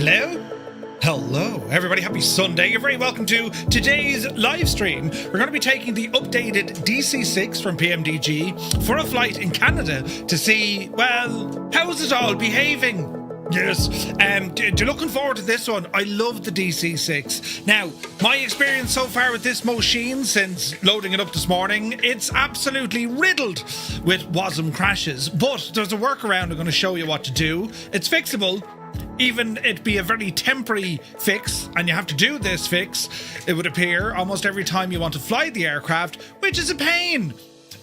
Hello? Hello, everybody. Happy Sunday. You're very welcome to today's live stream. We're going to be taking the updated DC-6 from PMDG for a flight in Canada to see, well, how's it all behaving? Yes, looking forward to this one. I love the DC-6. Now, my experience so far with this machine since loading it up this morning, it's absolutely riddled with WASM crashes. But there's a workaround. I'm going to show you what to do. It's fixable. Even it be a very temporary fix, and you have to do this fix, it would appear, almost every time you want to fly the aircraft, which is a pain.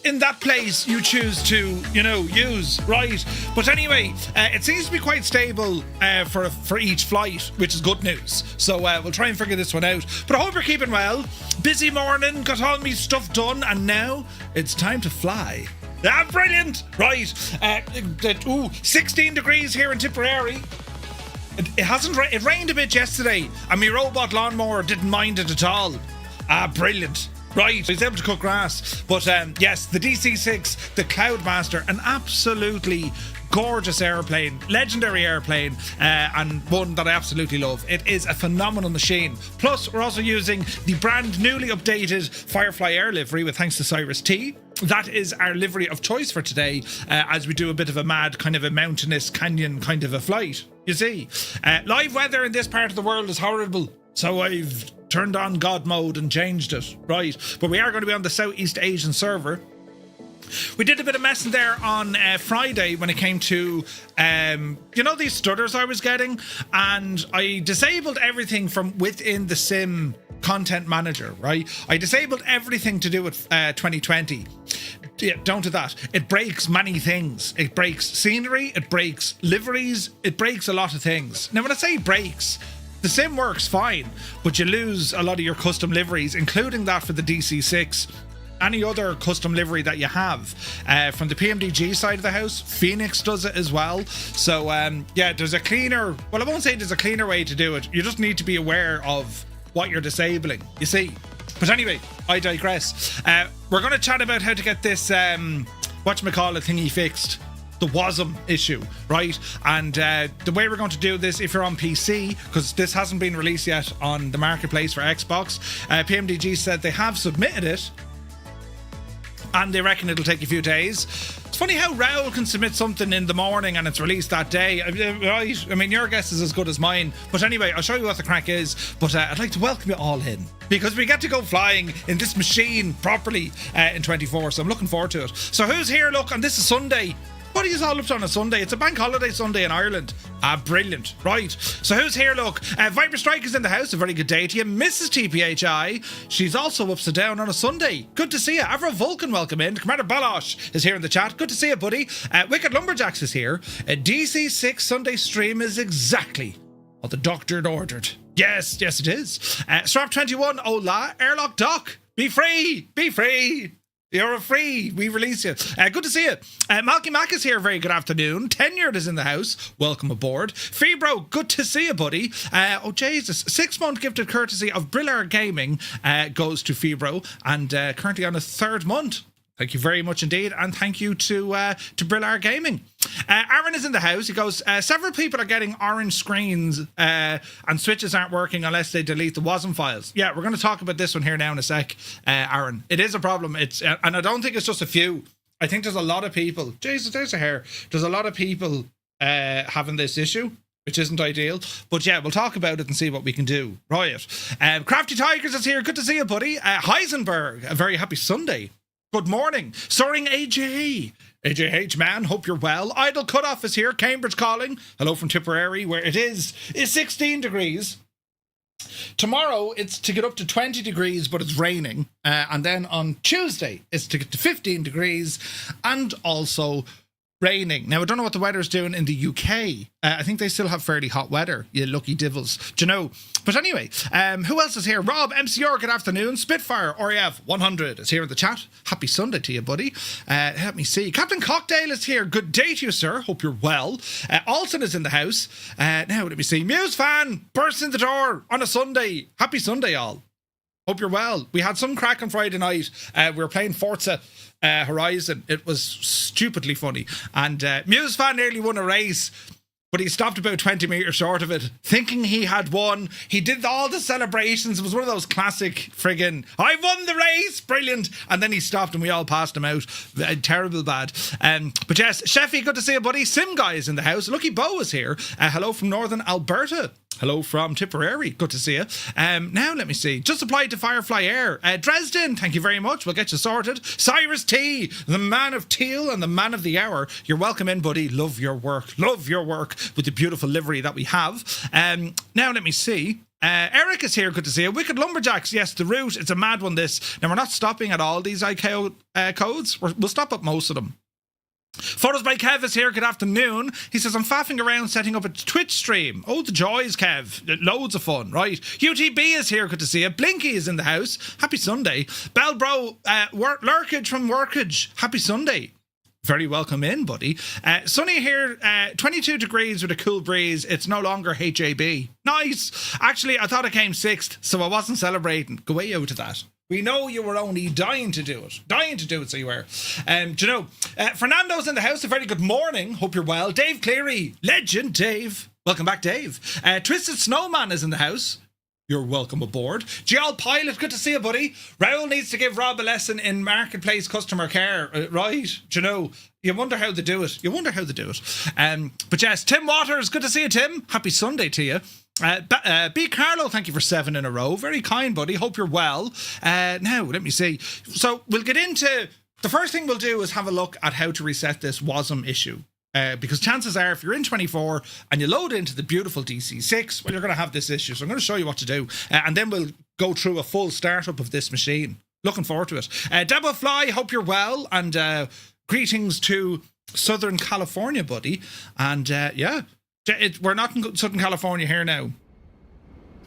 In that place you choose to, use, right? But anyway, it seems to be quite stable for each flight, which is good news. So we'll try and figure this one out. But I hope you're keeping well. Busy morning, got all me stuff done, and now it's time to fly. Ah, brilliant! Right, 16 degrees here in Tipperary. It rained a bit yesterday, and my robot lawnmower didn't mind it at all. Ah, brilliant. Right, he's able to cut grass. But yes, the DC-6, the Cloudmaster, an absolutely gorgeous airplane, legendary airplane, and one that I absolutely love. It is a phenomenal machine. Plus, we're also using the brand newly updated Firefly Air livery with thanks to Cyrus T. That is our livery of choice for today, as we do a bit of a mad kind of a mountainous canyon kind of a flight. You see, live weather in this part of the world is horrible, so I've turned on God mode and changed it, right? But we are going to be on the Southeast Asian server. We did a bit of messing there on Friday when it came to, these stutters I was getting, and I disabled everything from within the sim content manager, right? I disabled everything to do with 2020. Yeah, don't do that. It breaks many things. It breaks scenery, it breaks liveries, it breaks a lot of things. Now, when I say breaks, the sim works fine, but you lose a lot of your custom liveries, including that for the DC-6. Any other custom livery that you have from the PMDG side of the house, Phoenix does it as well. So, there's a cleaner... Well, I won't say there's a cleaner way to do it. You just need to be aware of what you're disabling, you see. But anyway, I digress. We're going to chat about how to get this, whatchamacallit thingy fixed. The WASM issue, right? And the way we're going to do this, if you're on PC, because this hasn't been released yet on the marketplace for Xbox, PMDG said they have submitted it, and they reckon it'll take a few days. It's funny how Raoul can submit something in the morning and it's released that day, right? I mean, your guess is as good as mine. But anyway, I'll show you what the crack is. But I'd like to welcome you all in, because we get to go flying in this machine properly in 24. So I'm looking forward to it. So who's here? Look, and this is Sunday. What are you all up to on a Sunday? It's a bank holiday Sunday in Ireland. Ah, brilliant. Right. So who's here? Look, Viper Strike is in the house. A very good day to you. Mrs. TPHI, she's also upside down on a Sunday. Good to see you. Avro Vulcan, welcome in. Commander Balosh is here in the chat. Good to see you, buddy. Wicked Lumberjacks is here. DC-6 Sunday stream is exactly what the doctor had ordered. Yes, it is. Strap21, hola. Airlock Doc, be free. Be free. You're a free. We release you. Good to see you. Malky Mac is here. Very good afternoon. Tenured is in the house. Welcome aboard. Febro, good to see you, buddy. Oh, Jesus. 6-month gifted courtesy of Brillar Gaming goes to Febro, and currently on a 3rd month. Thank you very much indeed, and thank you to Brillar Gaming. Aaron is in the house. He goes, several people are getting orange screens and switches aren't working unless they delete the WASM files. Yeah, we're going to talk about this one here now in a sec, Aaron. It is a problem. It's and I don't think it's just a few. I think there's a lot of people. Jesus, there's a hair. There's a lot of people having this issue, which isn't ideal. But yeah, we'll talk about it and see what we can do. Right. Crafty Tigers is here. Good to see you, buddy. Heisenberg, a very happy Sunday. Good morning. Soaring AJ. AJH, man, hope you're well. Idle Cutoff is here. Cambridge calling. Hello from Tipperary, where it is 16 degrees. Tomorrow, it's to get up to 20 degrees, but it's raining. And then on Tuesday, it's to get to 15 degrees and also raining. Now, I don't know what the weather's doing in the UK. I think they still have fairly hot weather, you lucky divils. Do you know? But anyway, who else is here? Rob, MCR, good afternoon. Spitfire, REF 100 is here in the chat. Happy Sunday to you, buddy. Let me see. Captain Cocktail is here. Good day to you, sir. Hope you're well. Alton is in the house. Now, let me see. Muse fan bursts in the door on a Sunday. Happy Sunday, all. Hope you're well. We had some crack on Friday night. We were playing Forza Horizon. It was stupidly funny. And Muse fan nearly won a race, but he stopped about 20 metres short of it, thinking he had won. He did all the celebrations. It was one of those classic friggin' I won the race, brilliant. And then he stopped and we all passed him out. Terrible bad. But yes, Sheffy, good to see you, buddy. Sim Guy is in the house. Lucky Bo is here. Hello from Northern Alberta. Hello from Tipperary. Good to see you. Now, let me see. Just applied to Firefly Air. Dresden, thank you very much. We'll get you sorted. Cyrus T, the man of teal and the man of the hour. You're welcome in, buddy. Love your work. Love your work with the beautiful livery that we have. Now, let me see. Eric is here. Good to see you. Wicked Lumberjacks. Yes, the route. It's a mad one, this. Now, we're not stopping at all these ICAO codes. We'll stop at most of them. Photos by Kev is here. Good afternoon. He says, I'm faffing around setting up a Twitch stream. Oh, the joys, Kev. Loads of fun, right? UTB is here. Good to see you. Blinky is in the house. Happy Sunday. Bellbro, Lurkage from Workage. Happy Sunday. Very welcome in, buddy. Sunny here, 22 degrees with a cool breeze. It's no longer HAB. Nice. Actually, I thought I came 6th, so I wasn't celebrating. Go way out of that. We know you were only dying to do it. Dying to do it, so you were. Do you know, Fernando's in the house. A very good morning. Hope you're well. Dave Cleary. Legend Dave. Welcome back, Dave. Twisted Snowman is in the house. You're welcome aboard. Gial Pilot, good to see you, buddy. Raoul needs to give Rob a lesson in marketplace customer care. Right. Do you know, you wonder how they do it. But yes, Tim Waters, good to see you, Tim. Happy Sunday to you. B. Carlo, thank you for 7 in a row. Very kind, buddy. Hope you're well. Now, let me see. So we'll get into... The first thing we'll do is have a look at how to reset this WASM issue. Because chances are, if you're in 24 and you load into the beautiful DC-6, well, you're going to have this issue. So I'm going to show you what to do. And then we'll go through a full startup of this machine. Looking forward to it. Debo Fly, hope you're well. And greetings to Southern California, buddy. And yeah... we're not in Southern California here now.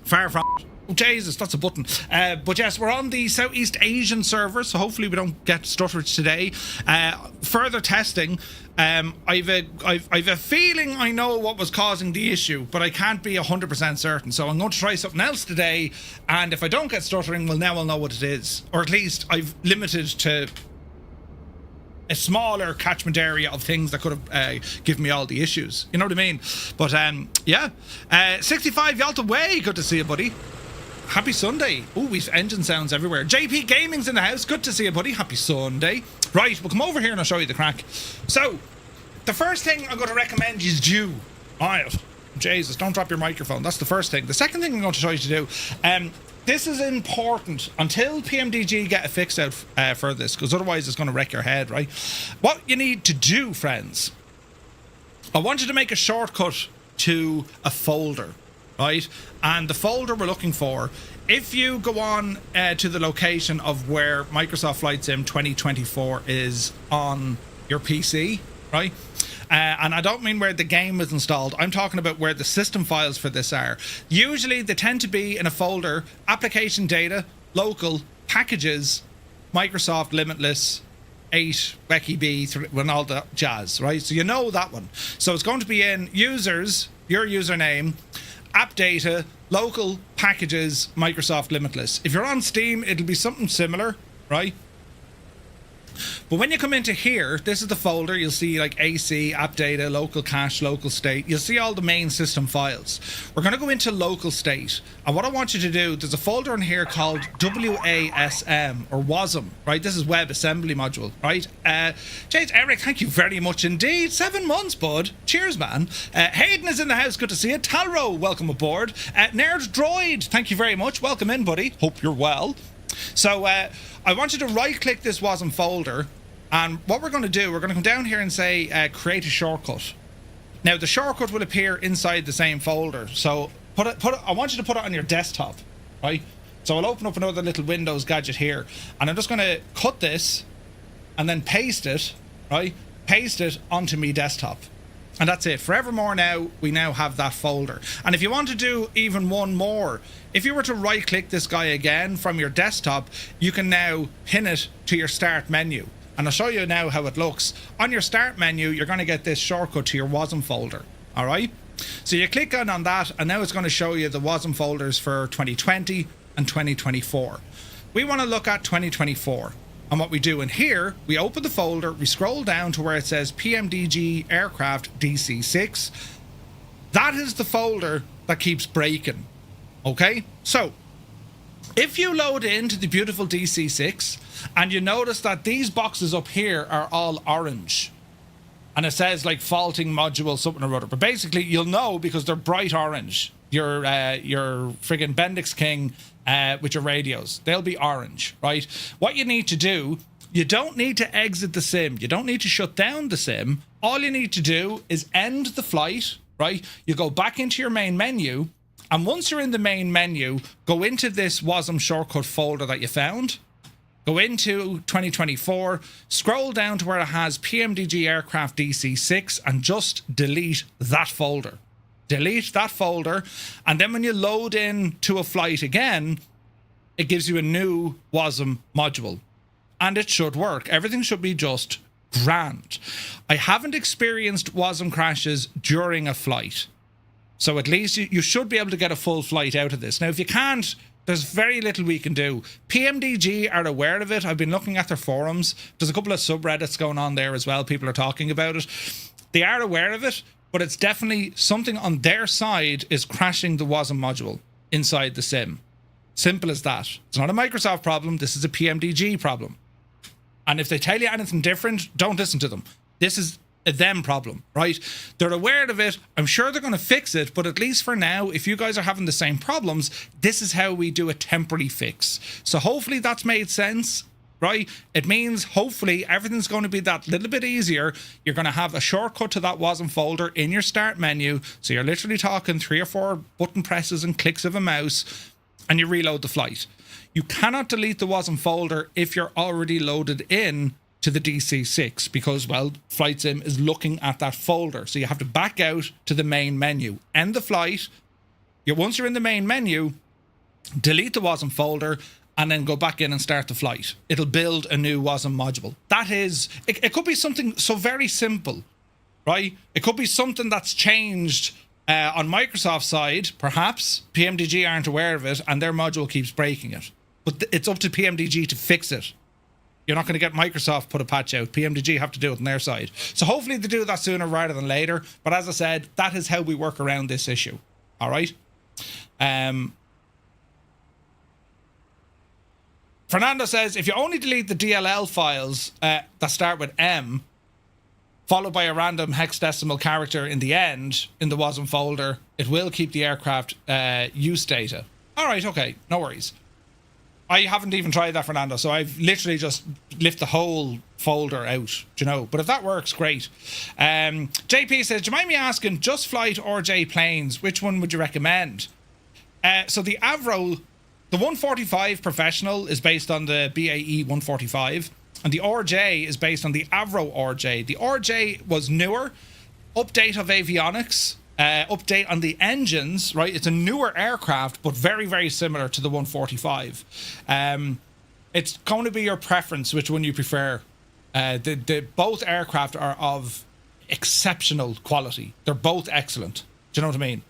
Far from it. Oh, Jesus, that's a button. But yes, we're on the Southeast Asian server, so hopefully we don't get stutterage today. Further testing. I've a feeling I know what was causing the issue, but I can't be 100% certain. So I'm going to try something else today, and if I don't get stuttering, well, now I'll know what it is. Or at least I've limited to a smaller catchment area of things that could have given me all the issues. You know what I mean? But yeah. 65 Yalta Way, good to see you, buddy. Happy Sunday. Oh, we've engine sounds everywhere. JP Gaming's in the house. Good to see you, buddy. Happy Sunday. Right, we'll come over here and I'll show you the crack. So, the first thing I'm going to recommend is do. Alright. Jesus, don't drop your microphone. That's the first thing. The second thing I'm going to show you to do, this is important until PMDG get a fix out for this, because otherwise it's going to wreck your head, right? What you need to do, friends, I want you to make a shortcut to a folder, right? And the folder we're looking for, if you go on to the location of where Microsoft Flight Sim 2024 is on your PC, right? And I don't mean where the game is installed. I'm talking about where the system files for this are. Usually they tend to be in a folder: application data, local, packages, Microsoft Limitless, 8, Becky B, and all that jazz, right? So you know that one. So it's going to be in users, your username, app data, local, packages, Microsoft Limitless. If you're on Steam, it'll be something similar, right? But when you come into here, this is the folder. You'll see like AC, app data, local cache, local state. You'll see all the main system files. We're going to go into local state. And what I want you to do, there's a folder in here called WASM or WASM, right? This is Web Assembly Module, right? James, Eric, thank you very much indeed. 7 months, bud. Cheers, man. Hayden is in the house. Good to see you. Talro, welcome aboard. Nerd Droid, thank you very much. Welcome in, buddy. Hope you're well. So I want you to right click this WASM folder, and what we're going to do, we're going to come down here and say create a shortcut. Now the shortcut will appear inside the same folder, so I want you to put it on your desktop, right? So I'll open up another little Windows gadget here, and I'm just going to cut this and then paste it, right? Paste it onto me desktop. And that's it. Forevermore now, we now have that folder. And if you want to do even one more, if you were to right click this guy again from your desktop, you can now pin it to your start menu. And I'll show you now how it looks. On your start menu, you're going to get this shortcut to your WASM folder. All right? So you click on that, and now it's going to show you the WASM folders for 2020 and 2024. We want to look at 2024. And what we do in here, we open the folder, we scroll down to where it says PMDG Aircraft DC-6. That is the folder that keeps breaking. Okay, so if you load into the beautiful DC-6 and you notice that these boxes up here are all orange, and it says like faulting module something or other, but basically you'll know because they're bright orange. Your friggin' Bendix King with your radios, they'll be orange, right? What you need to do, you don't need to exit the sim. You don't need to shut down the sim. All you need to do is end the flight, right? You go back into your main menu, and once you're in the main menu, go into this WASM shortcut folder that you found. Go into 2024, scroll down to where it has PMDG Aircraft DC-6 and just delete that folder. Delete that folder, and then when you load in to a flight again, it gives you a new WASM module. And it should work. Everything should be just grand. I haven't experienced WASM crashes during a flight. So at least you should be able to get a full flight out of this. Now, if you can't, there's very little we can do. PMDG are aware of it. I've been looking at their forums. There's a couple of subreddits going on there as well. People are talking about it. They are aware of it, but it's definitely something on their side is crashing the WASM module inside the sim. Simple as that. It's not a Microsoft problem. This is a PMDG problem. And if they tell you anything different, don't listen to them. This is a them problem, right? They're aware of it. I'm sure they're going to fix it, but at least for now, if you guys are having the same problems, this is how we do a temporary fix. So hopefully that's made sense, right? It means hopefully everything's going to be that little bit easier. You're going to have a shortcut to that WASM folder in your start menu. So you're literally talking 3 or 4 button presses and clicks of a mouse, and you reload the flight. You cannot delete the WASM folder if you're already loaded in to the DC-6 because, well, Flight Sim is looking at that folder. So you have to back out to the main menu, end the flight. Once you're in the main menu, delete the WASM folder and then go back in and start the flight. It'll build a new WASM module. That is, it could be something so very simple, right? It could be something that's changed on Microsoft's side. Perhaps PMDG aren't aware of it and their module keeps breaking it. But it's up to PMDG to fix it. You're not going to get Microsoft put a patch out. PMDG have to do it on their side. So hopefully they do that sooner rather than later. But as I said, that is how we work around this issue. All right. Fernando says, if you only delete the DLL files that start with M, followed by a random hexadecimal character in the end, in the WASM folder, it will keep the aircraft use data. All right, okay, no worries. I haven't even tried that, Fernando, so I've literally just lifted the whole folder out, you know. But if that works, great. JP says, do you mind me asking, Just Flight or J planes, which one would you recommend? So the Avro, the 145 Professional is based on the BAE 145, and the RJ is based on the Avro RJ. The RJ was newer, update of avionics, update on the engines, right? It's a newer aircraft, but very, very similar to the 145. It's going to be your preference, which one you prefer. Both aircraft are of exceptional quality. They're both excellent. Do you know what I mean?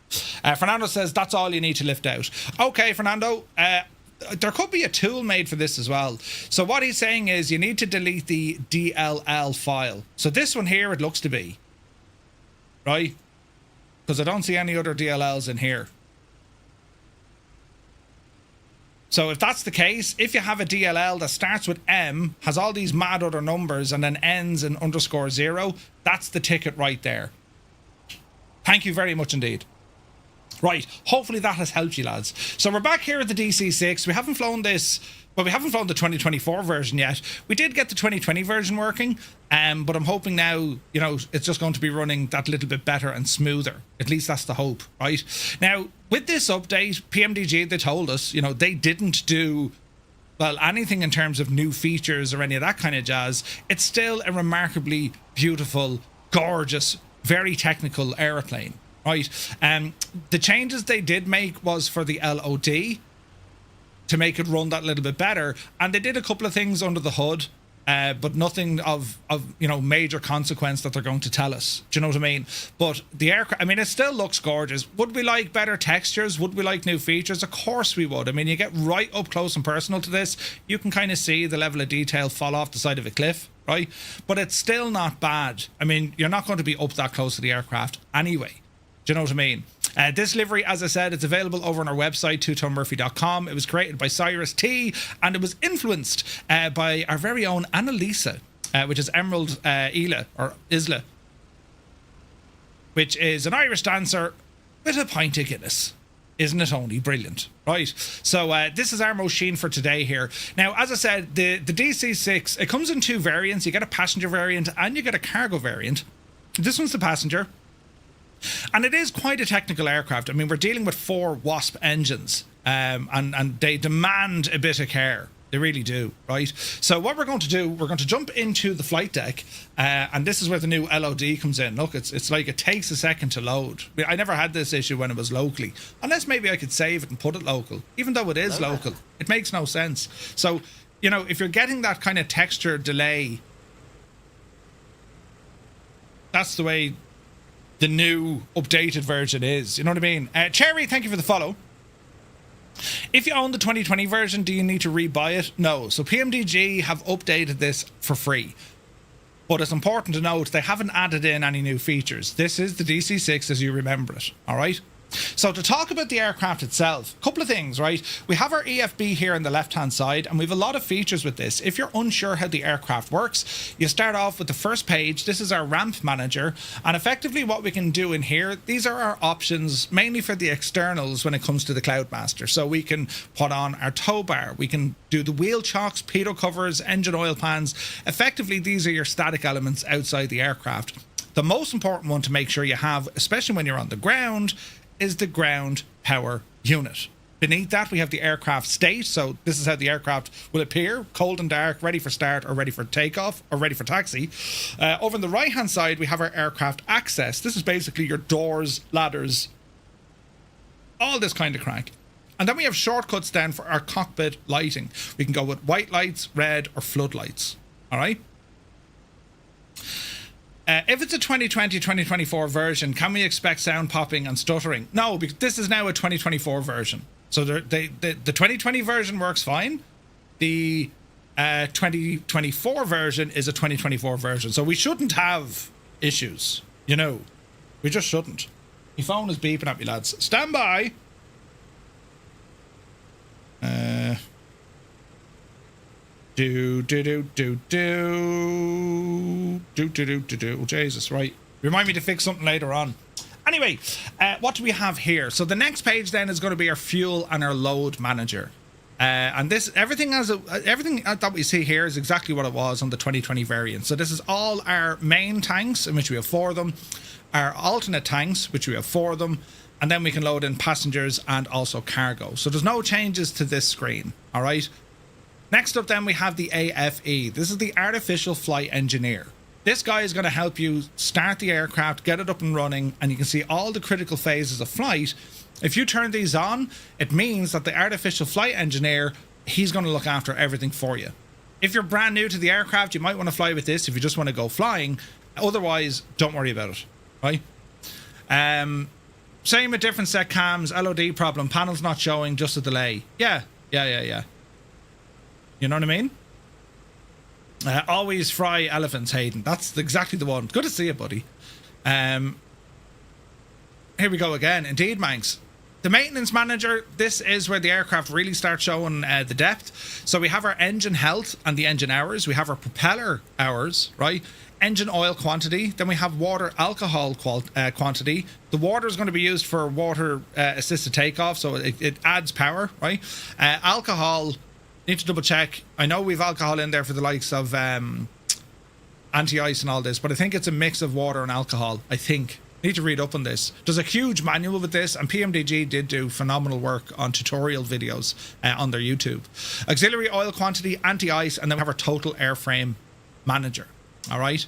Fernando says, that's all you need to lift out. Okay, Fernando, there could be a tool made for this as well. So what he's saying is you need to delete the DLL file. So this one here, it looks to be, right? Because I don't see any other DLLs in here. So if that's the case, if you have a DLL that starts with M, has all these mad other numbers, and then ends in _0, that's the ticket right there. Thank you very much indeed. Right, hopefully that has helped you, lads. So we're back here at the DC-6. We haven't flown this... Well, we haven't flown the 2024 version yet. We did get the 2020 version working, but I'm hoping now, you know, it's just going to be running that little bit better and smoother. At least that's the hope, right? Now, with this update, PMDG, they told us, you know, they didn't do, well, anything in terms of new features or any of that kind of jazz. It's still a remarkably beautiful, gorgeous, very technical aeroplane, right? The changes they did make was for the LOD, to make it run that little bit better, and they did a couple of things under the hood, but nothing of you know, major consequence that they're going to tell us. Do you know what I mean? But the aircraft, I mean, it still looks gorgeous. Would we like better textures? Would we like new features? Of course we would. I mean, you get right up close and personal to this, you can kind of see the level of detail fall off the side of a cliff, right? But it's still not bad. I mean, you're not going to be up that close to the aircraft anyway. Do you know what I mean? This livery, as I said, it's available over on our website, TwoToneMurphy.com. It was created by Cyrus T, and it was influenced by our very own Annalisa, which is Emerald Isla, which is an Irish dancer with a pint of Guinness. Isn't it only brilliant? Right. So this is our machine for today here. Now, as I said, the DC-6, it comes in 2 variants. You get a passenger variant and you get a cargo variant. This one's the passenger. And it is quite a technical aircraft. I mean, we're dealing with 4 Wasp engines, and they demand a bit of care. They really do, right? So what we're going to do, we're going to jump into the flight deck, and this is where the new LOD comes in. Look, it's like it takes a second to load. I never had this issue when it was locally, unless maybe I could save it and put it local. Even though it is local, it makes no sense. So, you know, if you're getting that kind of texture delay, that's the way the new updated version is. You know what I mean? Cherry, thank you for the follow. If you own the 2020 version, do you need to rebuy it? No. So PMDG have updated this for free. But it's important to note they haven't added in any new features. This is the DC-6 as you remember it. All right? So to talk about the aircraft itself, a couple of things, right? We have our EFB here on the left-hand side, and we have a lot of features with this. If you're unsure how the aircraft works, you start off with the first page. This is our ramp manager, and effectively what we can do in here, these are our options, mainly for the externals when it comes to the Cloudmaster. So we can put on our tow bar, we can do the wheel chocks, pitot covers, engine oil pans. Effectively, these are your static elements outside the aircraft. The most important one to make sure you have, especially when you're on the ground, is the ground power unit. Beneath that, we have the aircraft state. So this is how the aircraft will appear: cold and dark, ready for start or ready for takeoff or ready for taxi. Over on the right hand side, we have our aircraft access. This is basically your doors, ladders, all this kind of crank. And then we have shortcuts then for our cockpit lighting. We can go with white lights, red, or floodlights. All right. If it's a 2020-2024 version, can we expect sound popping and stuttering? No, because this is now a 2024 version. So the 2020 version works fine. The 2024 version is a 2024 version. So we shouldn't have issues, you know. We just shouldn't. My phone is beeping at me, lads. Stand by. Oh, Jesus, right. Remind me to fix something later on. Anyway, what do we have here? So the next page then is going to be our fuel and our load manager. And this, everything that we see here is exactly what it was on the 2020 variant. So this is all our main tanks, in which we have 4 of them, our alternate tanks, which we have 4 of them, and then we can load in passengers and also cargo. So there's no changes to this screen, all right? Next up then we have the AFE. This is the Artificial Flight Engineer. This guy is going to help you start the aircraft, get it up and running, and you can see all the critical phases of flight. If you turn these on, it means that the Artificial Flight Engineer, he's going to look after everything for you. If you're brand new to the aircraft, you might want to fly with this if you just want to go flying. Otherwise, don't worry about it, right? Same with different set cams, LOD problem, panels not showing, just a delay. Yeah. You know what I mean? Always fry elephants, Hayden. That's exactly the one. Good to see you, buddy. Here we go again. Indeed, Manx. The maintenance manager, this is where the aircraft really starts showing the depth. So we have our engine health and the engine hours. We have our propeller hours, right? Engine oil quantity. Then we have water alcohol quantity. The water is going to be used for water assisted takeoff, so it adds power, right? Alcohol, need to double check. I know we've alcohol in there for the likes of anti-ice and all this, but I think it's a mix of water and alcohol. I think. Need to read up on this. There's a huge manual with this, and PMDG did do phenomenal work on tutorial videos on their YouTube. Auxiliary oil quantity, anti-ice, and then we have our total airframe manager. All right.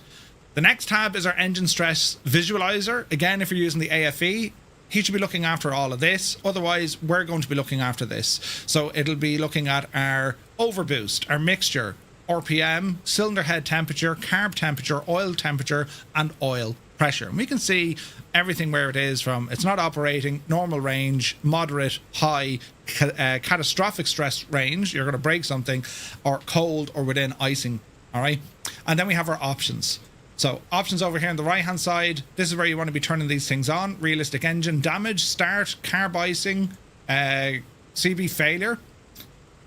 The next tab is our engine stress visualizer. Again, if you're using the AFE, he should be looking after all of this. Otherwise, we're going to be looking after this. So it'll be looking at our overboost, our mixture, RPM, cylinder head temperature, carb temperature, oil temperature, and oil pressure. And we can see everything where it is from. It's not operating, normal range, moderate, high, catastrophic stress range. You're going to break something, or cold, or within icing. All right. And then we have our options. So options over here on the right hand side, this is where you want to be turning these things on. Realistic engine damage, start, carb icing, CB failure,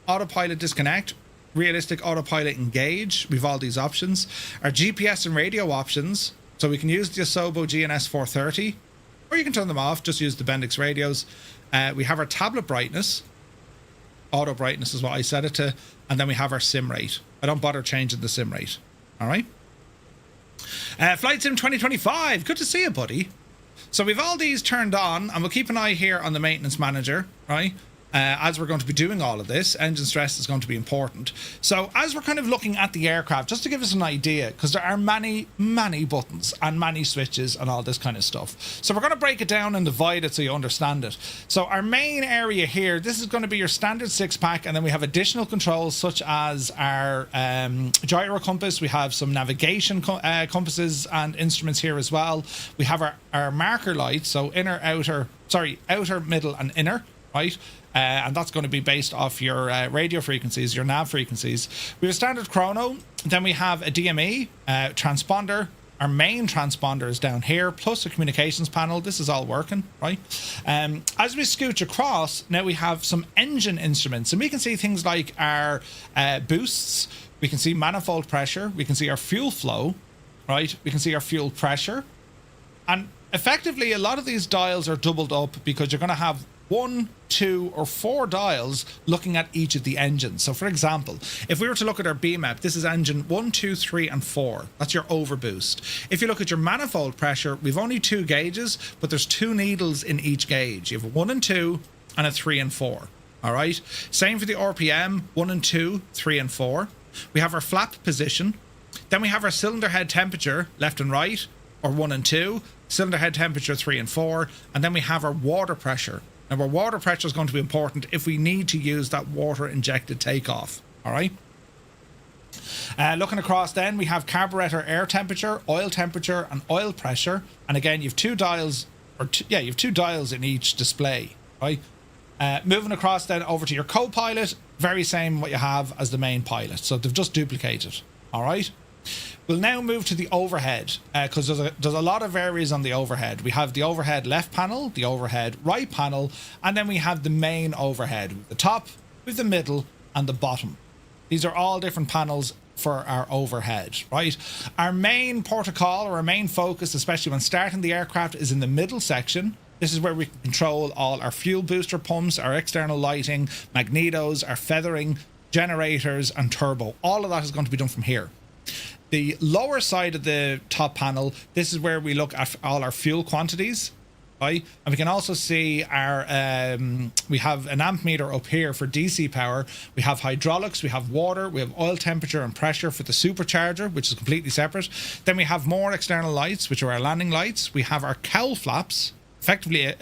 autopilot disconnect, realistic autopilot engage. We've all these options. Our GPS and radio options, so we can use the Asobo GNS 430, or you can turn them off, just use the Bendix radios. We have our tablet brightness, auto brightness is what I set it to, and then we have our sim rate. I don't bother changing the sim rate. All right. Flight Sim 2025, good to see you, buddy. So we've all these turned on, and we'll keep an eye here on the maintenance manager, right? As we're going to be doing all of this, engine stress is going to be important. So as we're kind of looking at the aircraft, just to give us an idea, because there are many buttons and many switches and all this kind of stuff. So we're going to break it down and divide it so you understand it. So our main area here, this is going to be your standard 6-pack, and then we have additional controls such as our gyro compass. We have some navigation compasses and instruments here as well. We have our marker lights, so outer, middle and inner, right? And that's going to be based off your radio frequencies, your nav frequencies. We have a standard chrono. Then we have a DME, transponder. Our main transponder is down here, plus a communications panel. This is all working, right? As we scooch across, now we have some engine instruments. And we can see things like our boosts. We can see manifold pressure. We can see our fuel flow, right? We can see our fuel pressure. And effectively, a lot of these dials are doubled up because you're going to have 1, 2, or 4 dials looking at each of the engines. So for example, if we were to look at our BMAP, this is engine 1, 2, 3, and 4. That's your overboost. If you look at your manifold pressure, we've only 2 gauges, but there's 2 needles in each gauge. You have a 1 and 2 and a 3 and 4. All right. Same for the RPM, 1 and 2, 3 and 4. We have our flap position. Then we have our cylinder head temperature, left and right, or 1 and 2. Cylinder head temperature, 3 and 4. And then we have our water pressure. Now, our water pressure is going to be important if we need to use that water-injected takeoff, all right? Looking across then, we have carburetor air temperature, oil temperature, and oil pressure. And again, you have 2 dials, you have 2 dials in each display, right? Moving across then over to your co-pilot, very same what you have as the main pilot. So they've just duplicated, all right? We'll now move to the overhead, because there's a lot of areas on the overhead. We have the overhead left panel, the overhead right panel, and then we have the main overhead, with the top, with the middle, and the bottom. These are all different panels for our overhead, right? Our main protocol, or our main focus, especially when starting the aircraft, is in the middle section. This is where we can control all our fuel booster pumps, our external lighting, magnetos, our feathering, generators, and turbo. All of that is going to be done from here. The lower side of the top panel, this is where we look at all our fuel quantities, right? And we can also see our, we have an amp meter up here for DC power. We have hydraulics, we have water, we have oil temperature and pressure for the supercharger, which is completely separate. Then we have more external lights, which are our landing lights. We have our cowl flaps, effectively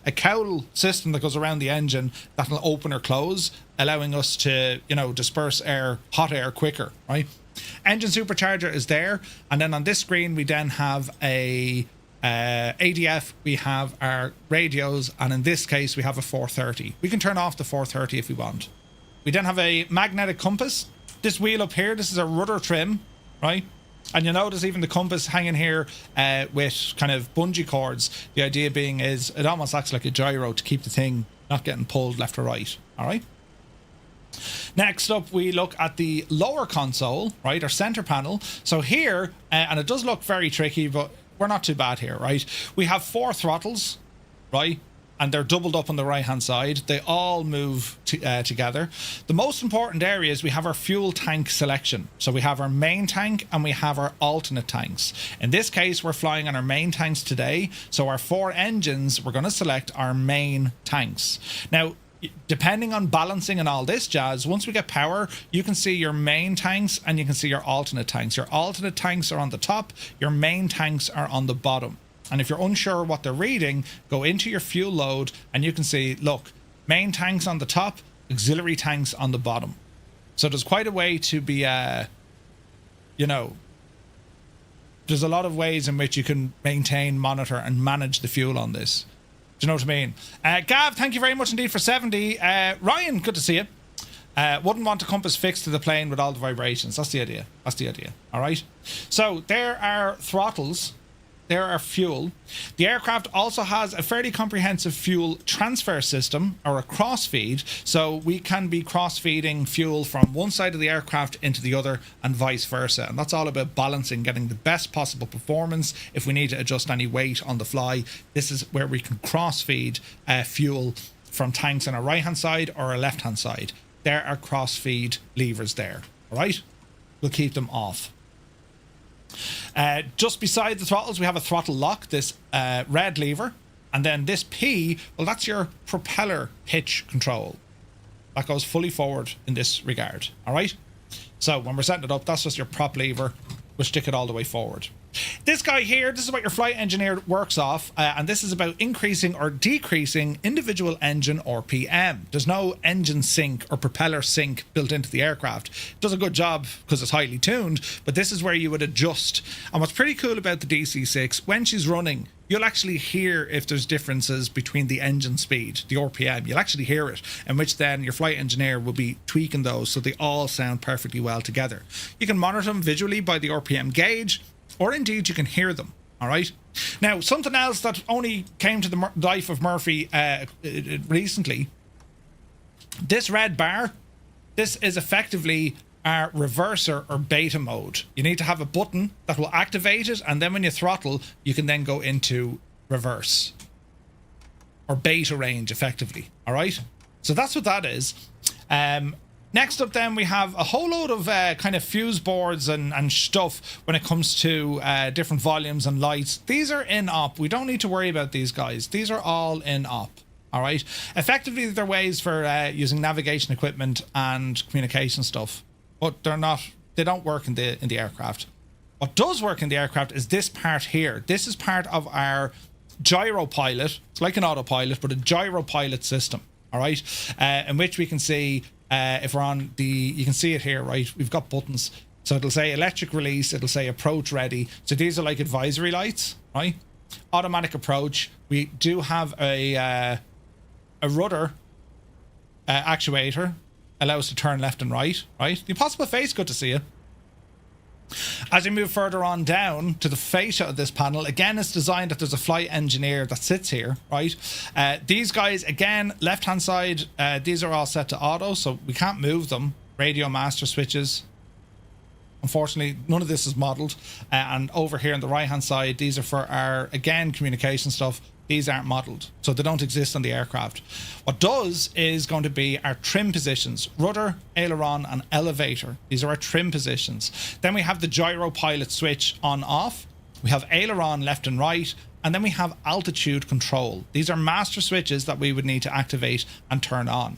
a cowl system that goes around the engine that will open or close, allowing us to, disperse air, hot air quicker, right? Engine supercharger is there, and then on this screen we then have a ADF, we have our radios, and in this case we have a 430. We can turn off the 430 if we want. We then have a magnetic compass. This wheel up here, this is a rudder trim, right? And you'll notice even the compass hanging here with kind of bungee cords. The idea being is it almost acts like a gyro to keep the thing not getting pulled left or right, all right? Next up, we look at the lower console, right, our center panel. So here, and it does look very tricky, but we're not too bad here, right? We have 4 throttles, right, and they're doubled up on the right-hand side. They all move together. The most important area is we have our fuel tank selection. So we have our main tank and we have our alternate tanks. In this case, we're flying on our main tanks today. So our 4 engines, we're going to select our main tanks. Now, depending on balancing and all this jazz, once we get power, you can see your main tanks and you can see your alternate tanks. Your alternate tanks are on the top, your main tanks are on the bottom. And if you're unsure what they're reading, go into your fuel load and you can see, look, main tanks on the top, auxiliary tanks on the bottom. So there's quite a way to be, there's a lot of ways in which you can maintain, monitor, and manage the fuel on this. Do you know what I mean? Gav, thank you very much indeed for 70. Ryan, good to see you. Wouldn't want a compass fixed to the plane with all the vibrations. That's the idea. That's the idea. All right. So there are throttles. There are fuel. The aircraft also has a fairly comprehensive fuel transfer system, or a cross-feed, so we can be cross-feeding fuel from one side of the aircraft into the other and vice versa. And that's all about balancing, getting the best possible performance. If we need to adjust any weight on the fly, this is where we can cross-feed fuel from tanks on our right-hand side or our left-hand side. There are cross-feed levers there, all right? We'll keep them off. Just beside the throttles, we have a throttle lock, this red lever, and then this P, well, that's your propeller pitch control. That goes fully forward in this regard, all right? So when we're setting it up, that's just your prop lever. We'll stick it all the way forward. This guy here, this is what your flight engineer works off, and this is about increasing or decreasing individual engine RPM. There's no engine sync or propeller sync built into the aircraft. It does a good job because it's highly tuned, but this is where you would adjust. And what's pretty cool about the DC-6, when she's running, you'll actually hear if there's differences between the engine speed, the RPM. You'll actually hear it, in which then your flight engineer will be tweaking those so they all sound perfectly well together. You can monitor them visually by the RPM gauge, or indeed you can hear them, all right? Now, something else that only came to the life of Murphy recently, this red bar, this is effectively our reverser or beta mode. You need to have a button that will activate it, and then when you throttle, you can then go into reverse or beta range effectively, all right? So that's what that is. Next up then, we have a whole load of kind of fuse boards and stuff when it comes to different volumes and lights. These are in op. We don't need to worry about these guys. These are all in op. All right. Effectively, they're ways for using navigation equipment and communication stuff, but they're not. They don't work in the aircraft. What does work in the aircraft is this part here. This is part of our gyro pilot. It's like an autopilot, but a gyro pilot system. All right, in which we can see. If we're on the, you can see it here, right? We've got buttons. So it'll say electric release, it'll say approach ready. So these are like advisory lights, right? Automatic approach. We do have a rudder actuator, allows us to turn left and right, right? The impossible face, good to see you. As we move further on down to the fascia of this panel, again, it's designed that there's a flight engineer that sits here, right? These guys, again, left-hand side, these are all set to auto, so we can't move them. Radio master switches. Unfortunately, none of this is modeled. And over here on the right-hand side, these are for our, again, communication stuff. These aren't modeled, so they don't exist on the aircraft. What does is going to be our trim positions: rudder, aileron, and elevator. These are our trim positions. Then we have the gyro pilot switch on off. We have aileron left and right, and then we have altitude control. These are master switches that we would need to activate and turn on.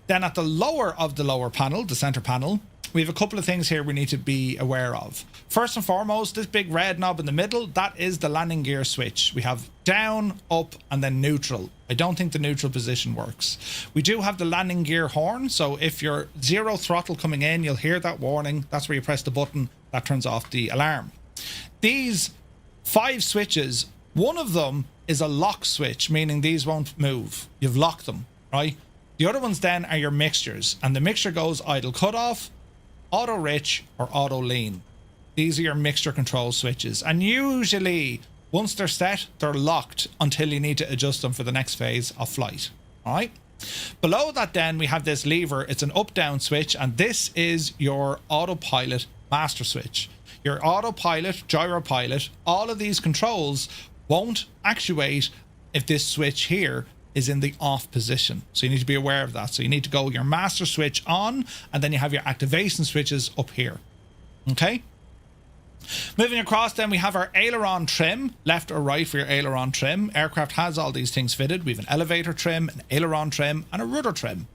Then at the lower of the lower panel, the center panel, we have a couple of things here we need to be aware of. First and foremost, this big red knob in the middle, that is the landing gear switch. We have down, up, and then neutral. I don't think the neutral position works. We do have the landing gear horn, so if you're zero throttle coming in, you'll hear that warning. That's where you press the button, that turns off the alarm. These 5 switches, one of them is a lock switch, meaning these won't move. You've locked them, right? The other ones then are your mixtures, and the mixture goes idle cutoff, auto rich, or auto lean. These are your mixture control switches, and usually once they're set, they're locked until you need to adjust them for the next phase of flight. All right. Below that then we have this lever. It's an up down switch, and this is your autopilot master switch. Your autopilot, gyro pilot, all of these controls won't actuate if this switch here is in the off position. So you need to be aware of that. So you need to go your master switch on, and then you have your activation switches up here. Okay. Moving across then, we have our aileron trim, left or right for your aileron trim. Aircraft has all these things fitted. We have an elevator trim, an aileron trim, and a rudder trim.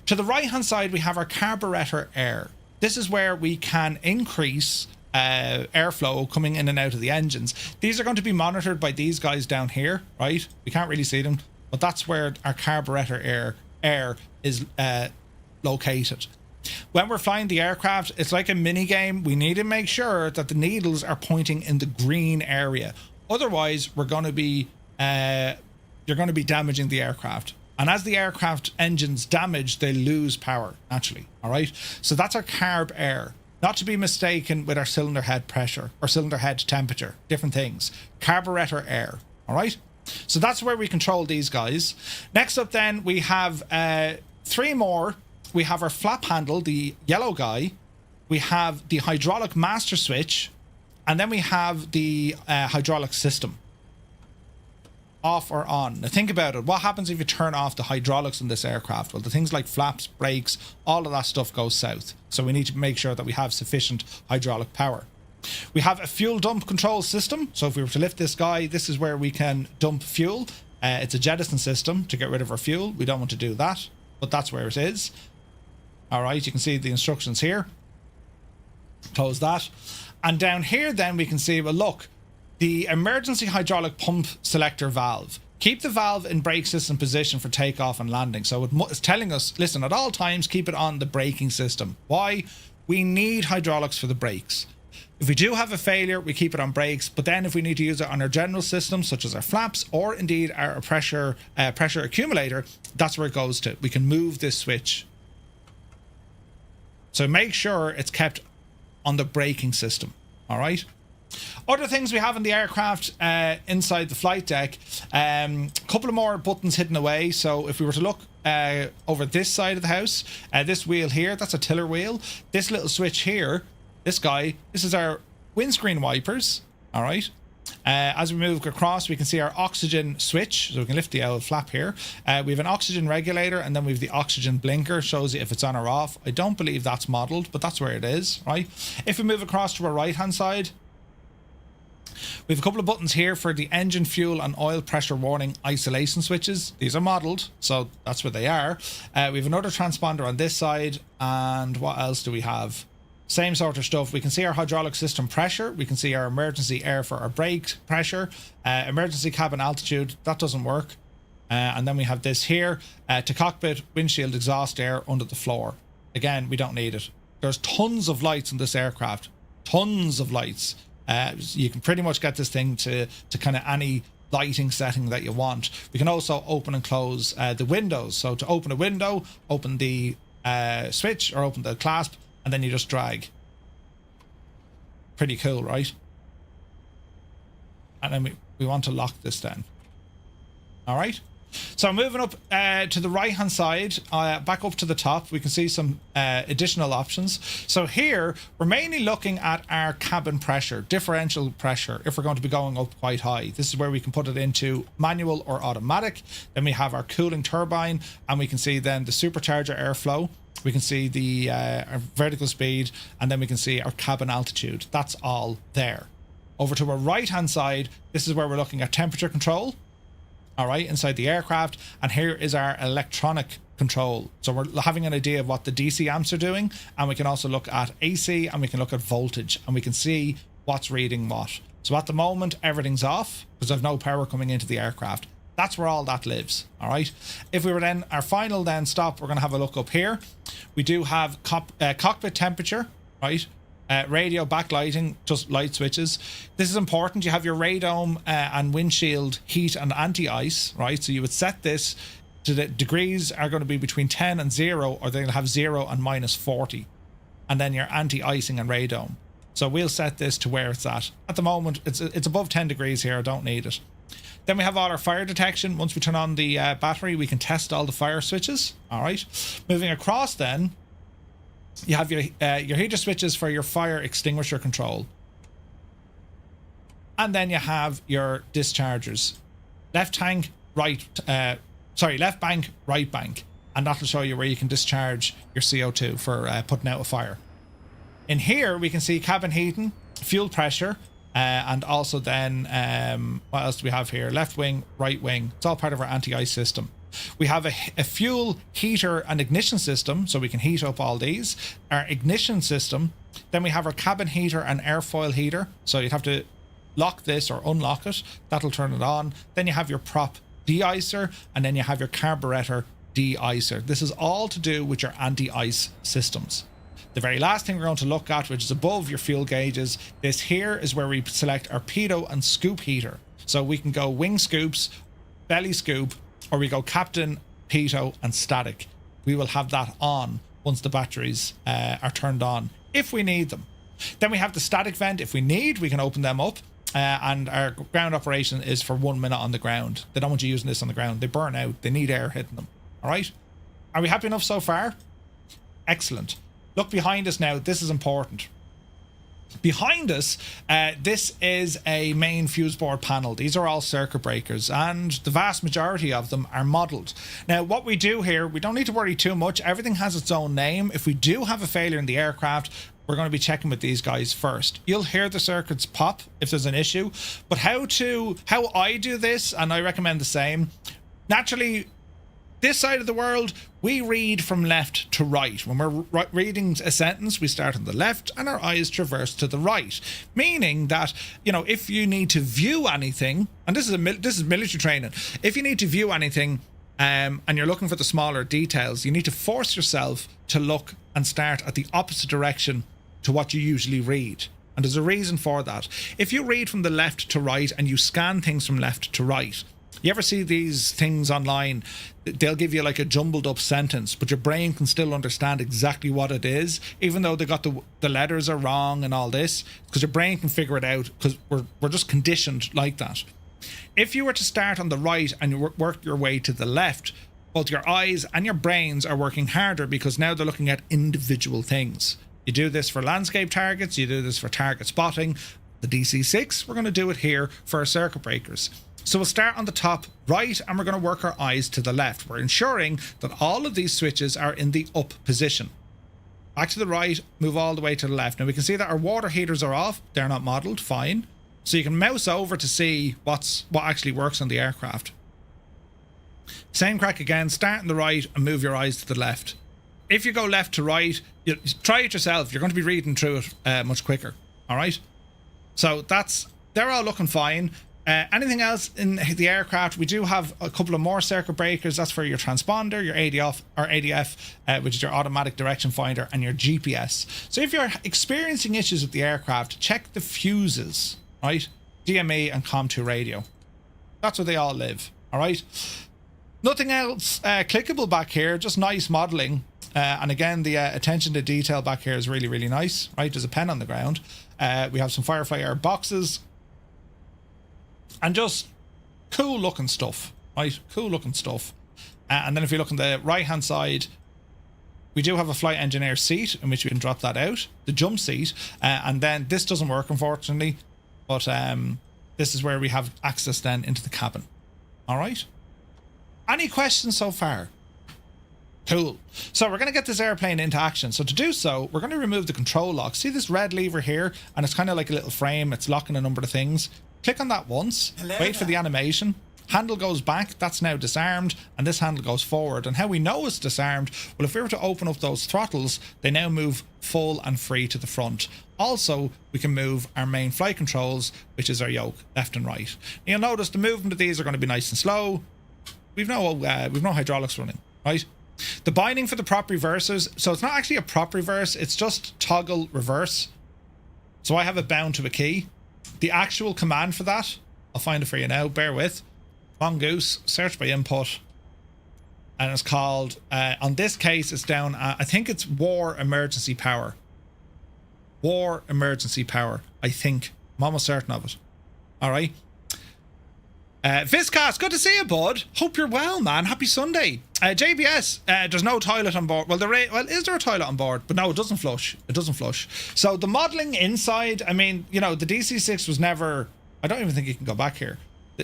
To the right hand side, we have our carburetor air. This is where we can increase airflow coming in and out of the engines. These are going to be monitored by these guys down here, right? We can't really see them, but that's where our carburetor air is located. When we're flying the aircraft, it's like a mini game. We need to make sure that the needles are pointing in the green area. Otherwise, we're going to be you're going to be damaging the aircraft. And as the aircraft engines damage, they lose power naturally. All right. So that's our carb air, not to be mistaken with our cylinder head pressure or cylinder head temperature. Different things. Carburetor air. All right. So that's where we control these guys. Next up, then we have 3 more. We have our flap handle, the yellow guy. We have the hydraulic master switch, and then we have the hydraulic system. Off or on. Now think about it. What happens if you turn off the hydraulics in this aircraft? Well, the things like flaps, brakes, all of that stuff goes south. So we need to make sure that we have sufficient hydraulic power. We have a fuel dump control system. So if we were to lift this guy, this is where we can dump fuel. It's a jettison system to get rid of our fuel. We don't want to do that, but that's where it is. All right, you can see the instructions here. Close that. And down here then we can see, well, look, the emergency hydraulic pump selector valve. Keep the valve in brake system position for takeoff and landing. So it's telling us, listen, at all times, keep it on the braking system. Why? We need hydraulics for the brakes. If we do have a failure, we keep it on brakes. But then if we need to use it on our general system, such as our flaps, or indeed our pressure accumulator, that's where it goes to. We can move this switch. So make sure it's kept on the braking system. All right. Other things we have in the aircraft inside the flight deck, a couple of more buttons hidden away. So if we were to look over this side of the house, this wheel here, that's a tiller wheel. This little switch here, this guy, this is our windscreen wipers. All right. As we move across, we can see our oxygen switch. So we can lift the old flap here. We have an oxygen regulator, and then we have the oxygen blinker. Shows you if it's on or off. I don't believe that's modeled, but that's where it is, right? If we move across to our right-hand side, we have a couple of buttons here for the engine fuel and oil pressure warning isolation switches. These are modeled, so that's where they are. We have another transponder on this side, and what else do we have? Same sort of stuff. We can see our hydraulic system pressure. We can see our emergency air for our brake pressure. Emergency cabin altitude. That doesn't work. And then we have this here to cockpit windshield exhaust air under the floor. Again, we don't need it. There's tons of lights in this aircraft. Tons of lights. You can pretty much get this thing to kind of any lighting setting that you want. We can also open and close the windows. So to open a window, open the switch or open the clasp, and then you just drag. Pretty cool, right? And then we want to lock this then. All right. So moving up to the right hand side, back up to the top, we can see some additional options. So here we're mainly looking at our cabin pressure, differential pressure, if we're going to be going up quite high. This is where we can put it into manual or automatic. Then we have our cooling turbine, and we can see then the supercharger airflow. We can see the our vertical speed, and then we can see our cabin altitude. That's all there. Over to our right hand side, this is where we're looking at temperature control. All right, inside the aircraft, and here is our electronic control. So we're having an idea of what the DC amps are doing, and we can also look at AC, and we can look at voltage, and we can see what's reading what. So at the moment, everything's off because I've no power coming into the aircraft. That's where all that lives. All right. If we were then our final then stop, we're going to have a look up here. We do have cockpit temperature, right? Radio backlighting, just light switches. This is important. You have your radome and windshield heat and anti-ice, right? So you would set this to the degrees are going to be between 10 and 0, or they'll have 0 and -40. And then your anti-icing and radome. So we'll set this to where it's at. At the moment, it's above 10 degrees here. I don't need it. Then we have all our fire detection. Once we turn on the battery, we can test all the fire switches. All right. Moving across then, you have your heater switches for your fire extinguisher control. And then you have your dischargers. Left bank, right bank. And that'll show you where you can discharge your CO2 for putting out a fire. In here, we can see cabin heating, fuel pressure, and also then, what else do we have here? Left wing, right wing. It's all part of our anti-ice system. We have a fuel heater and ignition system, so we can heat up all these. Our ignition system. Then we have our cabin heater and airfoil heater. So you'd have to lock this or unlock it. That'll turn it on. Then you have your prop de-icer, and then you have your carburetor de-icer. This is all to do with your anti-ice systems. The very last thing we're going to look at, which is above your fuel gauges, this here is where we select our pitot and scoop heater. So we can go wing scoops, belly scoop, or we go captain pitot, and static. We will have that on once the batteries are turned on, if we need them. Then we have the static vent. If we need, we can open them up. And our ground operation is for 1 minute on the ground. They don't want you using this on the ground. They burn out. They need air hitting them. All right? Are we happy enough so far? Excellent. Look behind us now. This is important. Behind us, this is a main fuse board panel. These are all circuit breakers, and the vast majority of them are modelled. Now, what we do here, we don't need to worry too much. Everything has its own name. If we do have a failure in the aircraft, we're going to be checking with these guys first. You'll hear the circuits pop if there's an issue, but how I do this, and I recommend the same. Naturally, this side of the world, we read from left to right. When we're reading a sentence, we start on the left and our eyes traverse to the right. Meaning that, you know, if you need to view anything, and this is military training, if you need to view anything and you're looking for the smaller details, you need to force yourself to look and start at the opposite direction to what you usually read. And there's a reason for that. If you read from the left to right and you scan things from left to right, you ever see these things online? They'll give you like a jumbled up sentence, but your brain can still understand exactly what it is, even though they got the letters are wrong and all this, because your brain can figure it out, because we're just conditioned like that. If you were to start on the right and you work your way to the left, both your eyes and your brains are working harder, because now they're looking at individual things. You do this for landscape targets, you do this for target spotting. The DC-6, we're going to do it here for our circuit breakers. So we'll start on the top right and we're going to work our eyes to the left. We're ensuring that all of these switches are in the up position. Back to the right, move all the way to the left. Now we can see that our water heaters are off. They're not modelled, fine. So you can mouse over to see what actually works on the aircraft. Same crack again, start on the right and move your eyes to the left. If you go left to right, you try it yourself. You're going to be reading through it much quicker. All right? So they're all looking fine. Anything else in the aircraft? We do have a couple of more circuit breakers. That's for your transponder, your ADF, which is your automatic direction finder, and your GPS. So if you're experiencing issues with the aircraft, check the fuses, right? DME and COM2 radio. That's where they all live, all right? Nothing else clickable back here, just nice modelling. And again, the attention to detail back here is really, really nice, right? There's a pen on the ground. We have some Firefly Air boxes. And just cool looking stuff, right? Cool looking stuff. And then if you look on the right hand side, we do have a flight engineer seat in which we can drop that out, the jump seat. And then this doesn't work, unfortunately, but this is where we have access then into the cabin. All right. Any questions so far? Cool. So we're going to get this airplane into action. So to do so, we're going to remove the control lock. See this red lever here? And it's kind of like a little frame. It's locking a number of things. Click on that once, wait for the animation, handle goes back, that's now disarmed, and this handle goes forward. And how we know it's disarmed? Well, if we were to open up those throttles, they now move full and free to the front. Also, we can move our main flight controls, which is our yoke, left and right. You'll notice the movement of these are going to be nice and slow. We've no hydraulics running, right? The binding for the prop reversers, so it's not actually a prop reverse, it's just toggle reverse. So I have it bound to a key. The actual command for that, I'll find it for you now, bear with. Mongoose, search by input. And it's called, on this case, it's down, I think it's War Emergency Power. War Emergency Power, I think. I'm almost certain of it. All right. Viscas, good to see you, bud. Hope you're well, man. Happy Sunday. JBS, there's no toilet on board. Well, is there a toilet on board? But no, it doesn't flush. It doesn't flush. So the modelling inside, I mean, you know, the DC-6 was never, I don't even think you can go back here.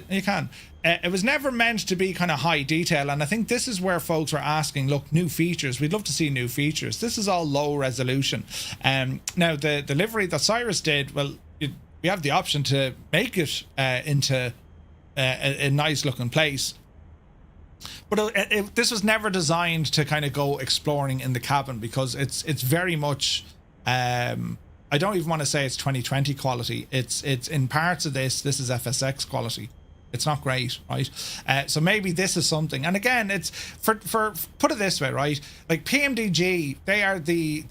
You can. It was never meant to be kind of high detail. And I think this is where folks were asking, look, new features. We'd love to see new features. This is all low resolution. Now, the delivery that Cyrus did, well, we have the option to make it into a nice looking place, but this was never designed to kind of go exploring in the cabin, because it's very much I don't even want to say it's 2020 quality. It's in parts of this is FSX quality. It's not great, right? So maybe this is something. And again, it's for put it this way, right? Like PMDG, they are they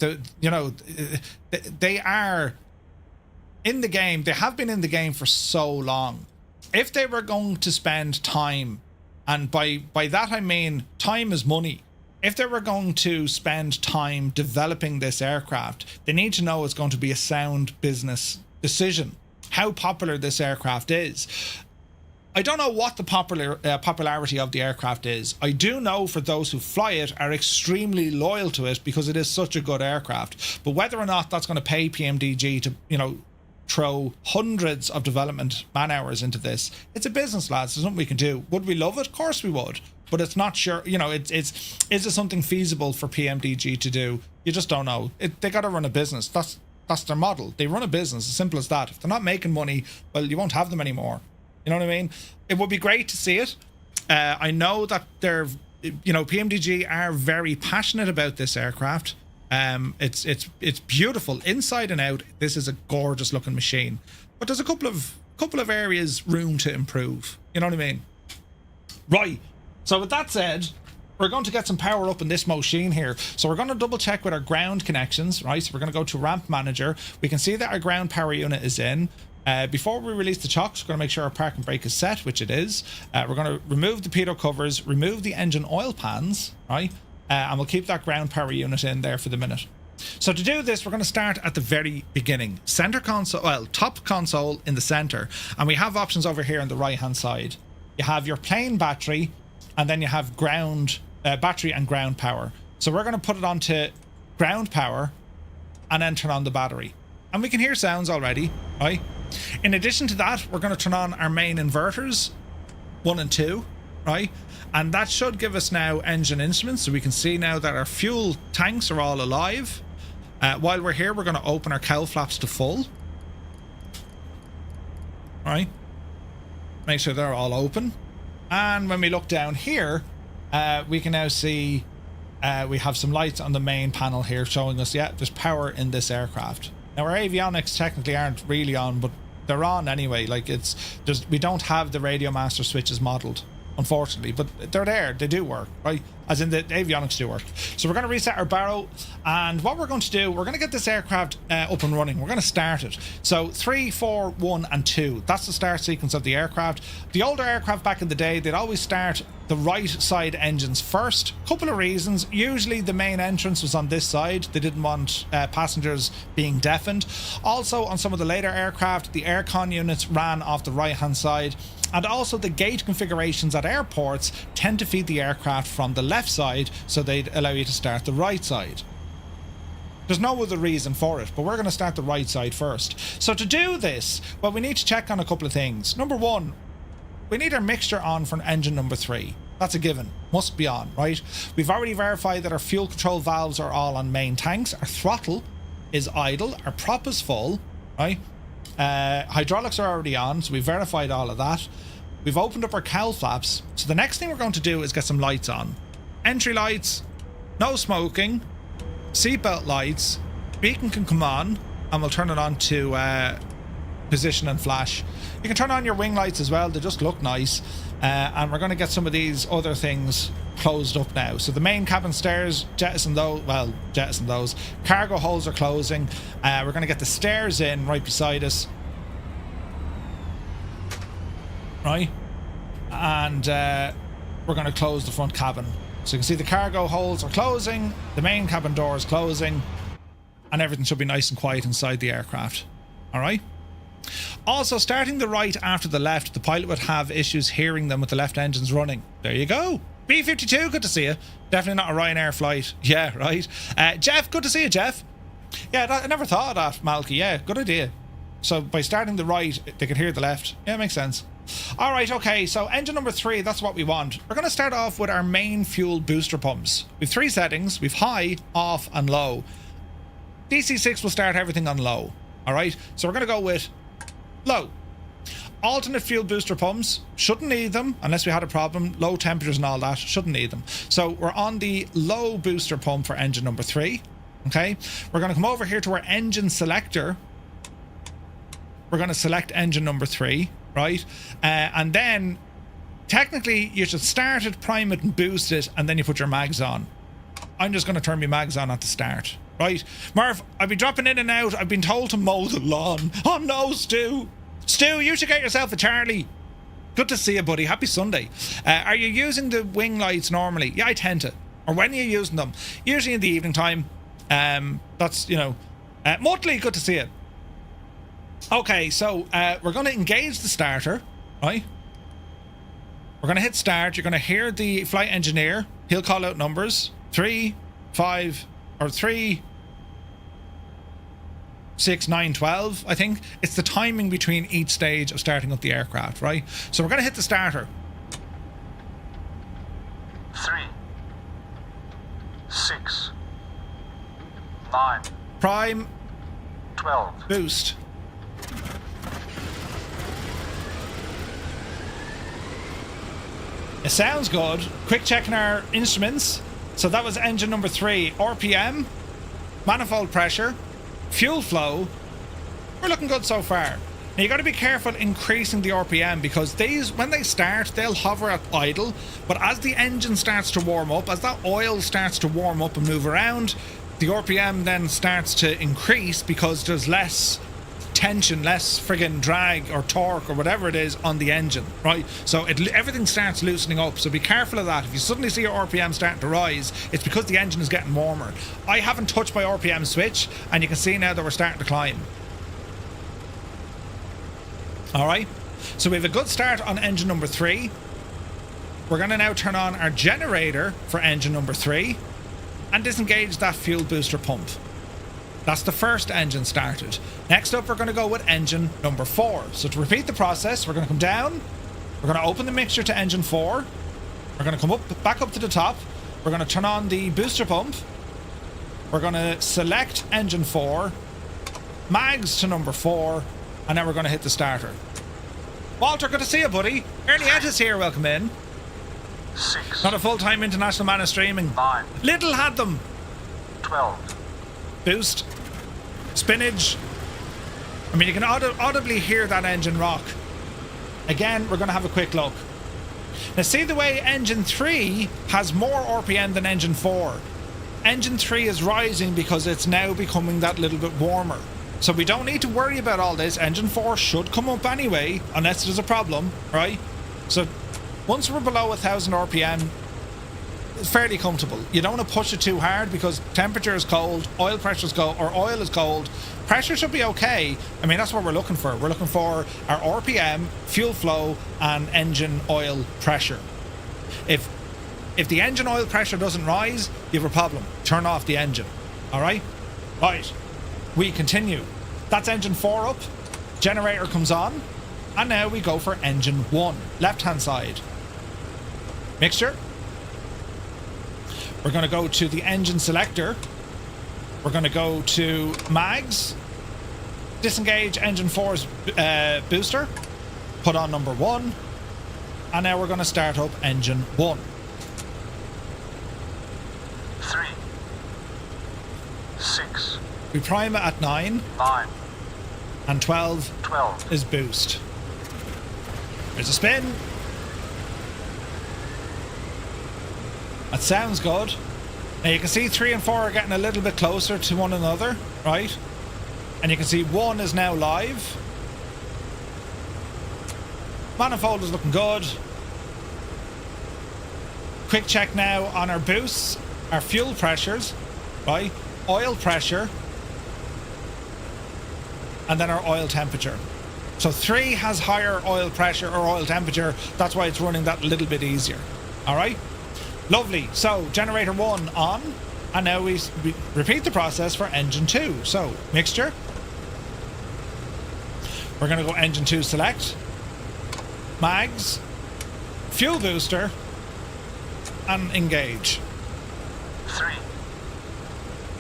are in the game. They have been in the game for so long. If they were going to spend time And by that I mean time is money. If they were going to spend time developing this aircraft, they need to know it's going to be a sound business decision. How popular this aircraft is. I don't know what the popularity of the aircraft is. I do know for those who fly it are extremely loyal to it because it is such a good aircraft. But whether or not that's going to pay PMDG to, you know, throw hundreds of development man hours into this, it's a business, lads. There's something we can do. Would we love it? Of course we would. But it's not sure, you know, is it something feasible for PMDG to do? You just don't know. They got to run a business. That's their model. They run a business, as simple as that. If they're not making money, well, you won't have them anymore. You know what I mean? It would be great to see it. I know that they're, you know, PMDG are very passionate about this aircraft. It's beautiful inside and out. This is a gorgeous looking machine, but there's a couple of areas room to improve. You know what I mean? Right. So with that said, we're going to get some power up in this machine here. So we're going to double check with our ground connections, right? So we're going to go to ramp manager. We can see that our ground power unit is in. Before we release the chocks, we're going to make sure our park and brake is set, which it is. We're going to remove the pitot covers, remove the engine oil pans, right? And we'll keep that ground power unit in there for the minute. So to do this, we're going to start at the very beginning. Center console, well, top console in the center. And we have options over here on the right-hand side. You have your plain battery, and then you have ground battery and ground power. So we're going to put it onto ground power and then turn on the battery. And we can hear sounds already, right? In addition to that, we're going to turn on our main inverters, 1 and 2, right? And that should give us now engine instruments. So we can see now that our fuel tanks are all alive. While we're here, we're going to open our cowl flaps to full. All right. Make sure they're all open. And when we look down here, we can now see we have some lights on the main panel here showing us, yeah, there's power in this aircraft. Now our avionics technically aren't really on, but they're on anyway. Like we don't have the radio master switches modeled, unfortunately, but they're there. They do work, right? As in the avionics do work. So we're going to reset our barrow, and what we're going to do, we're going to get this aircraft up and running. We're going to start it. So 3, 4, 1 and 2. That's the start sequence of the aircraft. The older aircraft back in the day, they'd always start the right side engines first. Couple of reasons. Usually the main entrance was on this side. They didn't want passengers being deafened. Also, on some of the later aircraft, the aircon units ran off the right hand side. And also the gate configurations at airports tend to feed the aircraft from the left side, so they'd allow you to start the right side. There's no other reason for it, but we're going to start the right side first. So to do this, well, we need to check on a couple of things. Number one, we need our mixture on for engine number 3. That's a given. Must be on, right? We've already verified that our fuel control valves are all on main tanks. Our throttle is idle. Our prop is full, right? Hydraulics are already on, so we've verified all of that. We've opened up our cowl flaps. So the next thing we're going to do is get some lights on. Entry lights, no smoking, seatbelt lights, beacon can come on, and we'll turn it on to position and flash. You can turn on your wing lights as well, they just look nice. And we're going to get some of these other things closed up now. So the main cabin stairs, jettison those. Cargo holes are closing. We're going to get the stairs in right beside us. Right? And we're going to close the front cabin. So you can see the cargo holes are closing, the main cabin door is closing, and everything should be nice and quiet inside the aircraft. Alright? Also, starting the right after the left, the pilot would have issues hearing them with the left engines running. There you go. B-52, good to see you. Definitely not a Ryanair flight. Yeah, right. Jeff, good to see you, Jeff. Yeah, I never thought of that, Malky. Yeah, good idea. So by starting the right, they can hear the left. Yeah, makes sense. All right, okay, so engine number 3, that's what we want. We're going to start off with our main fuel booster pumps. We've 3 settings. We've high, off, and low. DC-6 will start everything on low. All right, so we're going to go with low. Alternate fuel booster pumps, shouldn't need them unless we had a problem. Low temperatures and all that, shouldn't need them. So we're on the low booster pump for engine number 3. Okay, we're going to come over here to our engine selector. We're going to select engine number 3, right? And then technically you should start it, prime it and boost it, and then you put your mags on. I'm just going to turn my mags on at the start, right? Murph, I'll be dropping in and out. I've been told to mow the lawn. Oh no, Stu, you should get yourself a Charlie. Good to see you, buddy. Happy Sunday. Are you using the wing lights normally? Yeah, I tend to. Or when are you using them? Usually in the evening time. That's, you know, Mutley, good to see you. Okay, so we're going to engage the starter, right? We're going to hit start. You're going to hear the flight engineer. He'll call out numbers. 3, 5, or 3, 6, 9, 12, I think. It's the timing between each stage of starting up the aircraft, right? So we're going to hit the starter. 3, 6, 9. Prime. 12. Boost. It sounds good. Quick checking our instruments. So that was engine number 3. RPM, manifold pressure, fuel flow. We're looking good so far. Now you got to be careful increasing the RPM because these, when they start, they'll hover at idle. But as the engine starts to warm up, as that oil starts to warm up and move around, the RPM then starts to increase because there's less tension, less friggin' drag or torque or whatever it is on the engine, right? So everything starts loosening up. So be careful of that. If you suddenly see your RPM starting to rise, it's because the engine is getting warmer. I haven't touched my RPM switch, and you can see now that we're starting to climb. All right. So we have a good start on engine number 3. We're going to now turn on our generator for engine number 3 and disengage that fuel booster pump. That's the first engine started. Next up, we're going to go with engine number 4. So to repeat the process, we're going to come down. We're going to open the mixture to engine 4. We're going to come up, back up to the top. We're going to turn on the booster pump. We're going to select engine 4. Mags to number 4. And then we're going to hit the starter. Walter, good to see you, buddy. Ernie Ettis here, welcome in. 6. Not a full-time international man of streaming. 9. Little had them. 12. Boost. Spinach. I mean, you can audibly hear that engine rock. Again, we're going to have a quick look. Now, see the way engine 3 has more RPM than engine 4. Engine 3 is rising because it's now becoming that little bit warmer. So we don't need to worry about all this. Engine 4 should come up anyway, unless there's a problem, right? So once we're below 1000 RPM, it's fairly comfortable. You don't want to push it too hard because temperature is cold, oil pressure is cold, or oil is cold. Pressure should be okay. I mean, that's what we're looking for. We're looking for our RPM, fuel flow, and engine oil pressure. If the engine oil pressure doesn't rise, you have a problem. Turn off the engine. All right? Right. We continue. That's engine 4 up. Generator comes on. And now we go for engine 1. Left-hand side. Mixture. We're going to go to the engine selector. We're going to go to mags. Disengage engine 4's booster. Put on number 1. And now we're going to start up engine 1. 3. 6. We prime it at 9. 9. And 12. 12. Is boost. There's a spin. That sounds good. Now you can see 3 and 4 are getting a little bit closer to one another, right? And you can see 1 is now live. Manifold is looking good. Quick check now on our boosts, our fuel pressures, right? Oil pressure. And then our oil temperature. So 3 has higher oil pressure or oil temperature. That's why it's running that little bit easier. All right? Lovely. So generator 1 on. And now we repeat the process for engine 2. So mixture. We're going to go engine 2 select. Mags. Fuel booster. And engage. 3.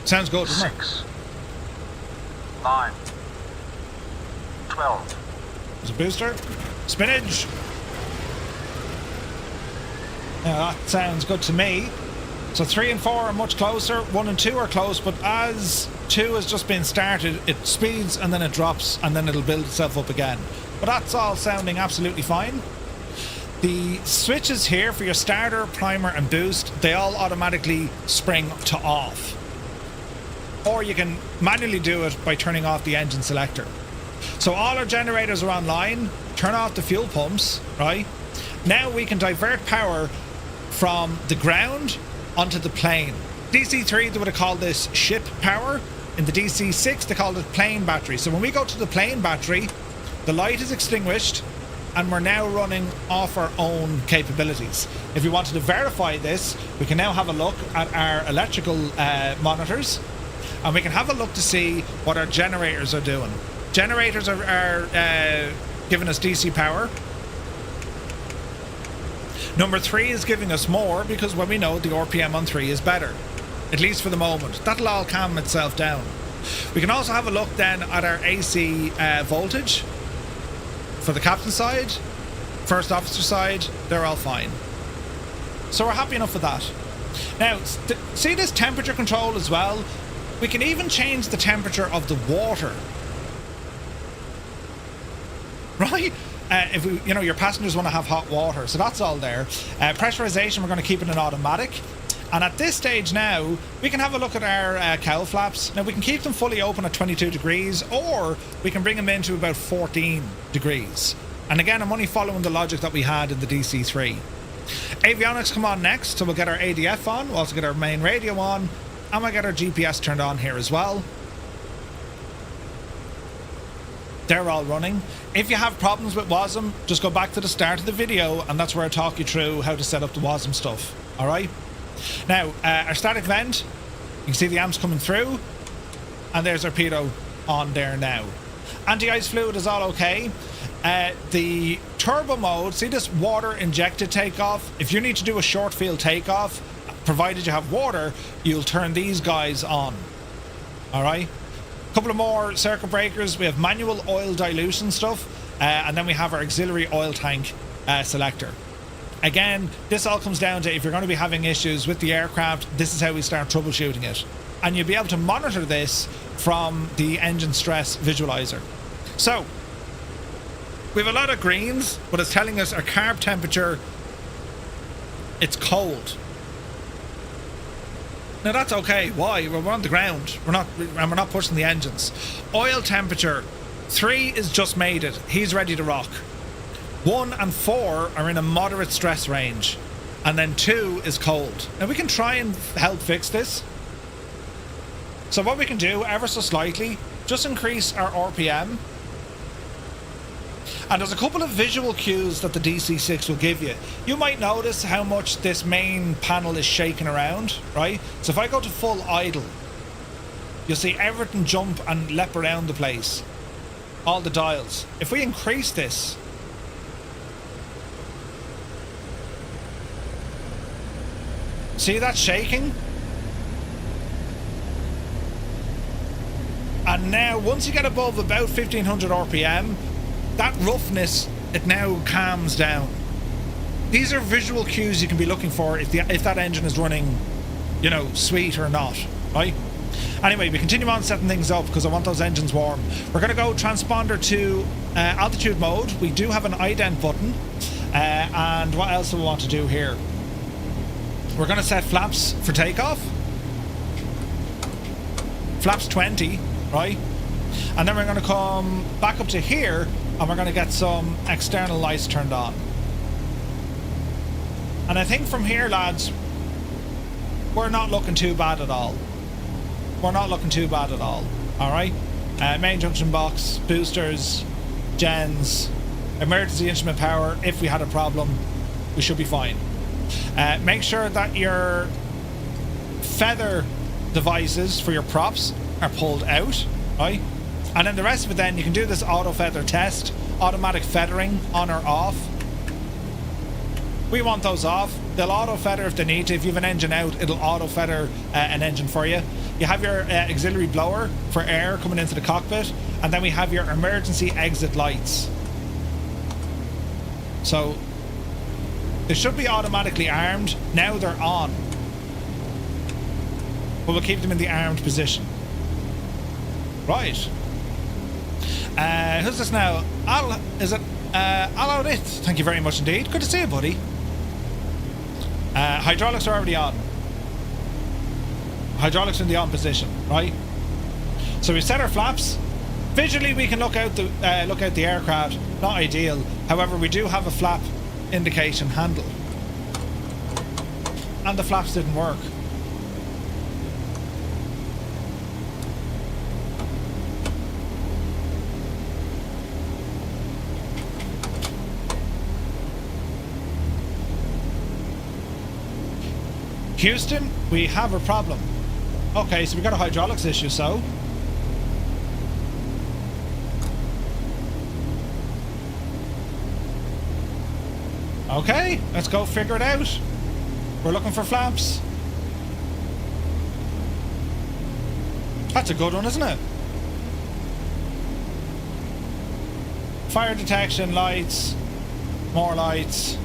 Sounds good, doesn't it? 6. 9. 12. There's a booster. Spinach. Now that sounds good to me. So 3 and 4 are much closer. 1 and 2 are close, but as 2 has just been started, it speeds and then it drops and then it'll build itself up again. But that's all sounding absolutely fine. The switches here for your starter, primer and boost, they all automatically spring to off. Or you can manually do it by turning off the engine selector. So all our generators are online. turn off the fuel pumps, right? Now we can divert power from the ground onto the plane. DC-3, they would have called this ship power. In the DC-6, they called it plane battery. So when we go to the plane battery, the light is extinguished and we're now running off our own capabilities. If we wanted to verify this, we can now have a look at our electrical monitors, and we can have a look to see what our generators are doing. Generators are giving us DC power. Number 3 is giving us more because when we know the RPM on 3 is better, at least for the moment. That'll all calm itself down. We can also have a look then at our AC voltage for the captain side, first officer side. They're all fine, so we're happy enough with that. Now see this temperature control as well. We can even change the temperature of the water, right? If we, you know, your passengers want to have hot water, so that's all there. Pressurization, we're going to keep it in automatic. And at this stage now, we can have a look at our cowl flaps. Now we can keep them fully open at 22 degrees, or we can bring them into about 14 degrees. And again, I'm only following the logic that we had in the DC-3. Avionics come on next, so we'll get our ADF on, we'll also get our main radio on, and we'll get our GPS turned on here as well. They're all running. If you have problems with WASM, just go back to the start of the video, and that's where I talk you through how to set up the WASM stuff. Alright? Now, our static vent, you can see the amps coming through, and there's our pitot on there now. Anti-ice fluid is all okay. The turbo mode, see this water injected takeoff? If you need to do a short field takeoff, provided you have water, you'll turn these guys on. Alright? A couple of more circuit breakers. We have manual oil dilution stuff, and then we have our auxiliary oil tank selector. Again, this all comes down to if you're going to be having issues with the aircraft, this is how we start troubleshooting it. And you'll be able to monitor this from the engine stress visualizer. So, we have a lot of greens, but it's telling us our carb temperature, it's cold. Now that's okay. Why? We're on the ground. We're not pushing the engines. Oil temperature, 3 is just made it. He's ready to rock. 1 and 4 are in a moderate stress range, and then 2 is cold. Now we can try and help fix this. So what we can do, ever so slightly, just increase our RPM. And there's a couple of visual cues that the DC-6 will give you. You might notice how much this main panel is shaking around, right? So if I go to full idle, you'll see everything jump and leap around the place. All the dials. If we increase this, see that shaking? And now, once you get above about 1500 RPM, that roughness, it now calms down. These are visual cues you can be looking for if that engine is running, you know, sweet or not, right? Anyway, we continue on setting things up because I want those engines warm. We're going to go transponder to altitude mode. We do have an ident button. And what else do we want to do here? We're going to set flaps for takeoff. Flaps 20, right? And then we're going to come back up to here and we're going to get some external lights turned on. And I think from here, lads, we're not looking too bad at all. We're not looking too bad at all. Alright? Main junction box, boosters, gens, emergency instrument power. If we had a problem, we should be fine. Make sure that your feather devices for your props are pulled out, right? And then the rest of it, then you can do this auto feather test, automatic feathering on or off. We want those off. They'll auto feather if they need to. If you have an engine out, it'll auto feather an engine for you. You have your auxiliary blower for air coming into the cockpit, and then we have your emergency exit lights. So they should be automatically armed. Now they're on, but we'll keep them in the armed position. Right. Who's this now? Is it Al-Audit? Thank you very much indeed. Good to see you, buddy. Hydraulics are already on. Hydraulics in the on position, right? So we set our flaps. Visually, we can look out the aircraft. Not ideal. However, we do have a flap indication handle, and the flaps didn't work. Houston, we have a problem. Okay, so we got a hydraulics issue, so. Okay, let's go figure it out. We're looking for flaps. That's a good one, isn't it? Fire detection, lights, more lights.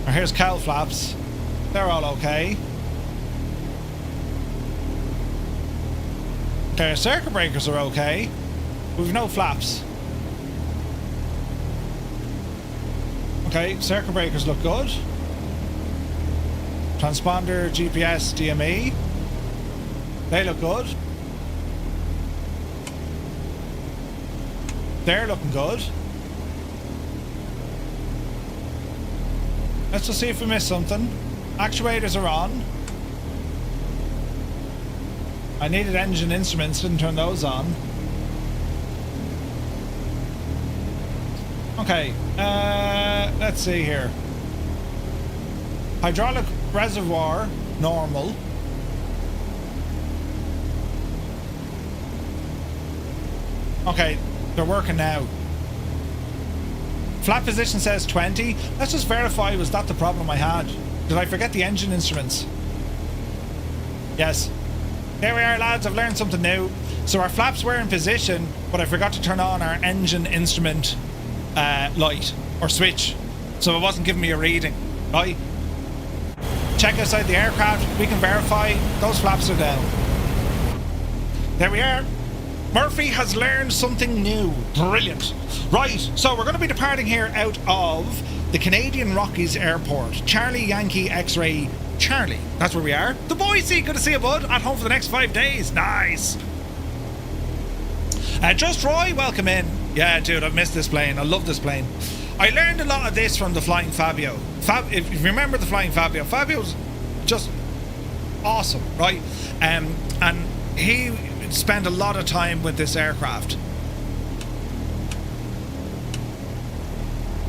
Or here's cowl flaps. They're all okay. Okay, our circuit breakers are okay. We've no flaps. Okay, circuit breakers look good. Transponder, GPS, DME. They look good. They're looking good. Let's just see if we missed something. Actuators are on. I needed engine instruments, didn't turn those on. Okay, let's see here. Hydraulic reservoir, normal. Okay, they're working now. Flap position says 20. Let's just verify, was that the problem I had? Did I forget the engine instruments? Yes. There we are, lads, I've learned something new. So our flaps were in position, but I forgot to turn on our engine instrument light or switch, so it wasn't giving me a reading. Right? Check outside the aircraft, we can verify those flaps are down. There we are. Murphy has learned something new. Brilliant. Right, so we're going to be departing here out of the Canadian Rockies Airport. Charlie Yankee X-Ray Charlie. That's where we are. The Boise, good to see you, bud. At home for the next 5 days. Nice. Just Roy, welcome in. Yeah, dude, I've missed this plane. I love this plane. I learned a lot of this from the Flying Fabio. If you remember the Flying Fabio, Fabio's just awesome, right? And he spent a lot of time with this aircraft.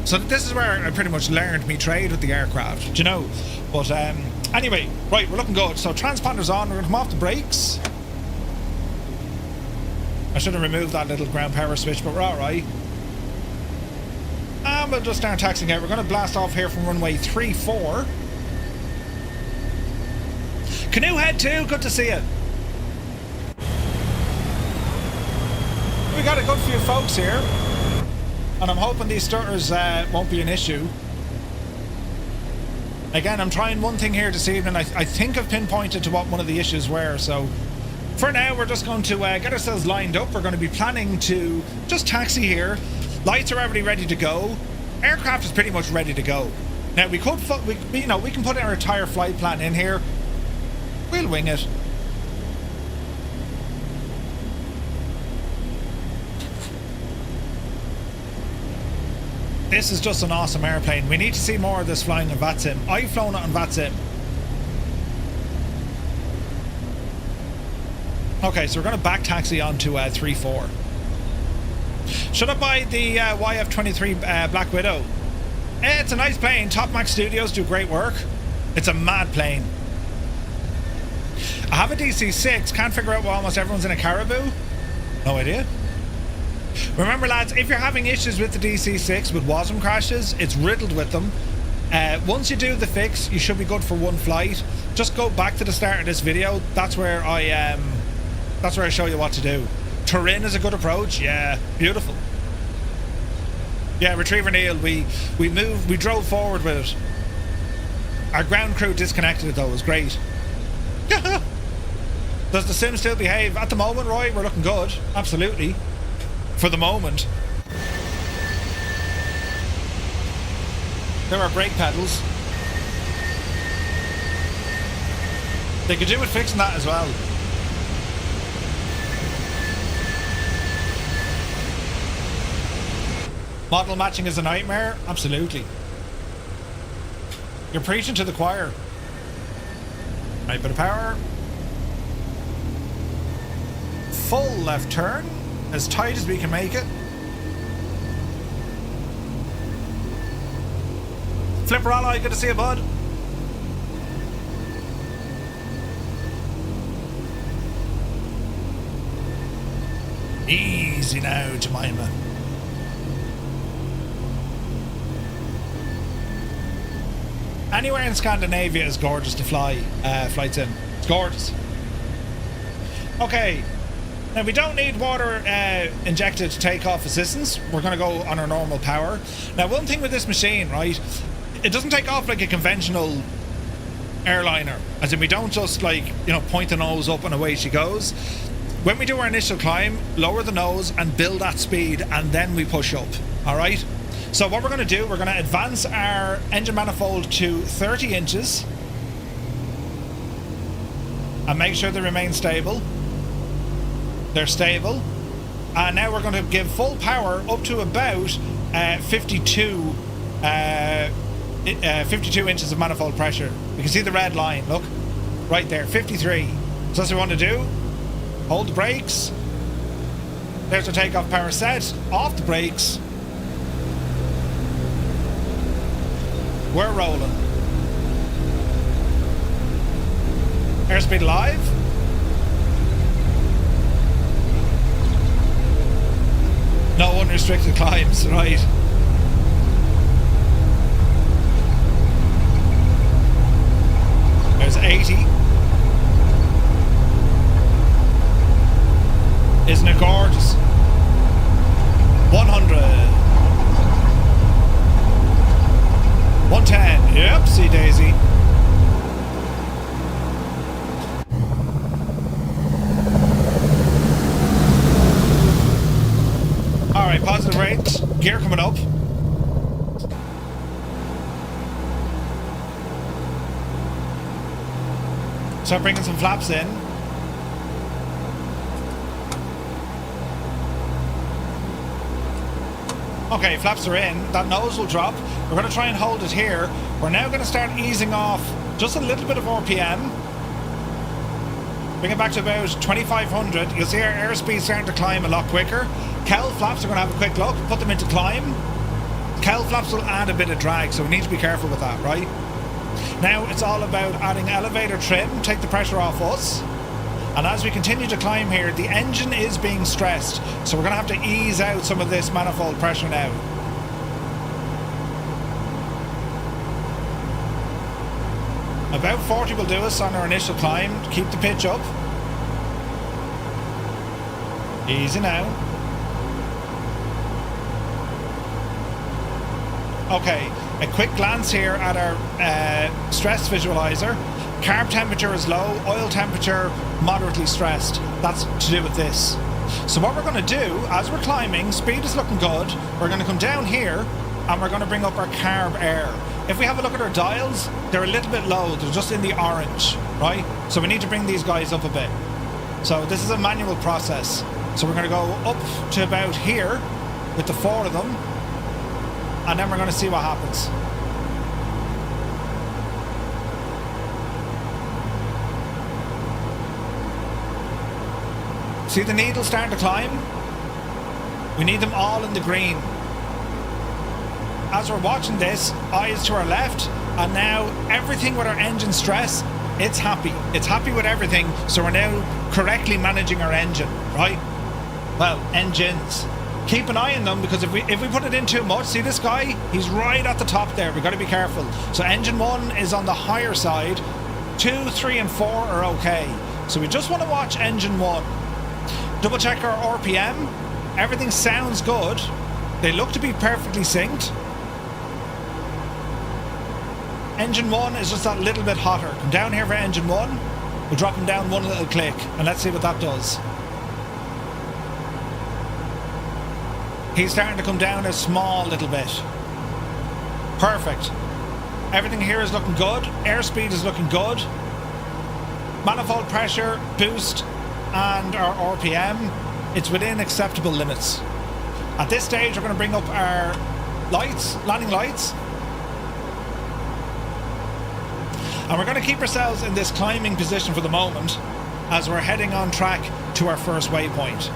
So this is where I pretty much learned me trade with the aircraft, do you know? But anyway, right, we're looking good. So transponder's on, we're going to come off the brakes. I should have removed that little ground power switch, but we're alright. And we'll just start taxiing out. We're going to blast off here from runway 34. Canoe Head 2, good to see you. We got a good few folks here. And I'm hoping these stutters won't be an issue. Again, I'm trying one thing here this evening. I think I've pinpointed to what one of the issues were, so for now we're just going to get ourselves lined up. We're going to be planning to just taxi here. Lights are already ready to go. Aircraft is pretty much ready to go. Now we could, we can put our entire flight plan in here. We'll wing it. This is just an awesome airplane. We need to see more of this flying on VATSIM. I've flown it on VATSIM. Okay, so we're going to back taxi onto 3-4. Should I buy the YF-23 Black Widow? It's a nice plane. Top Max Studios do great work. It's a mad plane. I have a DC-6. Can't figure out why almost everyone's in a Caribou. No idea. Remember, lads, if you're having issues with the DC-6 with WASM crashes, it's riddled with them. Once you do the fix, you should be good for one flight. Just go back to the start of this video. That's where I show you what to do. Turin is a good approach. Yeah, beautiful. Yeah, Retriever Neil, we drove forward with it. Our ground crew disconnected it though. It was great. Does the sim still behave? At the moment, Roy, we're looking good. Absolutely. For the moment. There are brake pedals. They could do with fixing that as well. Model matching is a nightmare? Absolutely. You're preaching to the choir. Right bit of power. Full left turn. As tight as we can make it. Flipper Ally, good to see you, bud. Easy now, Jemima. Anywhere in Scandinavia is gorgeous to fly flights in. It's gorgeous. Okay. Now we don't need water injected takeoff assistance. We're going to go on our normal power. Now one thing with this machine, right? It doesn't take off like a conventional airliner. As in we don't just like, you know, point the nose up and away she goes. When we do our initial climb, lower the nose and build that speed and then we push up. Alright? So what we're going to do, we're going to advance our engine manifold to 30 inches. And make sure they remain stable. They're stable. And now we're going to give full power up to about 52 inches of manifold pressure. You can see the red line, look. Right there, 53. So that's what we want to do. Hold the brakes. There's the takeoff power set. Off the brakes. We're rolling. Airspeed live. No unrestricted climbs, right? There's 80. Isn't it gorgeous? 100. 110. Yep, see Daisy. Alright, positive rates. Gear coming up. Start bringing some flaps in. Okay, flaps are in. That nose will drop. We're going to try and hold it here. We're now going to start easing off just a little bit of RPM. Bring it back to about 2,500. You'll see our airspeed starting to climb a lot quicker. Cowl flaps are going to have a quick look. Put them into climb. Cowl flaps will add a bit of drag, so we need to be careful with that, right? Now it's all about adding elevator trim, take the pressure off us. And as we continue to climb here, the engine is being stressed. So we're going to have to ease out some of this manifold pressure now. About 40 will do us on our initial climb to keep the pitch up. Easy now. Okay, a quick glance here at our stress visualizer. Carb temperature is low, oil temperature moderately stressed. That's to do with this. So what we're going to do, as we're climbing, speed is looking good. We're going to come down here and we're going to bring up our carb air. If we have a look at our dials, they're a little bit low. They're just in the orange, right? So we need to bring these guys up a bit. So this is a manual process. So we're going to go up to about here with the 4 of them. And then we're going to see what happens. See the needles starting to climb? We need them all in the green. As we're watching this, eyes to our left, and now everything with our engine stress, it's happy. It's happy with everything, so we're now correctly managing our engine, right? Well, engines. Keep an eye on them, because if we put it in too much, see this guy? He's right at the top there. We've got to be careful. So engine 1 is on the higher side. 2, 3 and 4 are okay. So we just want to watch engine 1. Double check our RPM. Everything sounds good. They look to be perfectly synced. Engine 1 is just that little bit hotter. Come down here for engine 1. We'll drop him down one little click, and let's see what that does. He's starting to come down a small little bit. Perfect. Everything here is looking good. Airspeed is looking good. Manifold pressure, boost, and our RPM, it's within acceptable limits. At this stage, we're going to bring up our lights, landing lights. And we're going to keep ourselves in this climbing position for the moment as we're heading on track to our first waypoint.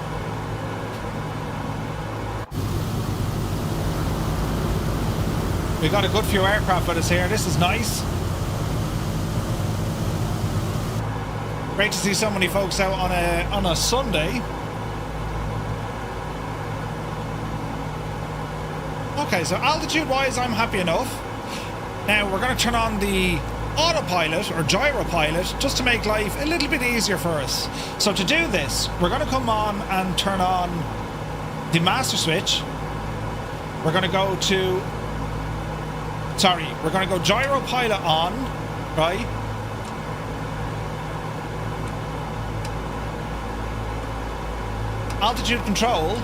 We've got a good few aircraft with us here. This is nice. Great to see so many folks out on a Sunday. Okay, so altitude-wise, I'm happy enough. Now, we're going to turn on the autopilot or gyropilot just to make life a little bit easier for us. So to do this, we're going to come on and turn on the master switch. We're going to go to... Sorry, we're going to go gyropilot on, right? Altitude control.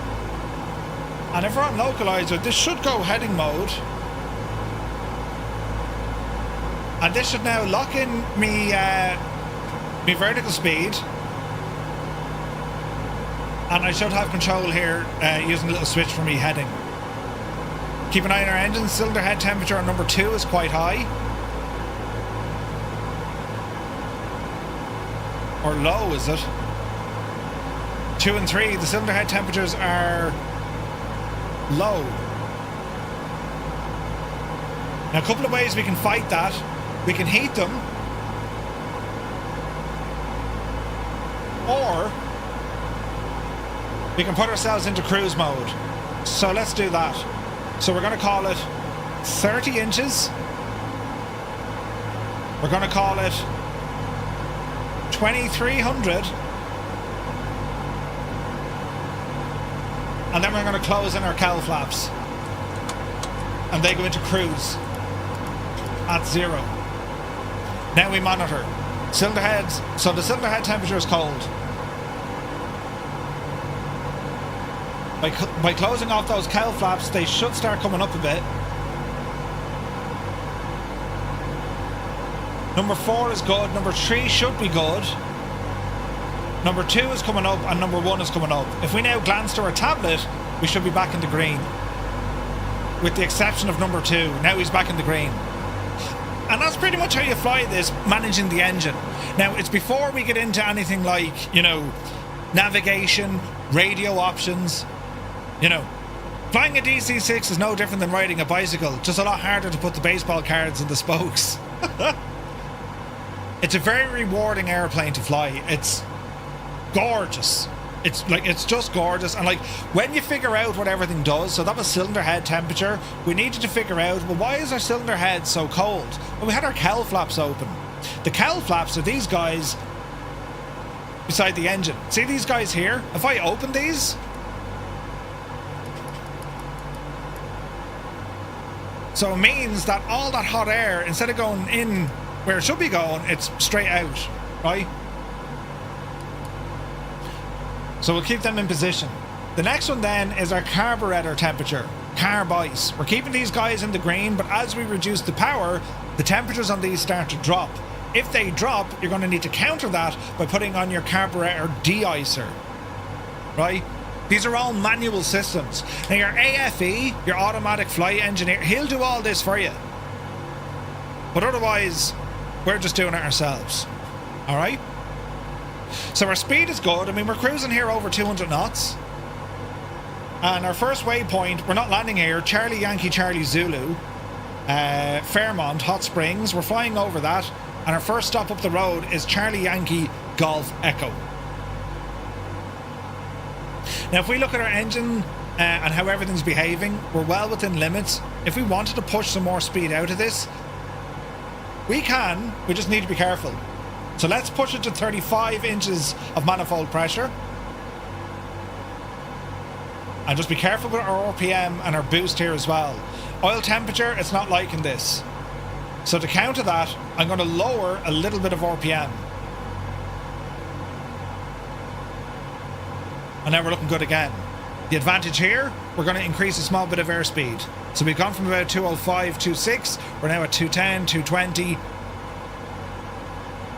And if we're on localizer, this should go heading mode. And this should now lock in me vertical speed. And I should have control here using a little switch for me heading. Keep an eye on our engine. Cylinder head temperature on number 2 is quite high. Or low, is it? 2 and 3, the cylinder head temperatures are low. Now, a couple of ways we can fight that. We can heat them, or we can put ourselves into cruise mode. So let's do that. So we're going to call it 30 inches. We're going to call it 2300. And then we're going to close in our cowl flaps. And they go into cruise at 0. Now we monitor cylinder heads. So the cylinder head temperature is cold. By closing off those cowl flaps, they should start coming up a bit. Number 4 is good. Number 3 should be good. Number 2 is coming up, and number 1 is coming up. If we now glance to our tablet, we should be back in the green. With the exception of number 2. Now he's back in the green. And that's pretty much how you fly this, managing the engine. Now, it's before we get into anything like, you know, navigation, radio options. You know, flying a DC-6 is no different than riding a bicycle, just a lot harder to put the baseball cards in the spokes. It's a very rewarding airplane to fly. It's gorgeous. It's just gorgeous. And like, when you figure out what everything does, so that was cylinder head temperature, we needed to figure out, well, why is our cylinder head so cold? Well, we had our cowl flaps open. The cowl flaps are these guys beside the engine. See these guys here? If I open these, so it means that all that hot air, instead of going in where it should be going, it's straight out, right? So we'll keep them in position. The next one then is our carburetor temperature, carb ice. We're keeping these guys in the green, but as we reduce the power, the temperatures on these start to drop. If they drop, you're going to need to counter that by putting on your carburetor de-icer, right? These are all manual systems. Now your AFE, your automatic flight engineer, he'll do all this for you. But otherwise, we're just doing it ourselves. Alright? So our speed is good. I mean, we're cruising here over 200 knots. And our first waypoint, we're not landing here, Charlie Yankee Charlie Zulu, Fairmont, Hot Springs. We're flying over that. And our first stop up the road is Charlie Yankee Golf Echo. Now, if we look at our engine and how everything's behaving, we're well within limits. If we wanted to push some more speed out of this, we can. We just need to be careful. So let's push it to 35 inches of manifold pressure. And just be careful with our RPM and our boost here as well. Oil temperature, it's not liking this. So to counter that, I'm going to lower a little bit of RPM. And now we're looking good again. The advantage here, we're going to increase a small bit of airspeed. So we've gone from about 205, 206, we're now at 210, 220.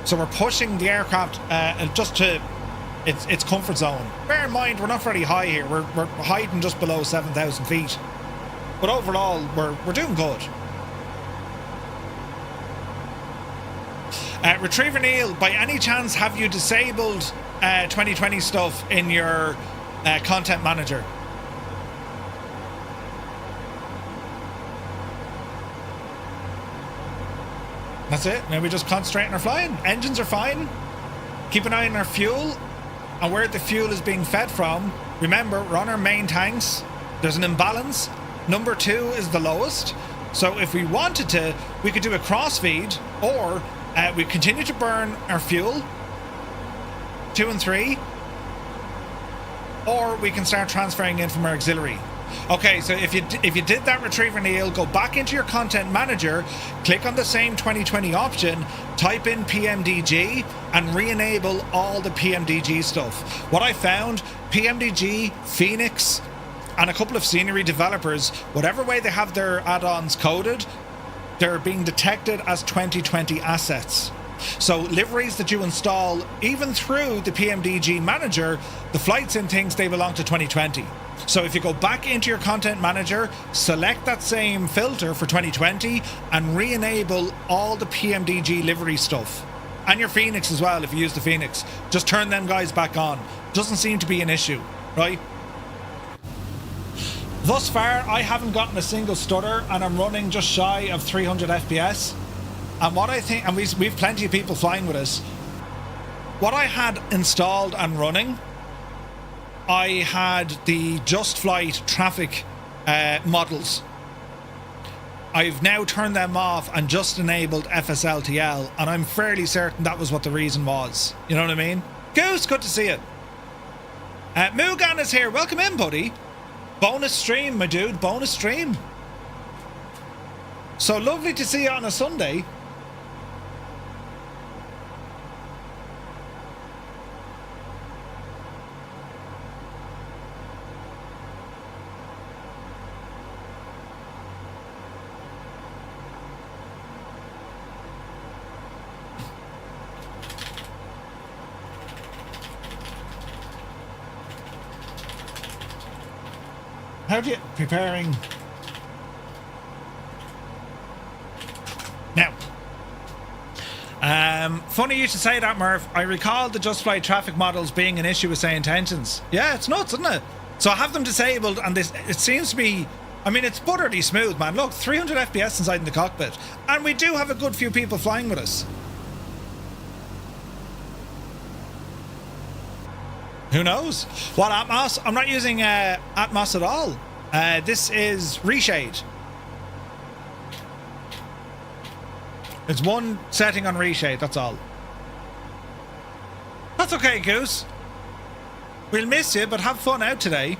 So we're pushing the aircraft just to it's comfort zone. Bear in mind, we're not very high here. We're hiding just below 7,000 feet. But overall, we're doing good. Retriever Neil, by any chance, have you disabled 2020 stuff in your content manager? That's it. Now we just concentrate on our flying. Engines are fine. Keep an eye on our fuel and where the fuel is being fed from. Remember, we're on our main tanks. There's an imbalance. Number 2 is the lowest. So if we wanted to, we could do a crossfeed, or we continue to burn our fuel, 2 and 3, or we can start transferring in from our auxiliary. Okay, so if you did that, Retriever Neil, go back into your content manager, click on the same 2020 option, type in PMDG and re-enable all the PMDG stuff. What I found, PMDG, Phoenix and a couple of scenery developers, whatever way they have their add-ons coded, they're being detected as 2020 assets. So liveries that you install, even through the PMDG manager, the flight sim thinks they belong to 2020. So if you go back into your content manager, select that same filter for 2020 and re-enable all the PMDG livery stuff. And your Phoenix as well, if you use the Phoenix. Just turn them guys back on. Doesn't seem to be an issue, right? Thus far, I haven't gotten a single stutter and I'm running just shy of 300 FPS. And what I think, and we've plenty of people flying with us, what I had installed and running, I had the Just Flight traffic models. I've now turned them off and just enabled FSLTL, and I'm fairly certain that was what the reason was. You know what I mean? Goose, good to see you. Mugan is here. Welcome in, buddy. Bonus stream, my dude. Bonus stream. So lovely to see you on a Sunday. How do you preparing now? Funny you should say that, Murph. I recall the Just Flight traffic models being an issue with say intentions. Yeah, it's nuts, isn't it? So I have them disabled, and this, it seems to be, I mean, it's butterly smooth, man. Look, 300 FPS inside in the cockpit, and we do have a good few people flying with us. Who knows? What Atmos? I'm not using Atmos at all. This is Reshade. It's one setting on Reshade, that's all. That's okay, Goose. We'll miss you, but have fun out today.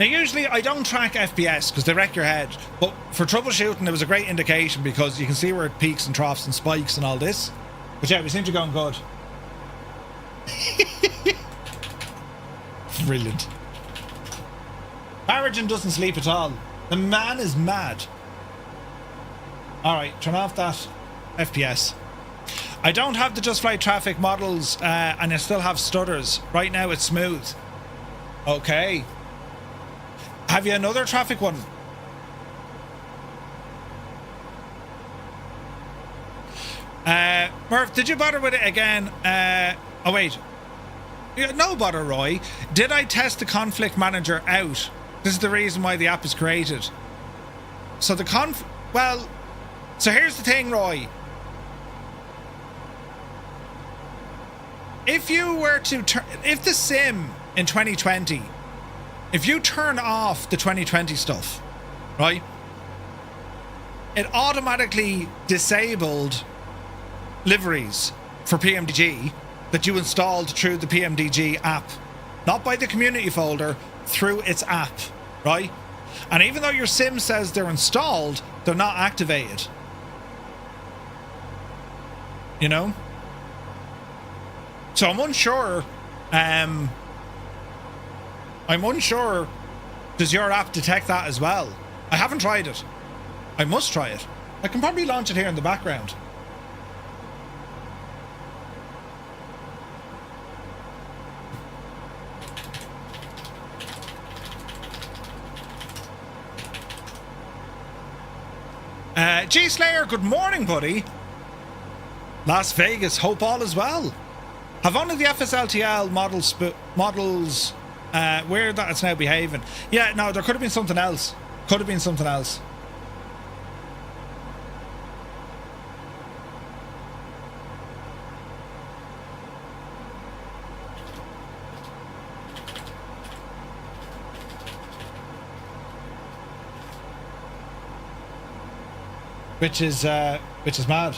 Now, usually I don't track FPS because they wreck your head, but for troubleshooting, it was a great indication because you can see where it peaks and troughs and spikes and all this. But yeah, we seem to be going good. Brilliant. Origin doesn't sleep at all. The man is mad. Alright, turn off that FPS. I don't have the Just Flight traffic models and I still have stutters. Right now it's smooth. Okay. Have you another traffic one? Murph, did you bother with it again? Oh wait. Yeah, no bother, Roy. Did I test the conflict manager out? This is the reason why the app is created. So the well, so here's the thing, Roy. If you were to if the sim in 2020, if you turn off the 2020 stuff, right, it automatically disabled liveries for PMDG that you installed through the PMDG app, not by the community folder, through its app, right? And even though your sim says they're installed, they're not activated. You know? So I'm unsure, does your app detect that as well? I haven't tried it. I must try it. I can probably launch it here in the background. G Slayer, good morning, buddy. Las Vegas, hope all is well. Have only the FSLTL models weird that it's now behaving. Yeah, no, there could have been something else. Could have been something else. Which is mad.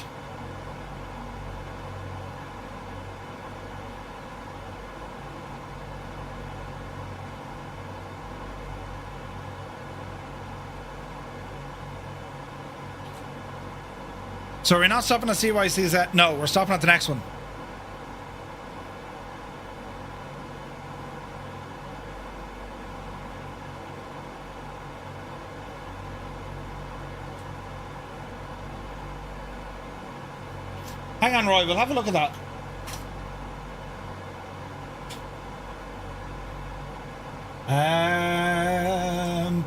So we're not stopping at CYCZ? No, we're stopping at the next one. Hang on, Roy, we'll have a look at that.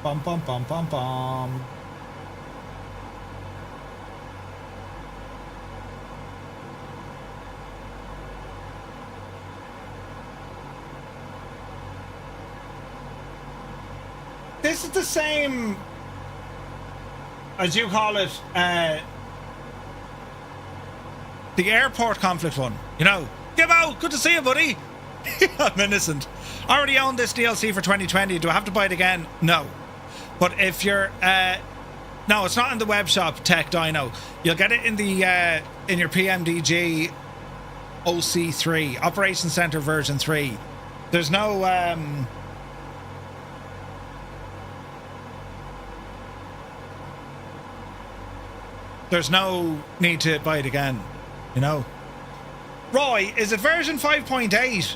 Bum bum bum bum bum. This is the same, as you call it, the airport conflict one. You know, Gibbo, good to see you, buddy. I'm innocent. I already own this DLC for 2020. Do I have to buy it again? No. But if you're, no, it's not in the web shop, Tech Dino. You'll get it in the in your PMDG OC3, Operations Center version 3. There's no there's no need to buy it again, you know. Roy, is it version 5.8?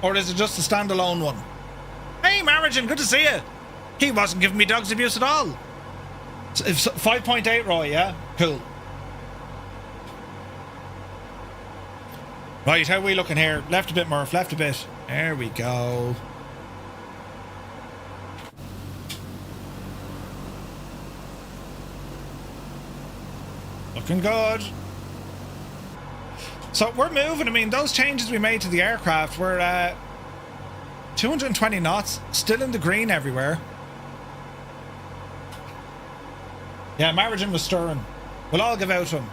Or is it just a standalone one? Hey, Marigin, good to see you. He wasn't giving me dogs abuse at all. 5.8, Roy, yeah? Cool. Right, how are we looking here? Left a bit, Murph, left a bit. There we go. Looking good. So we're moving. I mean, those changes we made to the aircraft were 220 knots, still in the green everywhere. Yeah, Marigin was stirring. We'll all give out to him.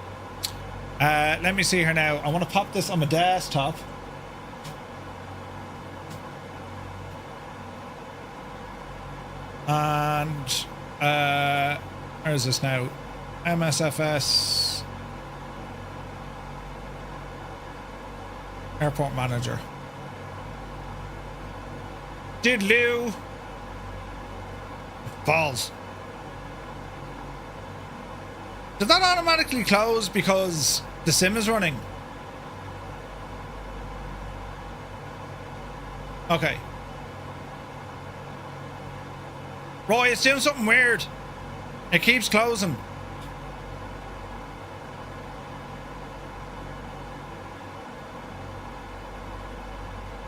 Let me see here now. I want to pop this on my desktop. And where is this now? MSFS Airport Manager. Did Lou balls? Did that automatically close because the sim is running? Okay. Roy, it's doing something weird. It keeps closing.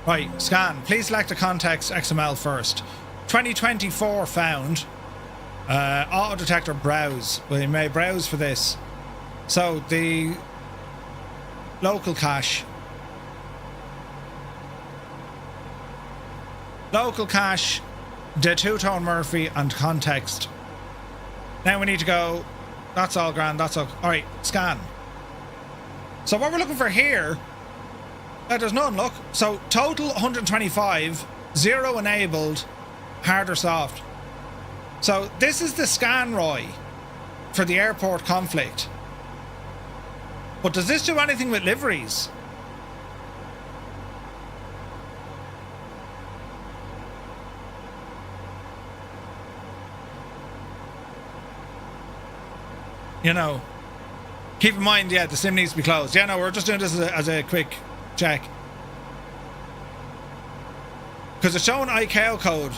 Right, scan. Please select the context XML first. 2024 found. Auto detector browse. We may browse for this. So the local cache. Local cache, the TwoToneMurphy and context. Now we need to go. That's all grand. That's all. All right, scan. So what we're looking for here. There's none, look. So total 125, 0 enabled, hard or soft. So this is the scan, Roy, for the airport conflict. But does this do anything with liveries? You know, keep in mind, yeah, the sim needs to be closed. Yeah, no, we're just doing this as a quick check. Because it's showing ICAO code.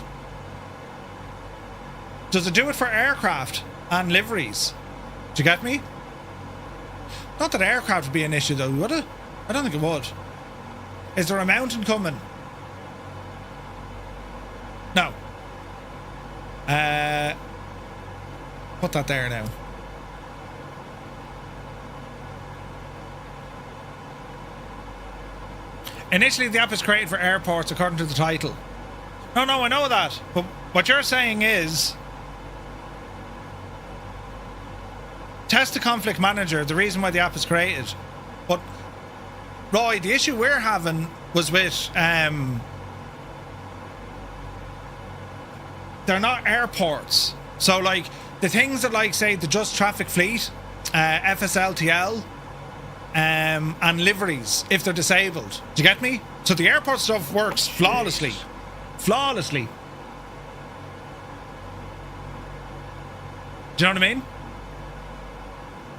Does it do it for aircraft and liveries? Do you get me? Not that aircraft would be an issue though, would it? I don't think it would. Is there a mountain coming? No. Put that there now. Initially, the app is created for airports according to the title. No, I know that. But what you're saying is... Test the conflict manager, the reason why the app is created. But, Roy, the issue we're having was with... they're not airports. So, like, the things that, like, say, the Just Traffic Fleet, FSLTL... and liveries if they're disabled. Do you get me? So the airport stuff works flawlessly. Flawlessly. Do you know what I mean?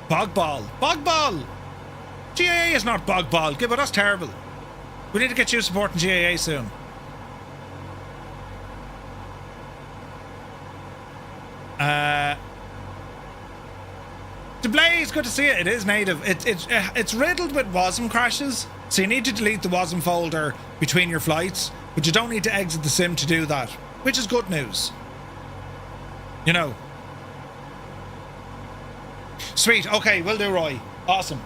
Bogball. Bogball! GAA is not bogball. Yeah, but that's terrible. We need to get you supporting GAA soon. The Blaze, good to see it. It is native. It's riddled with WASM crashes, so you need to delete the WASM folder between your flights, but you don't need to exit the sim to do that, which is good news. You know. Sweet. Okay, will do, Roy. Awesome.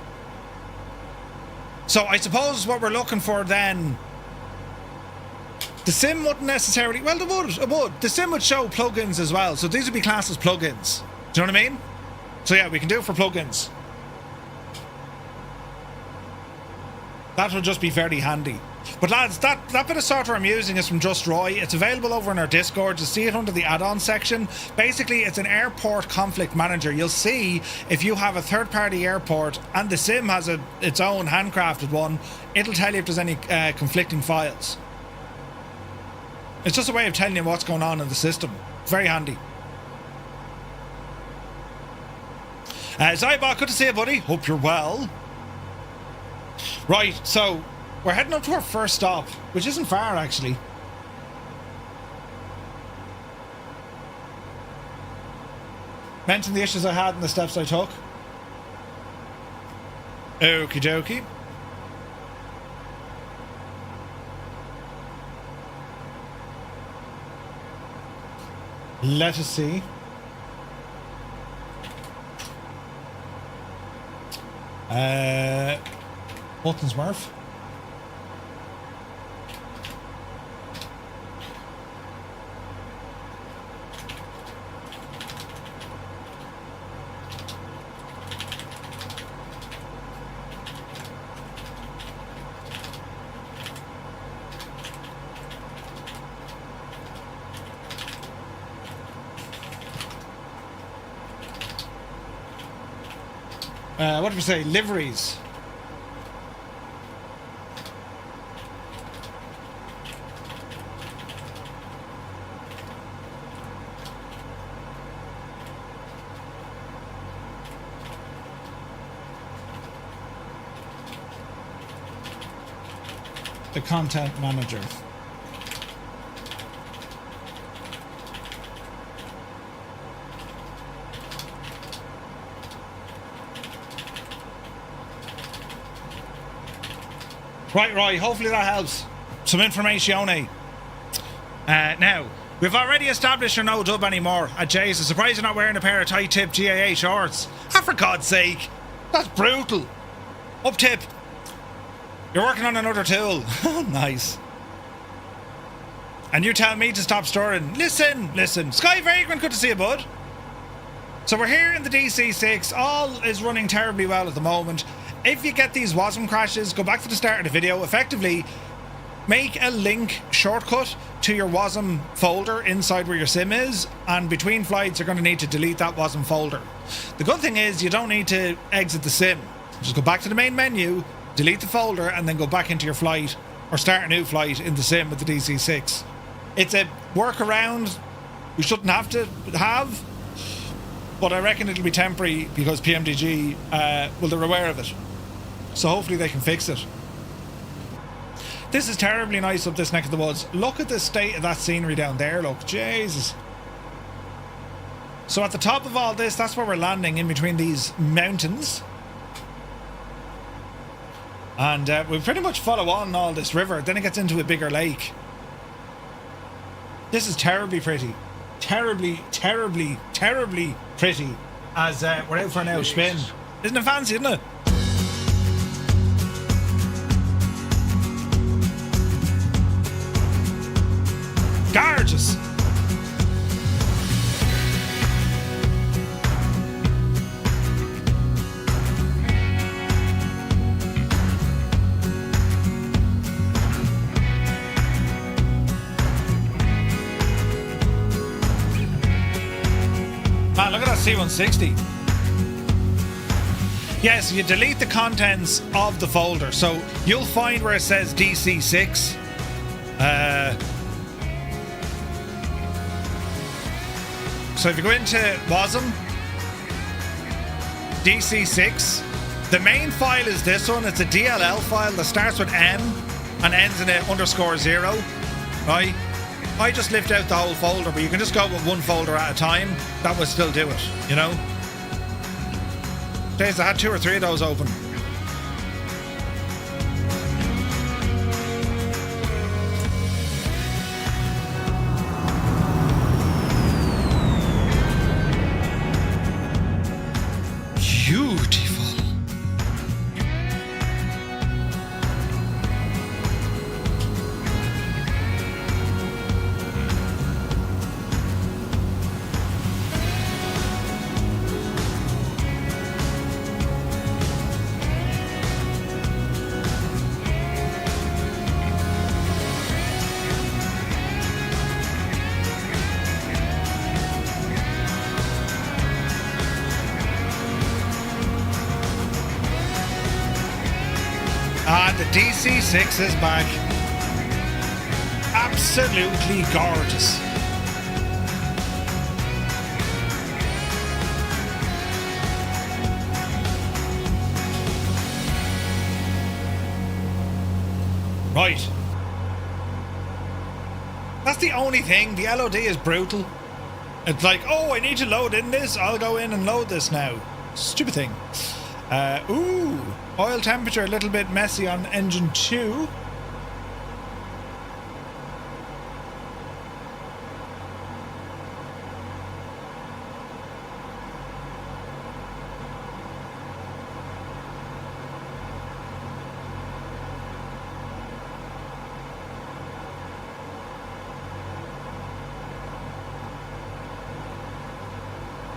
So I suppose what we're looking for then... The sim wouldn't necessarily... Well, it would. The sim would show plugins as well, so these would be classed as plugins. Do you know what I mean? So yeah, we can do it for plugins. That would just be very handy. But lads, that bit of software I'm using is from Just Roy. It's available over in our Discord. You'll see it under the add-on section. Basically, it's an airport conflict manager. You'll see if you have a third-party airport and the sim has its own handcrafted one, it'll tell you if there's any conflicting files. It's just a way of telling you what's going on in the system. Very handy. Zybot, good to see you, buddy. Hope you're well. Right, so we're heading up to our first stop, which isn't far, actually. Mentioned the issues I had and the steps I took. Okie dokie. Let us see. TwoToneMurphy. What did we say? Liveries. The content manager. Right, hopefully that helps. Some information. Now, we've already established you're no dub anymore. Jesus, surprised you're not wearing a pair of tight tip GAA shorts. For God's sake, that's brutal. Up tip. You're working on another tool. Nice. And you tell me to stop stirring. Listen. Sky Vagrant, good to see you, bud. So we're here in the DC-6. All is running terribly well at the moment. If you get these WASM crashes, go back to the start of the video. Effectively, make a link shortcut to your WASM folder inside where your sim is, and between flights you're going to need to delete that WASM folder. The good thing is you don't need to exit the sim. Just go back to the main menu, delete the folder, and then go back into your flight or start a new flight in the sim with the DC-6. It's a workaround we shouldn't have to have, but I reckon it'll be temporary because PMDG, they're aware of it. So hopefully they can fix it. This is terribly nice up this neck of the woods. Look at the state of that scenery down there, look. Jesus. So at the top of all this, that's where we're landing, in between these mountains. And we pretty much follow on all this river. Then it gets into a bigger lake. This is terribly pretty. Terribly, terribly, terribly pretty. As we're out for an out spin. Isn't it fancy, isn't it? Gorgeous. Man, look at that C-160. Yes, you delete the contents of the folder. So you'll find where it says DC-6. So if you go into WASM, DC-6, the main file is this one. It's a DLL file that starts with M and ends in a _0, right? I just lift out the whole folder, but you can just go with one folder at a time. That would still do it, you know? Days I had 2 or 3 of those open. Beautiful. The DC-6 is back. Absolutely gorgeous. Right. That's the only thing. The LOD is brutal. It's like, oh, I need to load in this. I'll go in and load this now. Stupid thing. Ooh, oil temperature a little bit messy on engine 2.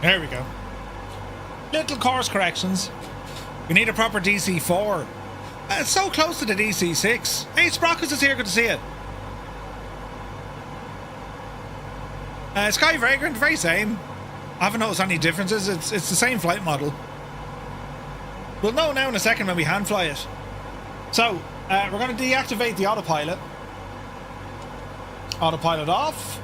There we go. Little course corrections. We need a proper DC-4. It's so close to the DC-6. Hey, Sprockets is here. Good to see you. Sky Vagrant, very same. I haven't noticed any differences. It's the same flight model. We'll know now in a second when we hand fly it. So, we're going to deactivate the autopilot. Autopilot off.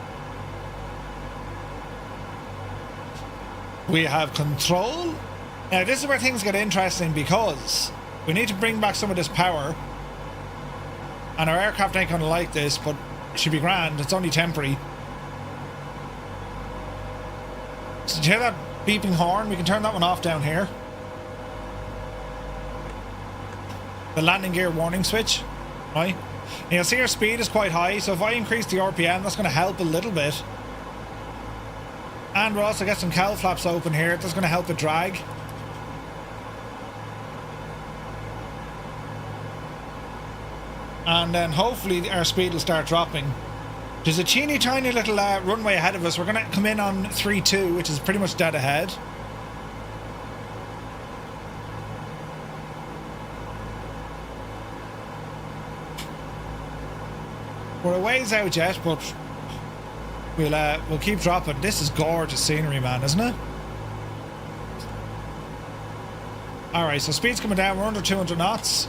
We have control. Now this is where things get interesting because we need to bring back some of this power. And our aircraft ain't going to like this, but it should be grand. It's only temporary. So did you hear that beeping horn? We can turn that one off down here. The landing gear warning switch. Right? And you'll see our speed is quite high, so if I increase the RPM, that's going to help a little bit. And we'll also get some cowl flaps open here. That's going to help the drag. And then hopefully our speed will start dropping. There's a teeny tiny little runway ahead of us. We're going to come in on 3-2, which is pretty much dead ahead. We're a ways out yet, but we'll keep dropping. This is gorgeous scenery, man, isn't it? Alright, so speed's coming down. We're under 200 knots.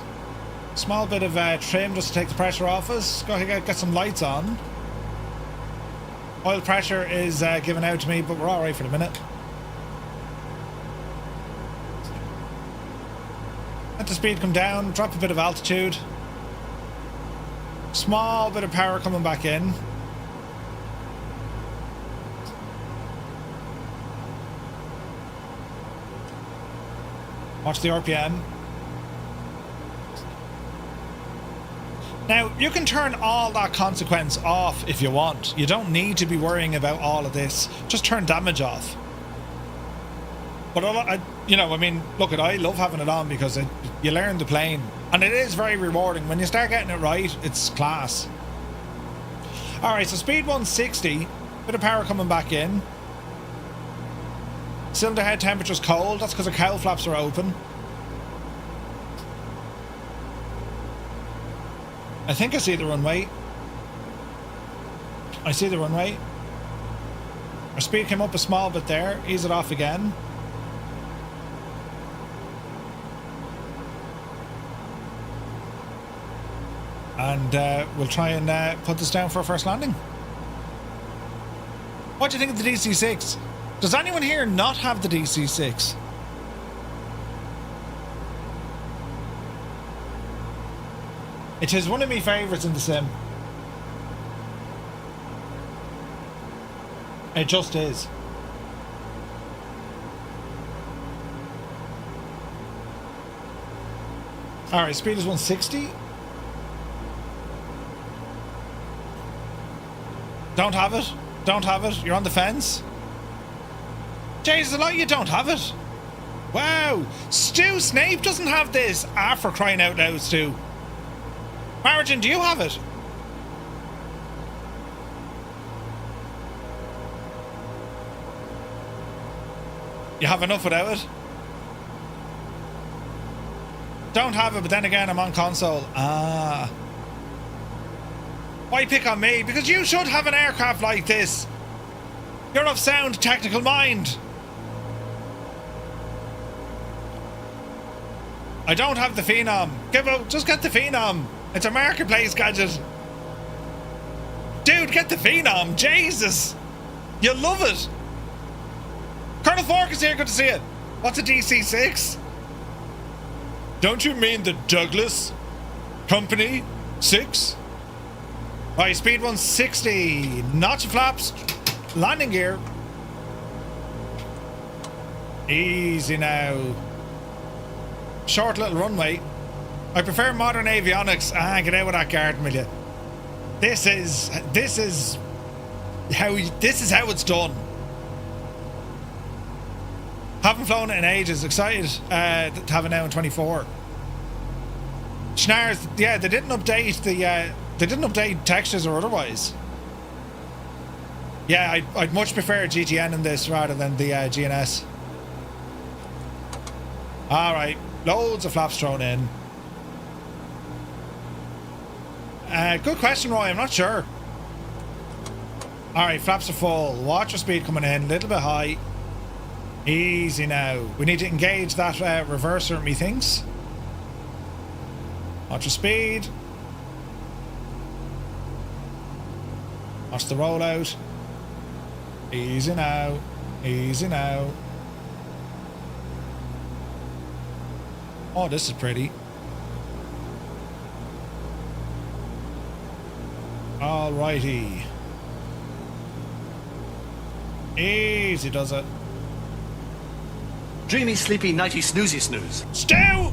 Small bit of trim just to take the pressure off us. Go ahead, get some lights on. Oil pressure is given out to me, but we're alright for the minute. Let the speed come down, drop a bit of altitude. Small bit of power coming back in. Watch the RPM. Now, you can turn all that consequence off if you want. You don't need to be worrying about all of this. Just turn damage off. But, you know, I mean, look, I love having it on because you learn the plane. And it is very rewarding. When you start getting it right, it's class. Alright, so speed 160. Bit of power coming back in. Cylinder head temperature's cold. That's because the cowl flaps are open. I think I see the runway. I see the runway. Our speed came up a small bit there. Ease it off again. And we'll try and put this down for a first landing. What do you think of the DC-6? Does anyone here not have the DC-6? It is one of my favourites in the sim. It just is. Alright, speed is 160. Don't have it. Don't have it. You're on the fence. Jesus, a lot you don't have it. Wow. Stu Snape doesn't have this. Ah, for crying out loud, Stu. Margin, do you have it? You have enough without it? Don't have it, but then again, I'm on console. Ah. Why pick on me? Because you should have an aircraft like this. You're of sound technical mind. I don't have the Phenom. Just get the Phenom. It's a marketplace gadget. Dude, get the Phenom. Jesus. You'll love it. Colonel Fork is here. Good to see you. What's a DC-6? Don't you mean the Douglas Company 6? Right, speed 160. Notch flaps. Landing gear. Easy now. Short little runway. I prefer modern avionics. Ah, get out with that garden, will you? This is how it's done. Haven't flown it in ages. Excited to have it now in 24. Schnars, yeah, they didn't update they didn't update textures or otherwise. Yeah, I'd much prefer GTN in this rather than the GNS. All right, loads of flaps thrown in. Good question, Roy. I'm not sure. All right, flaps are full. Watch your speed coming in. A little bit high. Easy now. We need to engage that reverser, methinks. Watch your speed. Watch the rollout. Easy now. Easy now. Oh, this is pretty. Alrighty. Easy does it. Dreamy, sleepy, nighty, snoozy, snooze. Stu!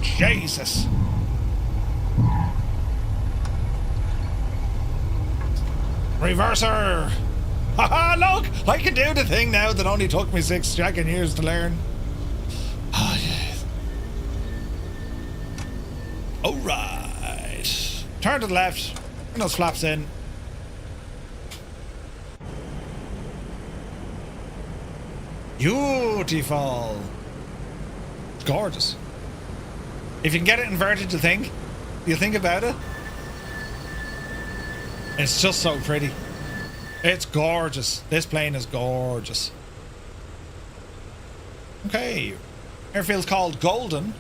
Jesus. Reverser! Haha, look! I can do the thing now that only took me 6 jagging years to learn. Oh, yes. Alright. Turn to the left. Bring those flaps in. Beautiful. It's gorgeous. If you can get it inverted, you think about it. It's just so pretty. It's gorgeous. This plane is gorgeous. Okay. Airfield's called Golden.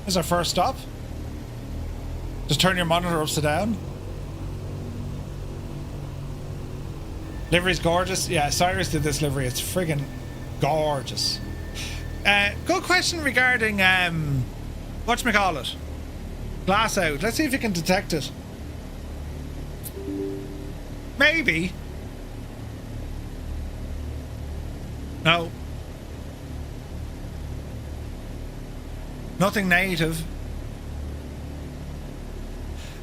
Here's our first stop. Just turn your monitor upside down. Livery's gorgeous. Yeah, Cyrus did this livery. It's friggin' gorgeous. Good question regarding whatchamacallit? Glass out. Let's see if you can detect it. Maybe. No. Nothing native.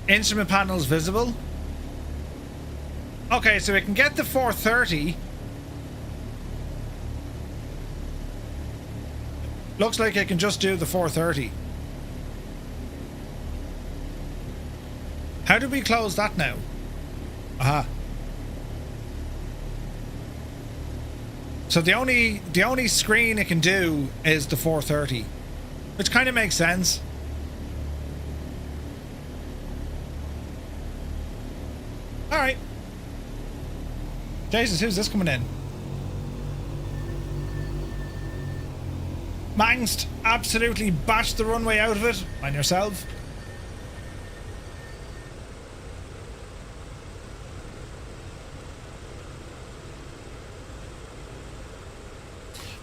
Instrument panels visible. Okay, so we can get the 430. Looks like I can just do the 430. How do we close that now? Aha. So the only screen it can do is the 430, which kind of makes sense. All right. Jesus, who's this coming in? Mangst absolutely bashed the runway out of it. Mind yourself.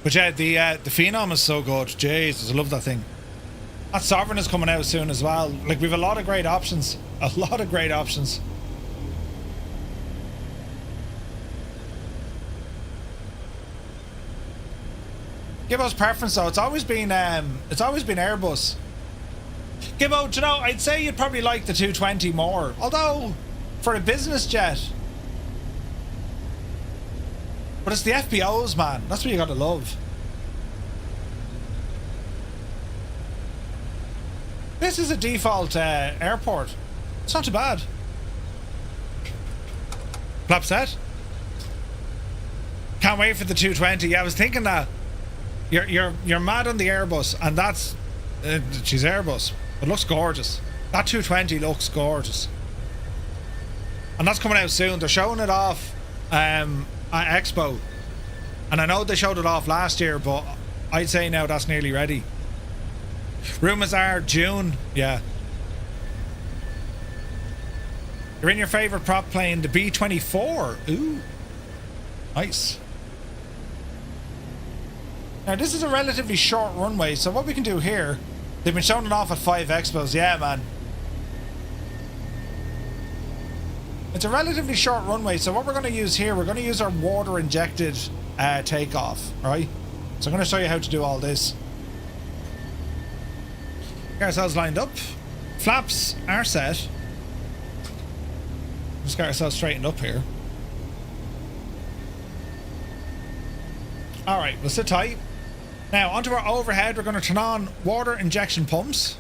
But yeah, the Phenom is so good. Jesus, I love that thing. That Sovereign is coming out soon as well. Like, we've a lot of great options. A lot of great options. Gibbo's preference though, it's always been Airbus. Gibbo, do you know, I'd say you'd probably like the 220 more. Although, for a business jet. But it's the FBOs, man. That's what you gotta love. This is a default airport. It's not too bad. Flap set. Can't wait for the 220. Yeah, I was thinking that. You're mad on the Airbus, and that's she's Airbus. It looks gorgeous. That 220 looks gorgeous, and that's coming out soon. They're showing it off at Expo, and I know they showed it off last year, but I'd say now that's nearly ready. Rumors are June. Yeah. You're in your favorite prop plane, the B-24. Ooh, nice. Now this is a relatively short runway, so what we can do here, they've been showing it off at 5 Expos, yeah man. It's a relatively short runway, so what we're going to use here, we're going to use our water injected takeoff, right? So I'm going to show you how to do all this. Get ourselves lined up. Flaps are set. Just get ourselves straightened up here. Alright, we'll sit tight. Now, onto our overhead, we're going to turn on water injection pumps.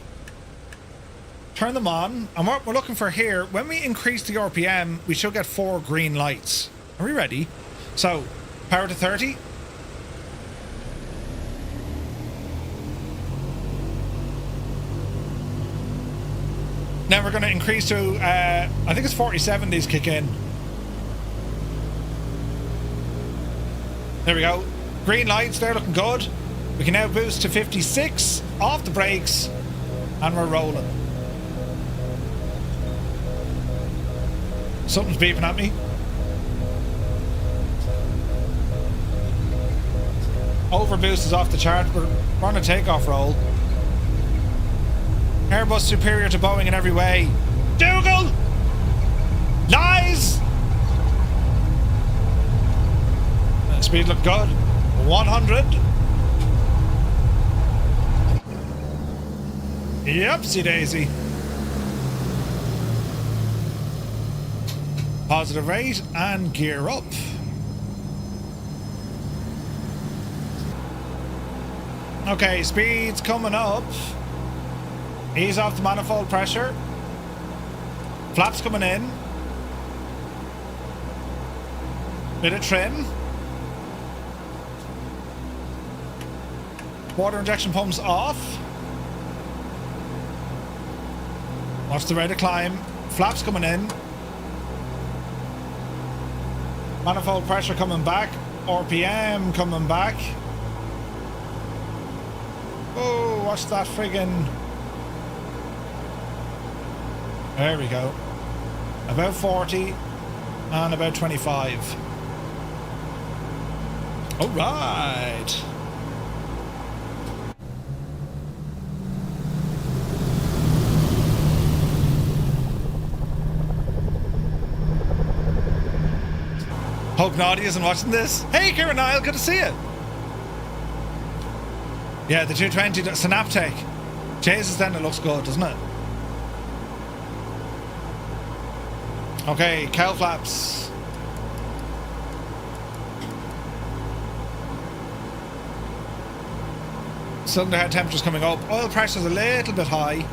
Turn them on. And what we're looking for here, when we increase the RPM, we should get 4 green lights. Are we ready? So, power to 30. Now we're going to increase to, I think it's 47 these kick in. There we go. Green lights, they're looking good. We can now boost to 56, off the brakes, and we're rolling. Something's beeping at me. Overboost is off the chart, we're on a takeoff roll. Airbus superior to Boeing in every way. Dougal! Lies! Speed look good. 100. Yepsy daisy. Positive rate and gear up. Okay, speed's coming up. Ease off the manifold pressure. Flaps coming in. Bit of trim. Water injection pumps off. Watch the rate of climb. Flaps coming in. Manifold pressure coming back. RPM coming back. Oh, watch that friggin'. There we go. About 40 and about 25. All right. Hope Naughty isn't watching this. Hey, Kieran Niall, good to see you. Yeah, the 220 Synaptech. Jesus, then it looks good, doesn't it? Okay, cowl flaps. Cylinder head temperature's coming up. Oil pressure's a little bit high.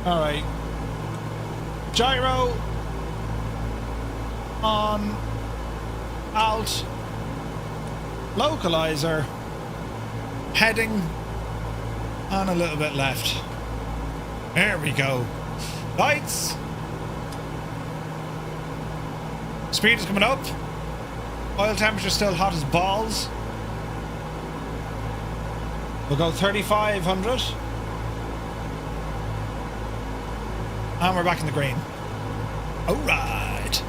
Alright. Gyro on alt. Localizer. Heading on a little bit left. There we go. Lights. Speed is coming up. Oil temperature still hot as balls. We'll go 3,500. And we're back in the green. Alright.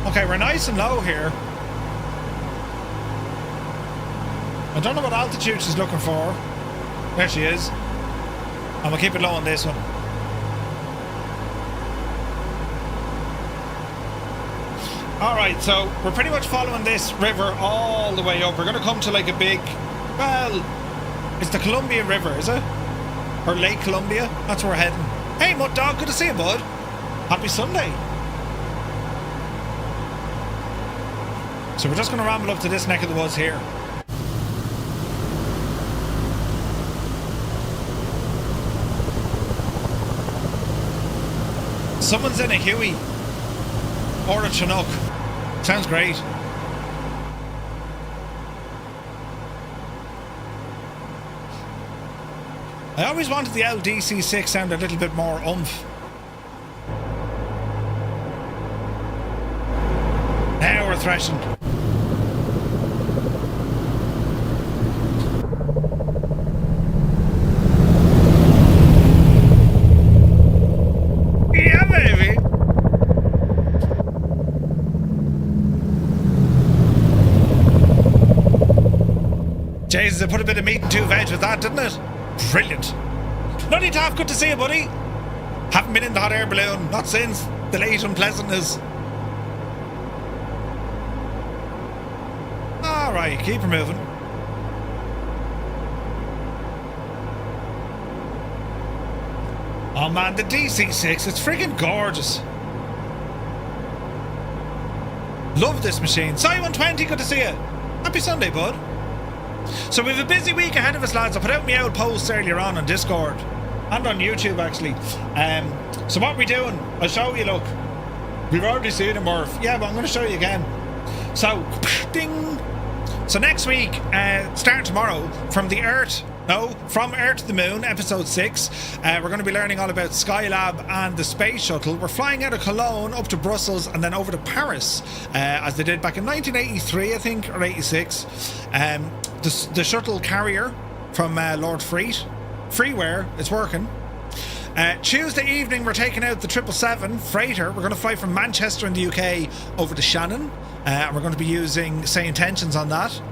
Okay, we're nice and low here. I don't know what altitude she's looking for. There she is. And we'll keep it low on this one. Alright, so we're pretty much following this river all the way up. We're going to come to like a big... Well, it's the Columbia River, is it? Or Lake Columbia? That's where we're heading. Hey, Mud Dog, good to see you, bud. Happy Sunday. So we're just going to ramble up to this neck of the woods here. Someone's in a Huey or a Chinook. Sounds great. I always wanted the DC-6 sound a little bit more oomph. Now we're thrashing. Yeah, baby. Jesus, I put a bit of meat and two veg with that, didn't it? Brilliant. Nutty Taff, good to see you, buddy. Haven't been in the hot air balloon, not since the late unpleasantness. Alright, keep her moving. Oh man, the DC-6, it's freaking gorgeous. Love this machine. Cy120, good to see you. Happy Sunday, bud. So we have a busy week ahead of us, lads. I put out my old posts earlier on Discord and on YouTube, actually. So what are we doing? I'll show you, look. We've already seen it, Murph. Yeah, but I'm going to show you again. So, ding. So next week, starting tomorrow, from Earth to the Moon, episode 6, we're going to be learning all about Skylab and the space shuttle. We're flying out of Cologne up to Brussels and then over to Paris, as they did back in 1983, I think, or 86. The shuttle carrier from Lord Freeware, it's working. Tuesday evening, we're taking out the 777 freighter. We're going to fly from Manchester in the UK over to Shannon. And we're going to be using Say Intentions on that.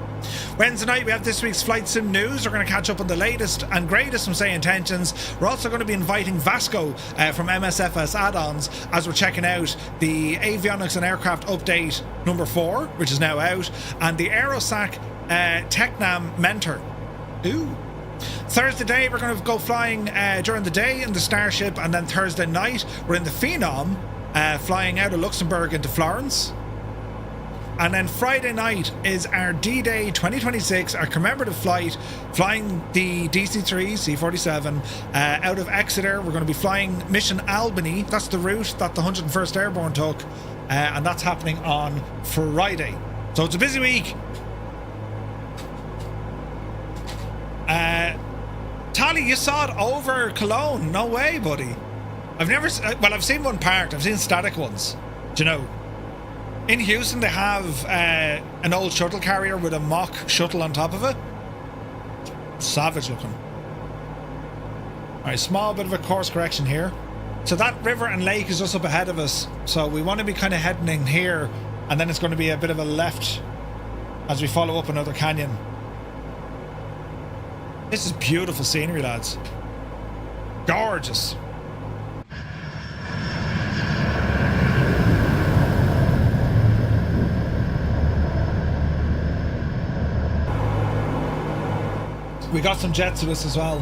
Wednesday night, we have this week's Flight Sim news. We're going to catch up on the latest and greatest from Say Intentions. We're also going to be inviting Vasco from MSFS Add-ons as we're checking out the Avionics and Aircraft Update number 4, which is now out, and the Aerosac Technam Mentor. Ooh. Thursday day, we're going to go flying during the day in the Starship, and then Thursday night, we're in the Phenom, flying out of Luxembourg into Florence. And then Friday night is our D-Day 2026, our commemorative flight, flying the DC-3 C-47 out of Exeter. We're going to be flying Mission Albany. That's the route that the 101st Airborne took, and that's happening on Friday. So it's a busy week. Tally, you saw it over Cologne? No way, buddy. I've seen one parked. I've seen static ones. Do you know? In Houston, they have an old shuttle carrier with a mock shuttle on top of it. Savage looking. Alright, small bit of a course correction here. So that river and lake is just up ahead of us. So we want to be kind of heading in here, and then it's going to be a bit of a left as we follow up another canyon. This is beautiful scenery, lads. Gorgeous. We got some jets with us as well.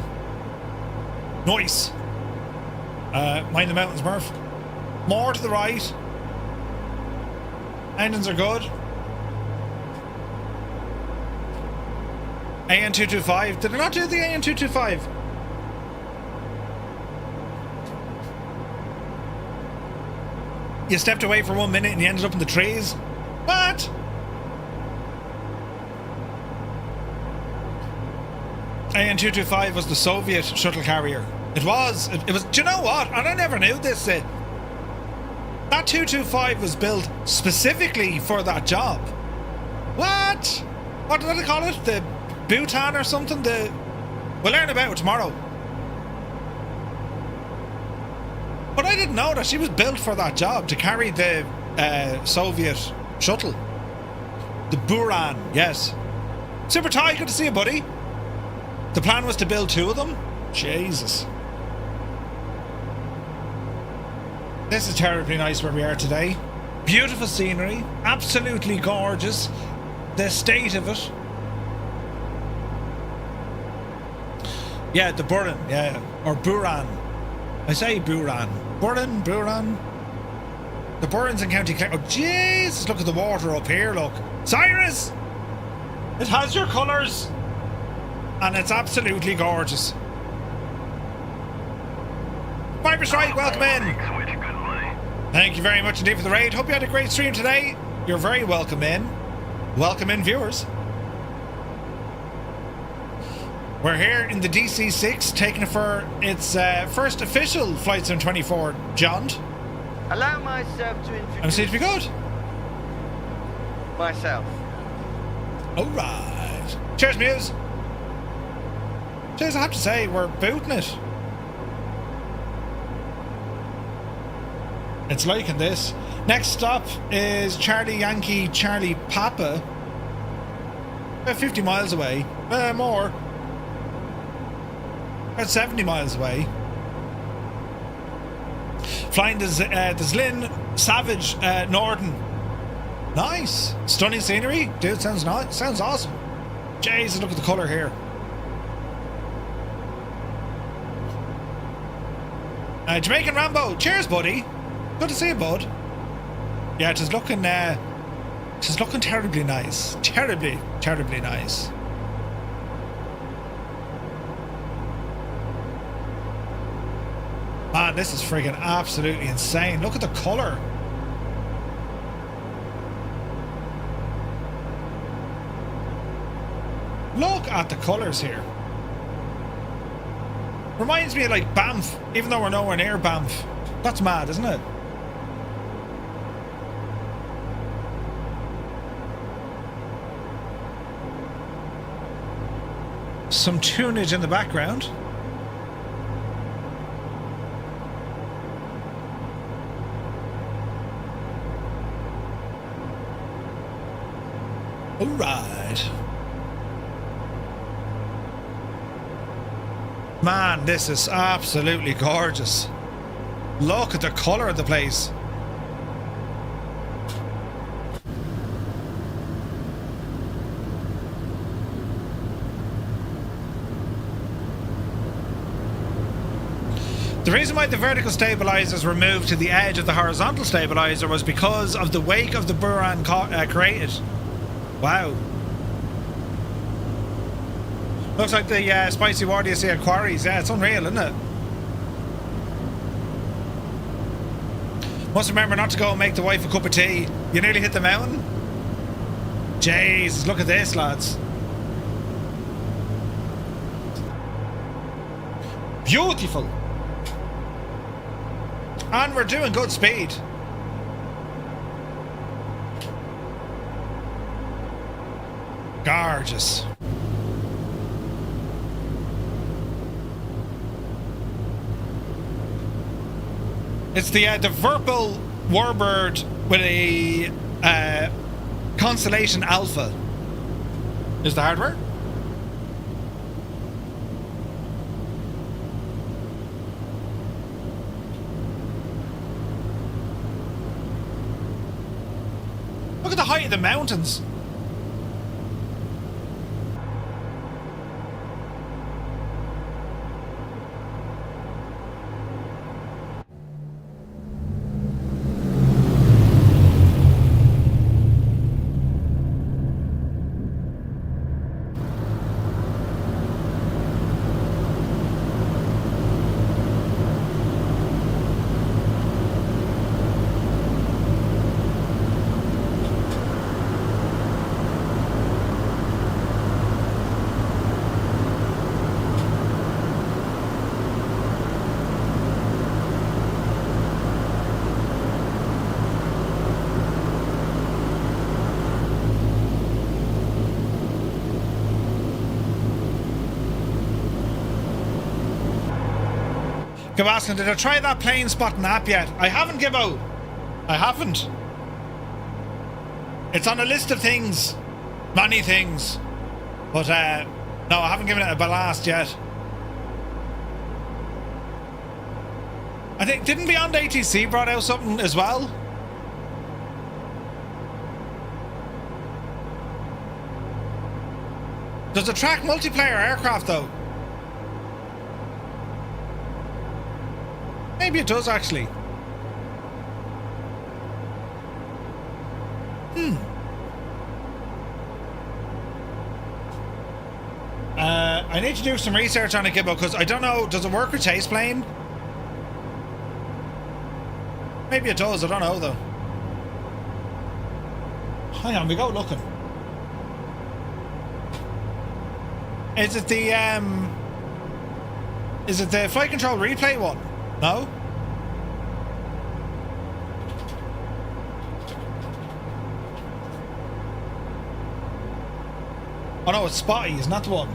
Nice. Mind the mountains, Murph. More to the right. Engines are good. AN225. Did I not do the AN225? You stepped away for 1 minute and you ended up in the trees? What? AN225 was the Soviet shuttle carrier. It was. It was. Do you know what? And I never knew this. That 225 was built specifically for that job. What? What did they call it? The Bhutan or something? We'll learn about it tomorrow. But I didn't know that she was built for that job, to carry the Soviet shuttle. The Buran, yes. Super Ty, good to see you, buddy. The plan was to build 2 of them? Jesus. This is terribly nice where we are today. Beautiful scenery. Absolutely gorgeous. The state of it. Yeah, the Buran. Yeah. Or Buran. I say Buran. Buran. The Burns in County Clare. Oh, Jesus. Look at the water up here, look. Cyrus! It has your colours. And it's absolutely gorgeous. Viper Strike, welcome in. Thank you very much indeed for the raid. Hope you had a great stream today. You're very welcome in. Welcome in, viewers. We're here in the DC-6, taking it for its first official Flight Sim 24 jaunt. Allow myself to introduce... And it seems to be good. Myself. Alright. Cheers, Muse. Cheers, I have to say, we're booting it. It's liking this. Next stop is Charlie Yankee Charlie Papa. About 50 miles away. More. About 70 miles away. Flying the Zlin Savage Norden. Nice. Stunning scenery. Dude, sounds nice. Sounds awesome. Jesus, look at the colour here. Jamaican Rambo. Cheers, buddy. Good to see you, bud. Yeah, it is looking terribly nice. Terribly nice. Man, this is friggin' absolutely insane. Look at the colour. Look at the colours here. Reminds me of like Banff, even though we're nowhere near Banff. That's mad, isn't it? Some tunage in the background. All right. Man, this is absolutely gorgeous. Look at the colour of the place. The reason why the vertical stabilizers were moved to the edge of the horizontal stabilizer was because of the wake of the Buran created. Wow. Looks like the spicy water you see at quarries. Yeah, it's unreal, isn't it? Must remember not to go and make the wife a cup of tea. You nearly hit the mountain. Jesus, look at this, lads. Beautiful. And we're doing good speed. Gorgeous. It's the Verpal Warbird with a Constellation Alpha. Is the hardware? Look at the height of the mountains. Keep asking, did I try that plane spotting app yet? I haven't, Gibbo. I haven't. It's on a list of things. Many things. But, no, I haven't given it a blast yet. I think, didn't Beyond ATC brought out something as well? Does it track multiplayer aircraft though? Maybe it does actually. I need to do some research on it, Gibbo, because I don't know, does it work with chase plane? Maybe it does, I don't know though. Hang on, we go looking. Is it the flight control replay one? No? Oh no, it's Spotty, isn't that the one?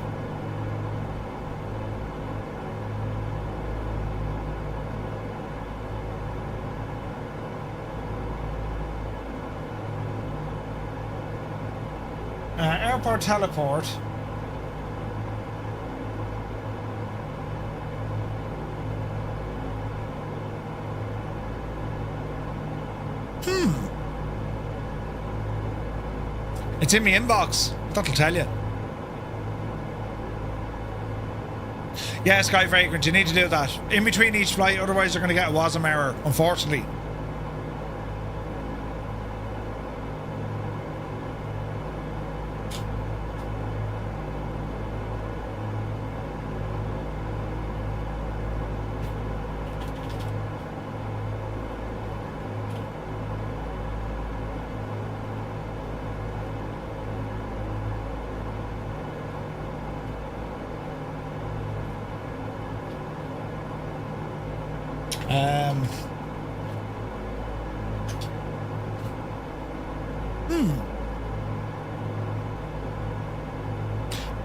Airport teleport. It's in my inbox. That'll tell you. Yeah, Sky Vagrant, you need to do that. In between each flight, otherwise you're going to get a WASM error, unfortunately.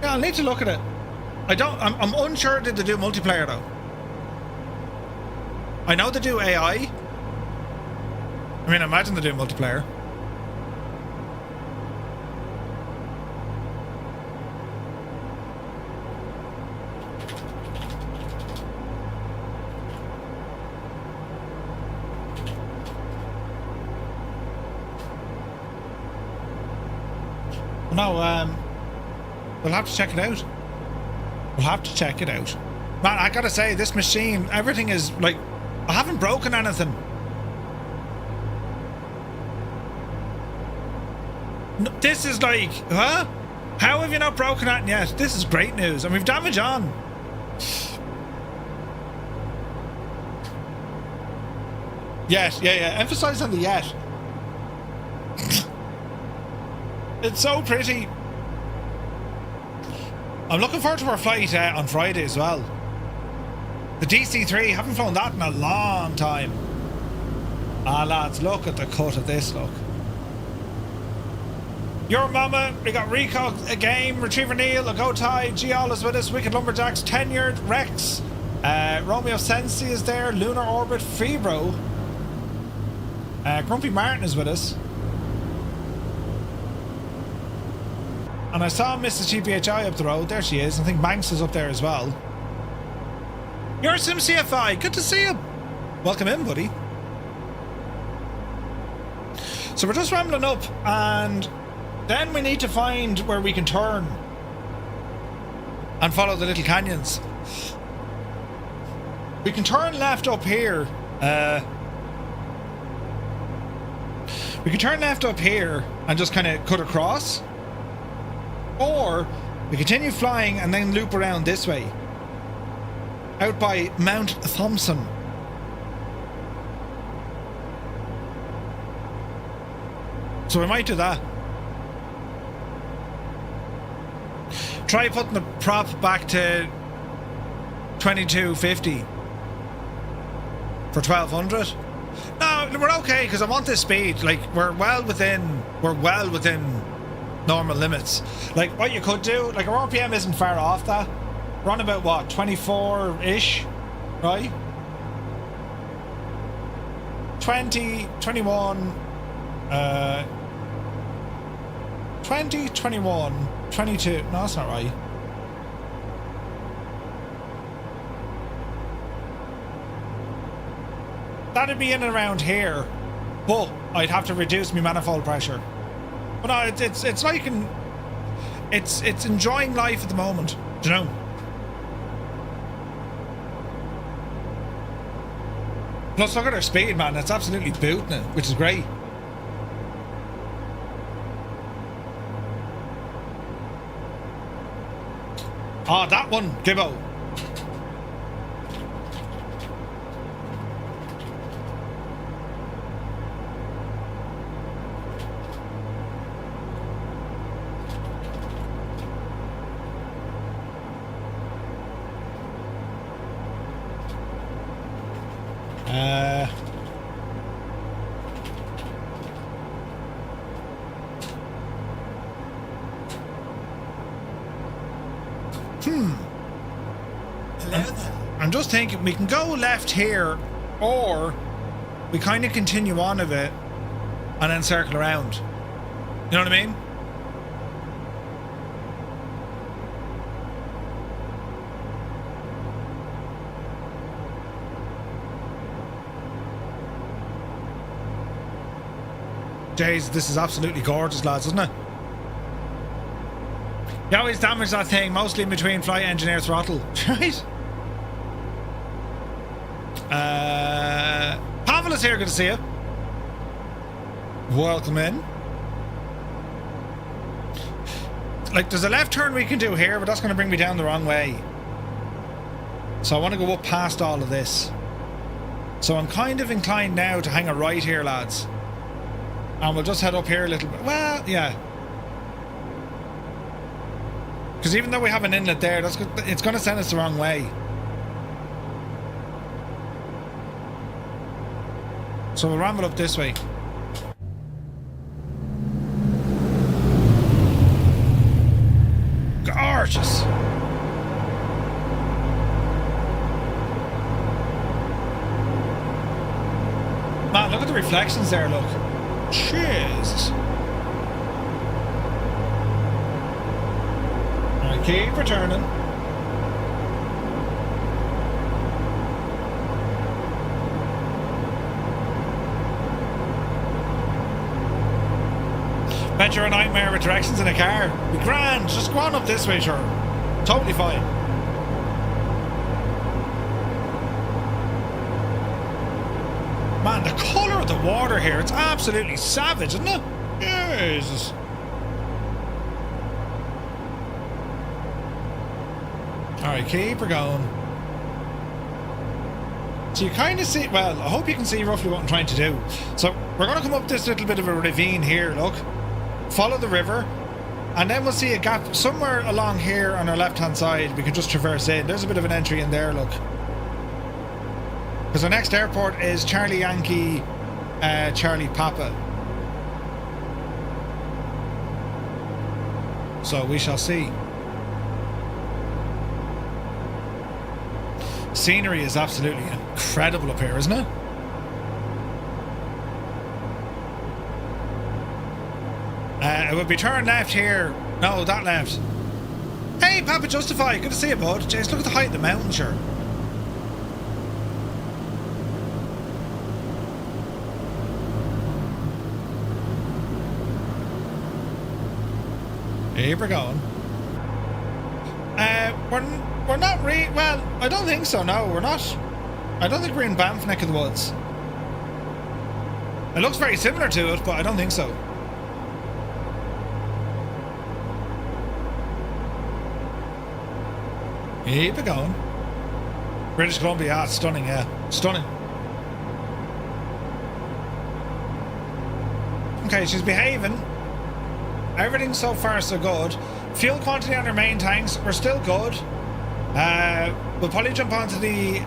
Yeah, I'll need to look at it. I'm unsure did they do multiplayer though. I know they do AI. I mean, I imagine they do multiplayer. No, we'll have to check it out. We'll have to check it out. Man, I gotta say, this machine, everything is like, I haven't broken anything. No, this is like, huh? How have you not broken that yet? This is great news, and we've damage on. Yet, yeah. Emphasize on the yet. It's so pretty. I'm looking forward to our flight on Friday as well. The DC-3, haven't flown that in a long time. Ah, lads, look at the cut of this, look. Your mama, we got Rico, a game, Retriever Neil, a Go Tide, Gial is with us, Wicked Lumberjacks, Tenured, Rex, Romeo Sensi is there, Lunar Orbit, Febro, Grumpy Martin is with us. And I saw Mrs. GPHI up the road. There she is. I think Banks is up there as well. You're Sim CFI. Good to see you. Welcome in, buddy. So we're just rambling up, and then we need to find where we can turn and follow the little canyons. We can turn left up here. We can turn left up here and just kind of cut across. Or we continue flying and then loop around this way. Out by Mount Thompson. So we might do that. Try putting the prop back to 2250 for 1200. No, we're okay because I want this speed. Like we're well within normal limits. Like what you could do, like our RPM isn't far off that. We're on about what, 24-ish, right? 20, 21, 20, 21, 22. No, that's not right. That'd be in and around here, but I'd have to reduce my manifold pressure. But no, it's like it's enjoying life at the moment, do you know? Plus, look at her speed, man. It's absolutely booting it, which is great. Oh, that one, Gibbo. I'm just thinking we can go left here, or we kind of continue on a bit and then circle around. You know what I mean? Jeez, this is absolutely gorgeous, lads, isn't it? You always damage that thing, mostly in between flight engineer throttle, right? Pavel is here, good to see you. Welcome in. Like, there's a left turn we can do here, but that's going to bring me down the wrong way. So I want to go up past all of this. So I'm kind of inclined now to hang a right here, lads. And we'll just head up here a little bit. Well, yeah. Because even though we have an inlet there, that's good, it's going to send us the wrong way. So we'll ramble up this way. Gorgeous. Man, look at the reflections there, look. Jesus. Alright, keep returning. Bet you're a nightmare with directions in a car. Be grand, just go on up this way, sure. Totally fine. Man, the colour of the water here, it's absolutely savage, isn't it? Jesus. Alright, keep her going. So you kind of see, well, I hope you can see roughly what I'm trying to do. So we're going to come up this little bit of a ravine here, look. Follow the river, and then we'll see a gap somewhere along here on our left hand side. We can just traverse in. There's a bit of an entry in there, look. Because our next airport is Charlie Yankee, Charlie Papa. So we shall see. Scenery is absolutely incredible up here, isn't it? It would be turn left here. No, that left. Hey, Papa Justify. Good to see you, bud. Jeez, look at the height of the mountain, sure. Here we're going. We're not well, I don't think so, no, we're not. I don't think we're in Banff neck of the woods. It looks very similar to it, but I don't think so. Keep it going. British Columbia, it's stunning, yeah. Stunning. Okay, she's behaving. Everything so far so good. Fuel quantity on our main tanks, we're still good. We'll probably jump onto the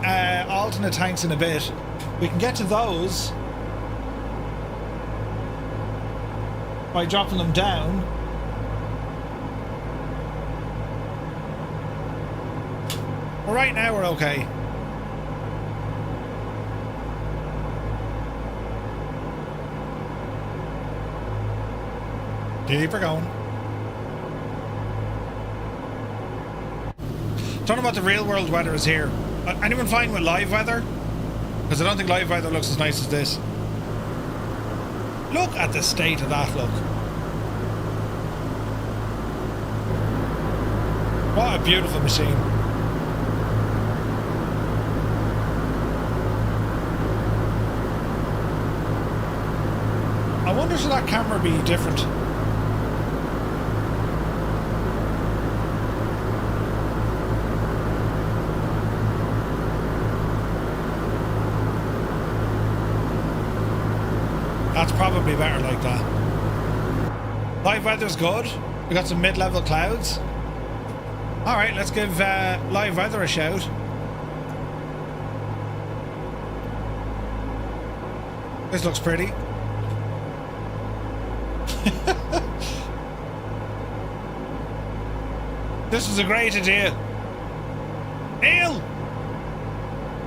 alternate tanks in a bit. We can get to those by dropping them down. But right now we're okay. Keep her going. Don't know what the real world weather is here. Anyone fine with live weather? Because I don't think live weather looks as nice as this. Look at the state of that, look. What a beautiful machine. I wonder should that camera be different? That's probably better like that. Live weather's good. We got some mid-level clouds. Alright, let's give live weather a shout. This looks pretty. This is a great idea. Neil!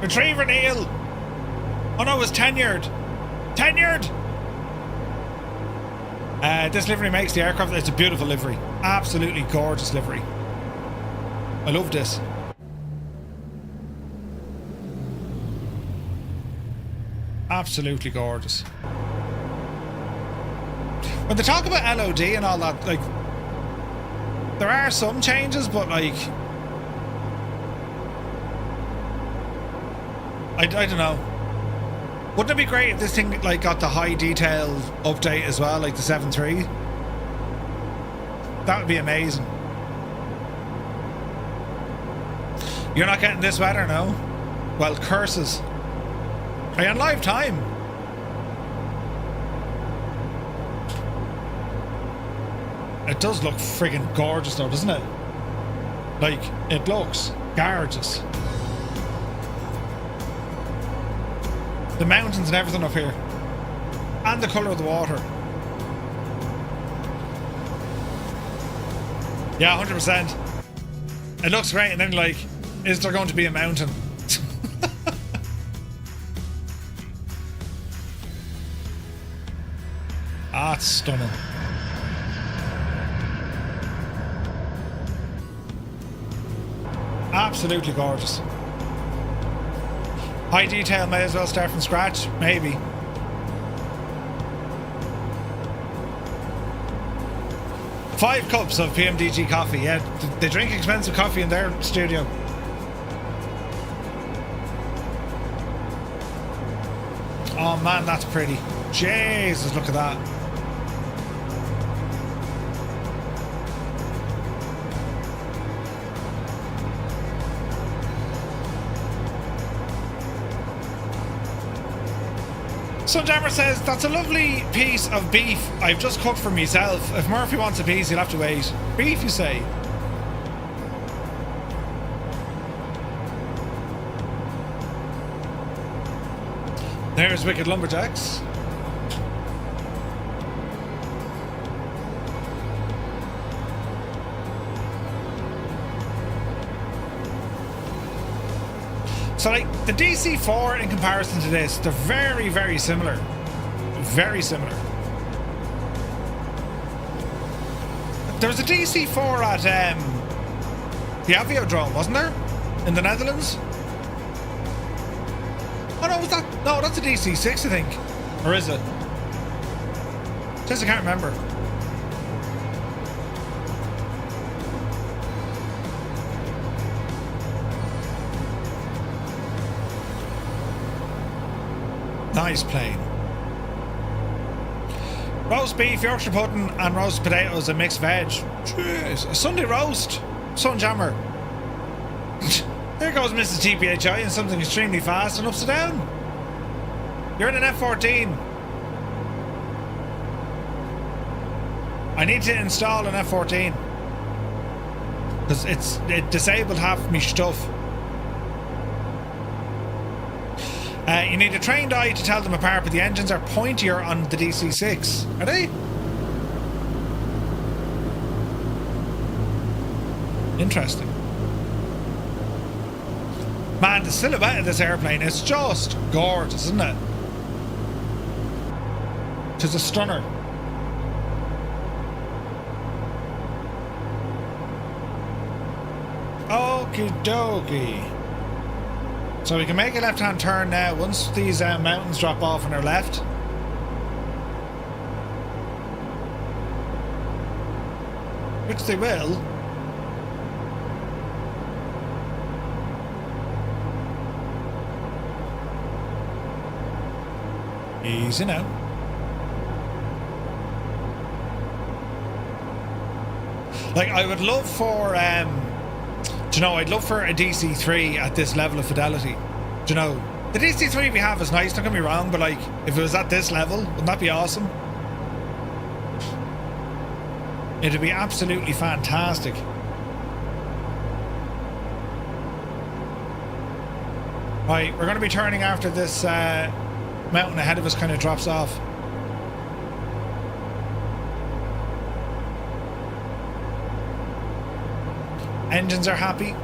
Retriever Neil! Oh no, it's tenured! Tenured! This livery makes the aircraft. It's a beautiful livery. Absolutely gorgeous livery. I love this. Absolutely gorgeous. When they talk about LOD and all that, like, there are some changes, but like, I don't know. Wouldn't it be great if this thing like got the high detail update as well, like the 7.3? That would be amazing. You're not getting this weather, no? Well, curses. Are you on live time? It does look friggin' gorgeous though, doesn't it? Like, it looks gorgeous. The mountains and everything up here. And the colour of the water. Yeah, 100%. It looks great, and then like, is there going to be a mountain? That's stunning. Absolutely gorgeous. High detail may as well start from scratch, maybe. Five cups of PMDG coffee, yeah. They drink expensive coffee in their studio. Oh man, that's pretty. Jesus, look at that. Sunjammer says, that's a lovely piece of beef I've just cooked for myself. If Murphy wants a piece, he'll have to wait. Beef, you say? There's Wicked Lumberjacks. So like the DC-4 in comparison to this, they're very, very similar. Very similar. There was a DC-4 at the Aviodrome, wasn't there? In the Netherlands? Oh no, was that? No, that's a DC-6, I think. Or is it? Just I can't remember. Nice plane. Roast beef, Yorkshire pudding, and roast potatoes and mixed veg. Jeez, a Sunday roast. Sunjammer. There goes Mrs. TPHI in something extremely fast and upside down. You're in an F-14. I need to install an F-14. Because it disabled half my stuff. You need a trained eye to tell them apart, but the engines are pointier on the DC-6. Are they? Interesting. Man, the silhouette of this airplane is just gorgeous, isn't it? It's a stunner. Okie dokie. So we can make a left-hand turn now once these mountains drop off on our left. Which they will. Easy now. Like, I would love for, do you know, I'd love for a DC-3 at this level of fidelity. Do you know, the DC-3 we have is nice, don't get me wrong, but like, if it was at this level, wouldn't that be awesome? It'd be absolutely fantastic. Right, we're going to be turning after this mountain ahead of us kind of drops off. Engines are happy.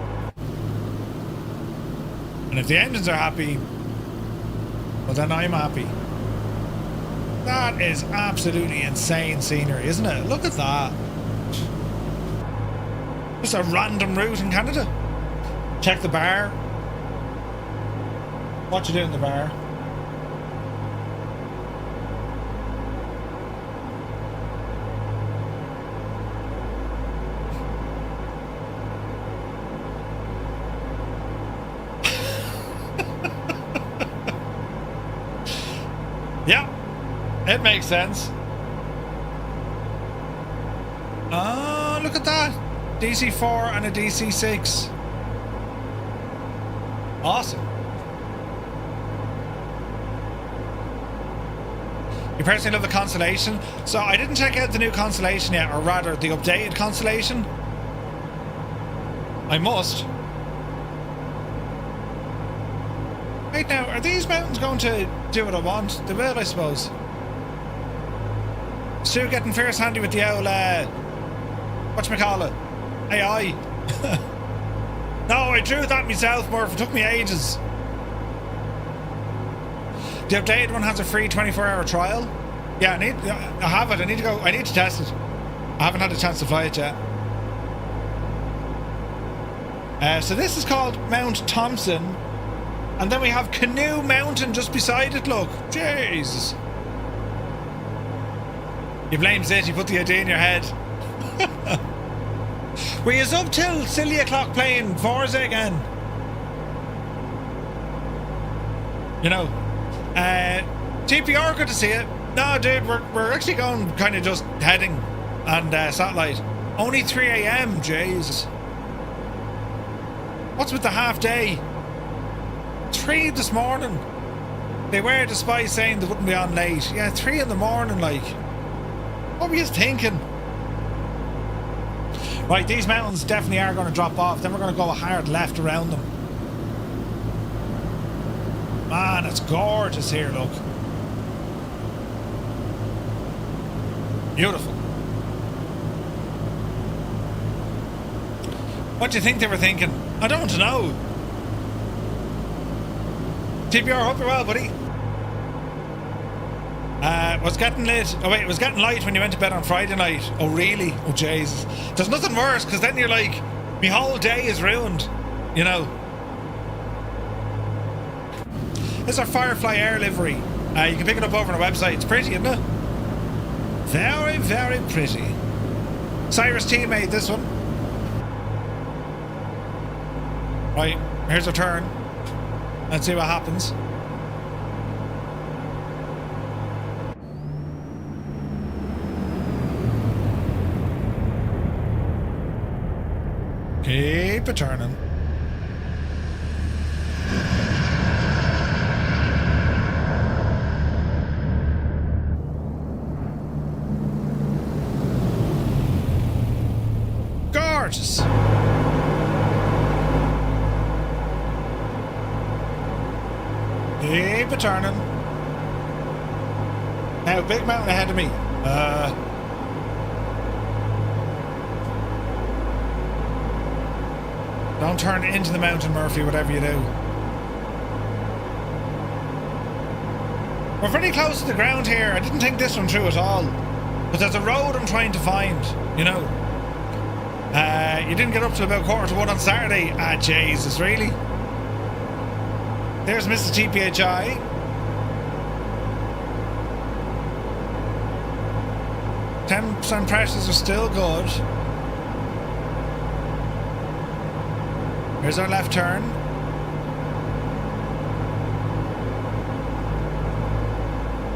And if the engines are happy, well then I'm happy. That is absolutely insane scenery, isn't it? Look at that. Just a random route in Canada. Check the bar. What you do in the bar? Yeah, it makes sense. Oh, look at that. DC-4 and a DC-6. Awesome. You personally love the Constellation? So I didn't check out the new Constellation yet, or rather the updated Constellation. I must. Right now, are these mountains going to do what I want? They will, I suppose. Stu getting fierce handy with the old, whatchamacallit? AI. No, I drew that myself, Murph. It took me ages. The updated one has a free 24-hour trial. Yeah, I have it. I need to test it. I haven't had a chance to fly it yet. So this is called Mount Thompson. And then we have Canoe Mountain just beside it, look. Jesus. You blame Zit, you put the idea in your head. Were you up till silly o'clock playing Forza again? You know. TPR, good to see you. No, dude, we're actually going kind of just heading and satellite. Only 3 a.m, Jesus. What's with the half day? 3 this morning. They were the spies saying they wouldn't be on late. Yeah, 3 in the morning, like. What were you thinking? Right, these mountains definitely are going to drop off. Then we're going to go a hard left around them. Man, it's gorgeous here, look. Beautiful. What do you think they were thinking? I don't know. TPR, hope you're well, buddy. Was getting late. Oh wait, it was getting light when you went to bed on Friday night. Oh really? Oh Jesus. There's nothing worse, because then you're like, my whole day is ruined. You know. This is our Firefly Air livery. You can pick it up over on our website. It's pretty, isn't it? Very, very pretty. Cyrus teammate, this one. Right, here's our turn. Let's see what happens. Keep it turning. Gorgeous. Keep it turning. Now, big mountain ahead of me. Don't turn into the mountain, Murphy, whatever you do. We're very close to the ground here. I didn't think this one through at all. But there's a road I'm trying to find, you know. You didn't get up till about 1:45 on Saturday. Ah, Jesus, really? There's Mr. TPHI. %% prices are still good. Here's our left turn.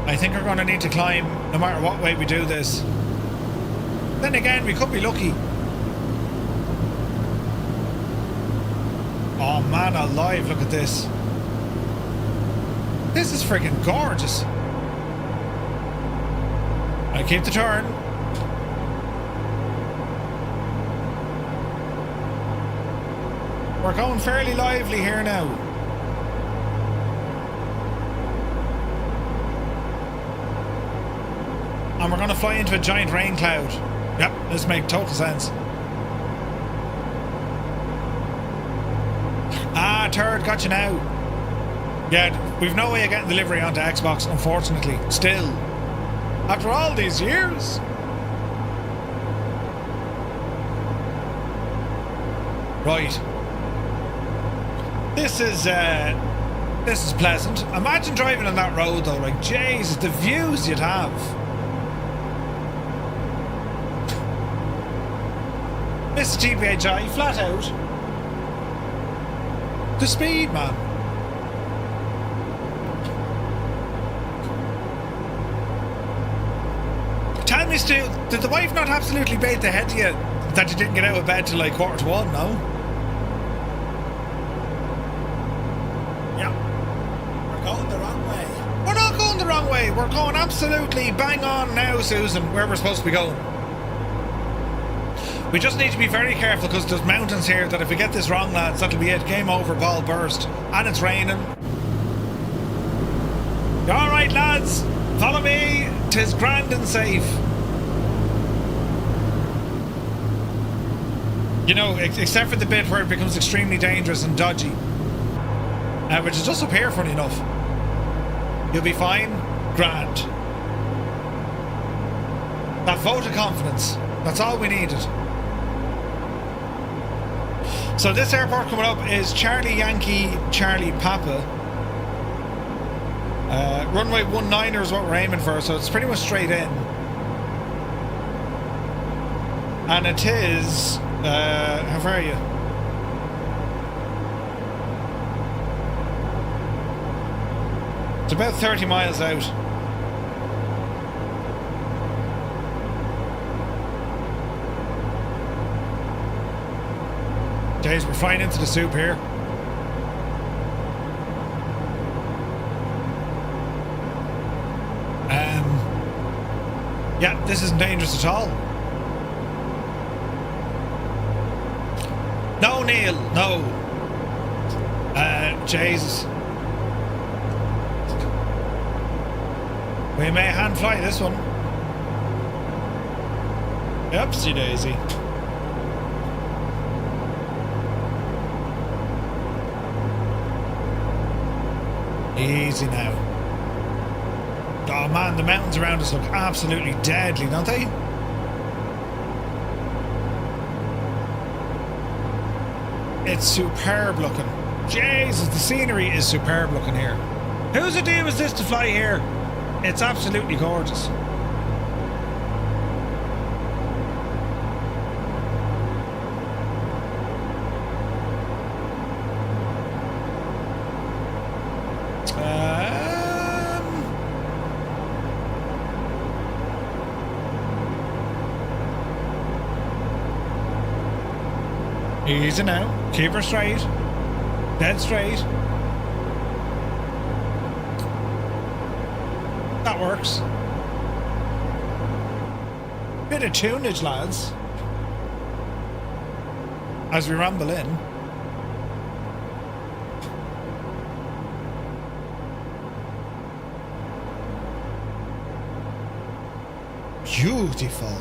I think we're going to need to climb no matter what way we do this. Then again, we could be lucky. Oh man alive, look at this. This is freaking gorgeous. I keep the turn. We're going fairly lively here now. And we're going to fly into a giant rain cloud. Yep, this makes total sense. Ah, turd, got you now. Yeah, we've no way of getting delivery onto Xbox, unfortunately. Still. After all these years. Right. This is pleasant. Imagine driving on that road though, like Jesus, the views you'd have. Mr. TPHI, flat out. The speed, man. Tell me, Stu, did the wife not absolutely bait the head to you that you didn't get out of bed till like 1:45, no? Yeah. We're going the wrong way. We're not going the wrong way. We're going absolutely bang on now, Susan, where we're supposed to be going. We just need to be very careful because there's mountains here that if we get this wrong, lads, that'll be it. Game over, ball burst. And it's raining. Alright, lads. Follow me. 'Tis grand and safe. You know, except for the bit where it becomes extremely dangerous and dodgy. Which is just up here, funny enough. You'll be fine. Grand. That vote of confidence. That's all we needed. So this airport coming up is Charlie Yankee, Charlie Papa. Runway 19er is what we're aiming for, so it's pretty much straight in. And it is... how far are you? It's about 30 miles out. Days, we're flying into the soup here. Yeah, this isn't dangerous at all. No, Neil, no. Jesus. We may hand fly this one. Upsy daisy. Easy now. Oh man, the mountains around us look absolutely deadly, don't they? It's superb looking. Jesus, the scenery is superb looking here. Whose idea was this to fly here? It's absolutely gorgeous. Easy now. Keep her straight. Dead straight. That works. Bit of tunage, lads. As we ramble in. Beautiful.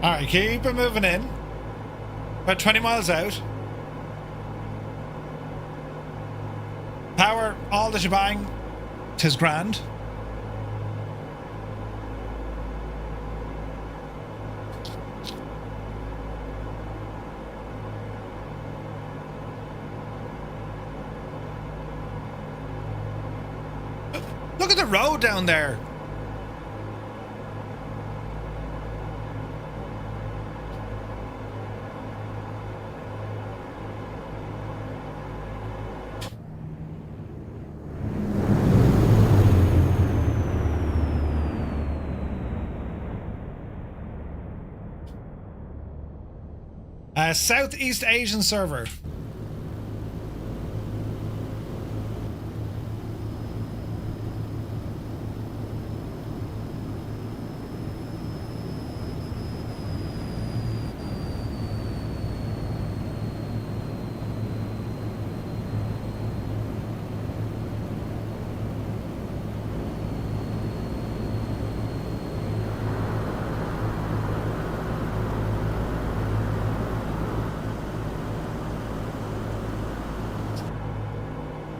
Alright, keep it moving in. About 20 miles out. Power, all the shebang. 'Tis grand. Look at the road down there. Southeast Asian server.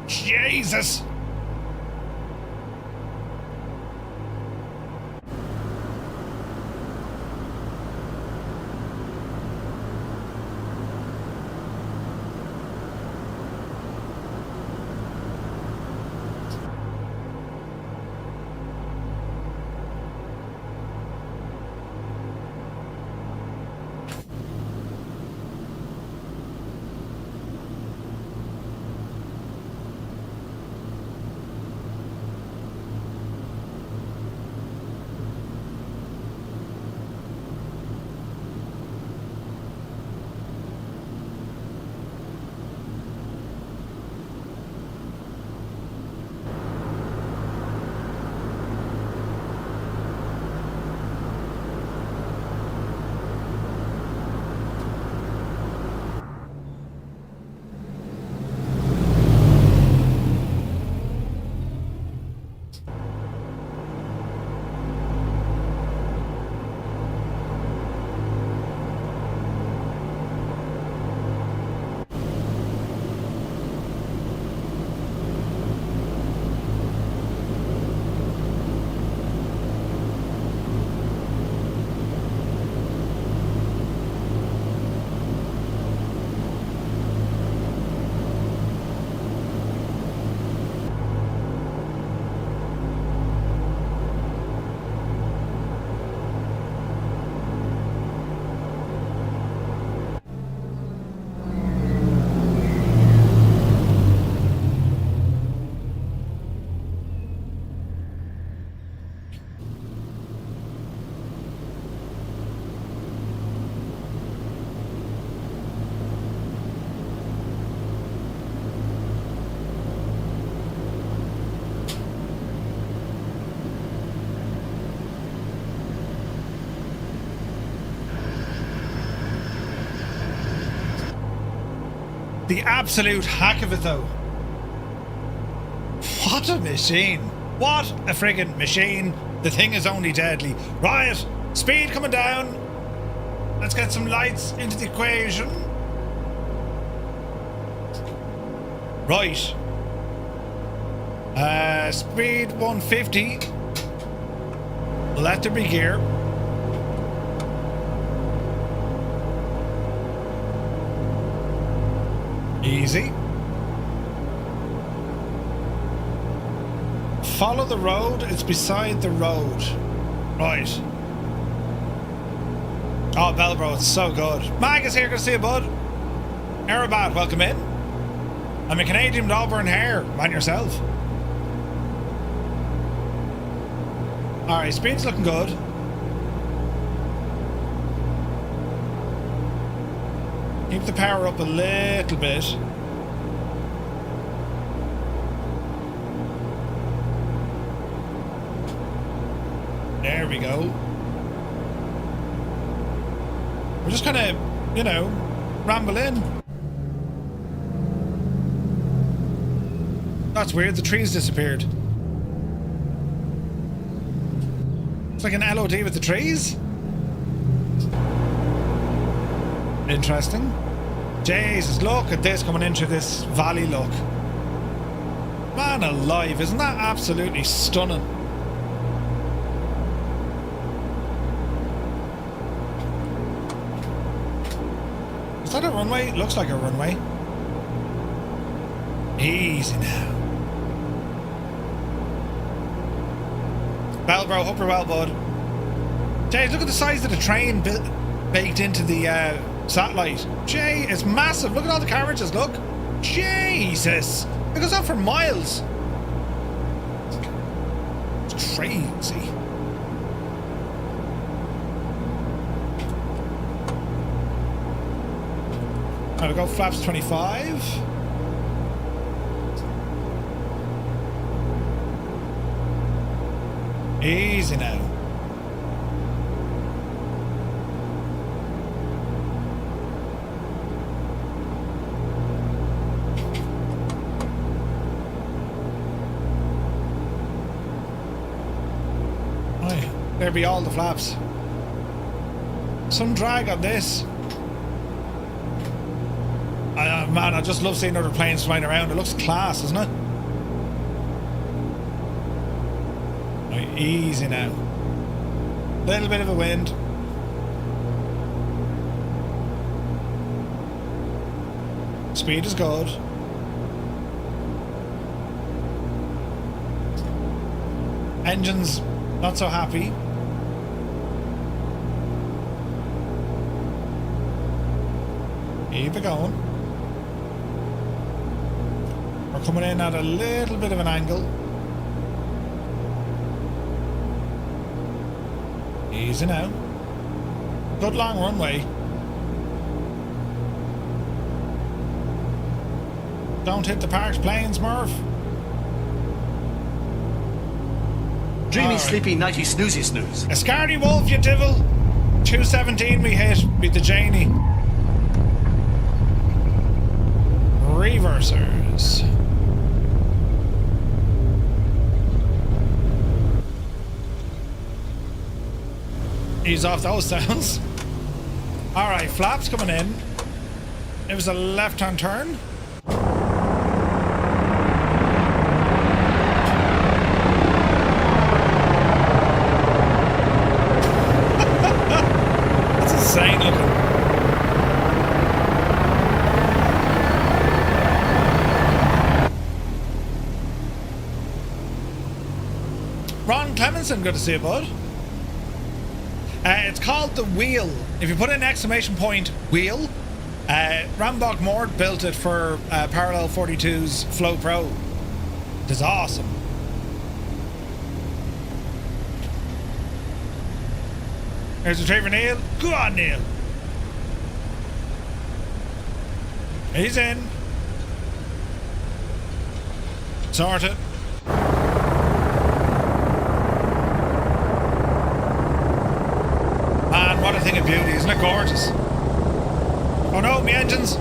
Jesus! The absolute hack of it, though. What a machine. What a friggin' machine. The thing is only deadly. Right, speed coming down. Let's get some lights into the equation. Right. Speed 150. Let there be gear. Easy. Follow the road. It's beside the road. Right. Oh, Bellbro, it's so good. Mag is here. Good to see you, bud. Aerobat, welcome in. I'm a Canadian with auburn hair. Man yourself. Alright, speed's looking good. Keep the power up a little bit. There we go. We're just kind of, you know, ramble in. That's weird, the trees disappeared. It's like an LOD with the trees. Interesting. Jesus, look at this coming into this valley, look. Man alive, isn't that absolutely stunning? Is that a runway? It looks like a runway. Easy now. Well, bro, hope you're well, bud. Jay, look at the size of the train baked into the satellite. Jay, it's massive. Look at all the carriages, look. Jesus. It goes on for miles. It's crazy. I'll go flaps 25. Easy now. Right, there be all the flaps. Some drag on this. Man, I just love seeing other planes flying around. It looks class, doesn't it? Right, easy now. Little bit of a wind. Speed is good. Engines not so happy. Keep it going. We're coming in at a little bit of an angle. Easy now. Good long runway. Don't hit the parked planes, Murph. Dreamy, sleepy, nighty, snoozy, snooze. A scaredy wolf, you divil. 217 we hit with the Janie. Reversers. Ease off those sounds. Alright, flaps coming in. It was a left-hand turn. That's insane looking. Ron Clemenson, good to see you, bud. It's called the Wheel. If you put in exclamation point wheel, Rambach Mord built it for Parallel 42's Flow Pro. It is awesome. There's Retriever Neil. Go on, Neil. He's in. Sorted. Man, what a thing of beauty, isn't it gorgeous? Oh no, my engines!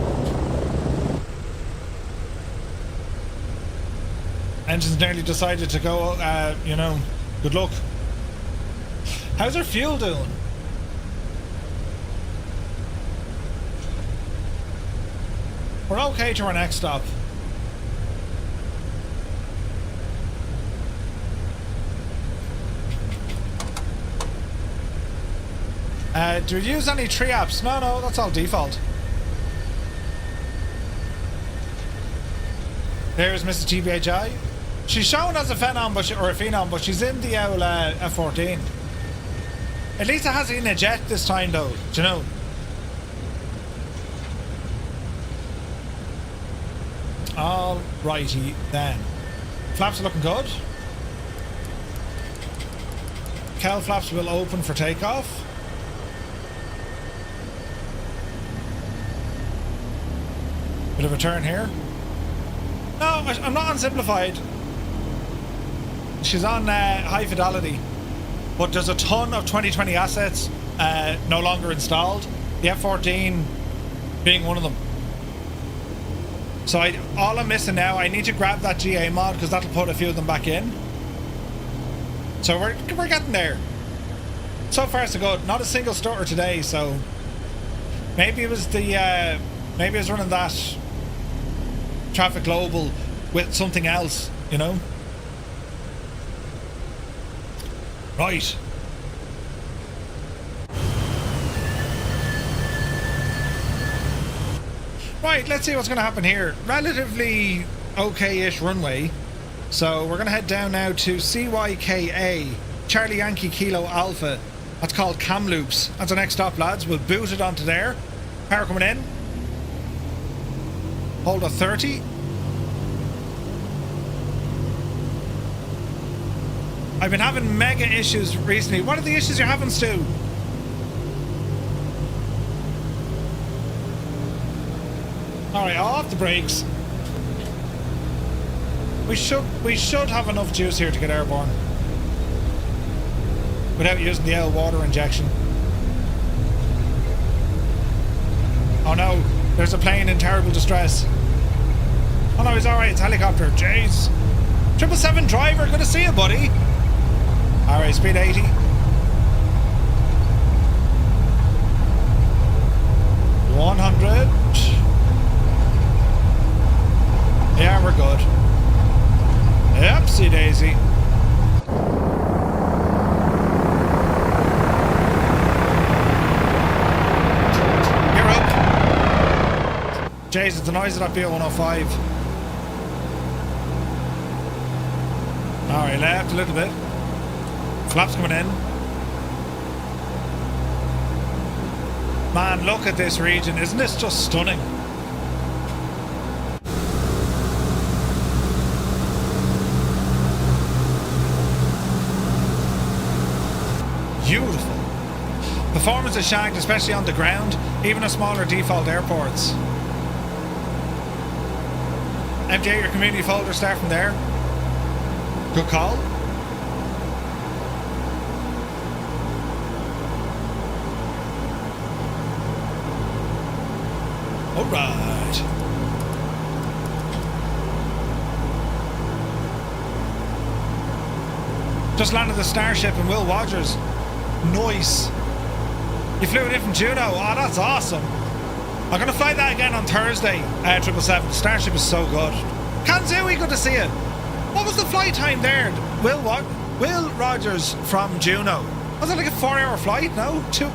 Engines nearly decided to go, you know, good luck. How's our fuel doing? We're okay to our next stop. Do we use any tree apps? No, that's all default. There's Mrs. TBHI. She's shown as a Phenom, or a Phenom, but she's in the old F-14. At least it has it in a jet this time, though. Do you know? Alrighty then. Flaps are looking good. Cowl flaps will open for takeoff. Bit of a turn here. No, I'm not on simplified. She's on high fidelity. But there's a ton of 2020 assets no longer installed. The F-14 being one of them. So all I'm missing now, I need to grab that GA mod because that'll put a few of them back in. So we're getting there. So far so good. Not a single stutter today, so Maybe it was the maybe it was running that traffic global with something else, you know. Right. Right, let's see what's going to happen here. Relatively okay-ish runway. So we're going to head down now to CYKA, Charlie Yankee Kilo Alpha. That's called Kamloops. That's the next stop, lads. We'll boot it onto there. Power coming in. Hold a 30. I've been having mega issues recently. What are the issues you're having, Stu? Alright, off the brakes. We should have enough juice here to get airborne without using the L water injection. Oh no, there's a plane in terrible distress. Oh no, he's alright, it's a helicopter. Jeez. 777 driver, good to see you, buddy. Alright, speed 80. $100. Yeah, we're good. Yepsy daisy. You're up. Jeez, it's the noise of that B105. Alright, left a little bit. Flaps coming in. Man, look at this region. Isn't this just stunning? Beautiful. Performance is shagged, especially on the ground, even at smaller default airports. MJ, your community folder, start from there. Good call. Alright. Just landed the Starship in Will Rogers. Nice. You flew it in from Juno. Oh, that's awesome. I'm going to fly that again on Thursday. 777. Starship is so good. Kanzui, good to see you. What was the flight time there? Will Rogers from Juno. Was it like a 4-hour flight? No? 2.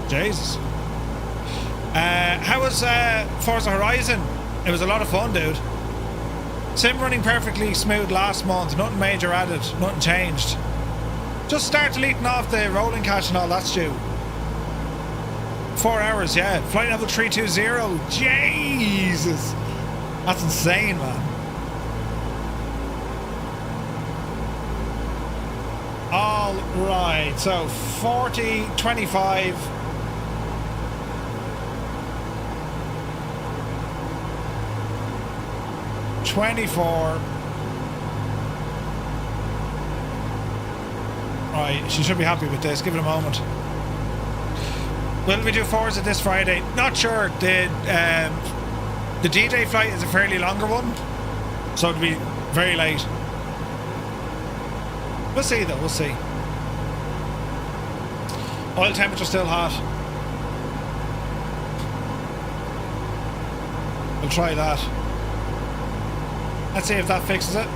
Jesus. How was Forza Horizon? It was a lot of fun, dude. Sim running perfectly smooth last month. Nothing major added. Nothing changed. Just start deleting off the rolling cache and all that stew. 4 hours, yeah. Flight level 320. Jesus. That's insane, man. All right. So 40, 25. $24. Right, she should be happy with this. Give it a moment. Will we do Forza this Friday? Not sure. The D-Day flight is a fairly longer one, so it'll be very late. We'll see though, we'll see. Oil temperature still hot. We'll try that. Let's see if that fixes it.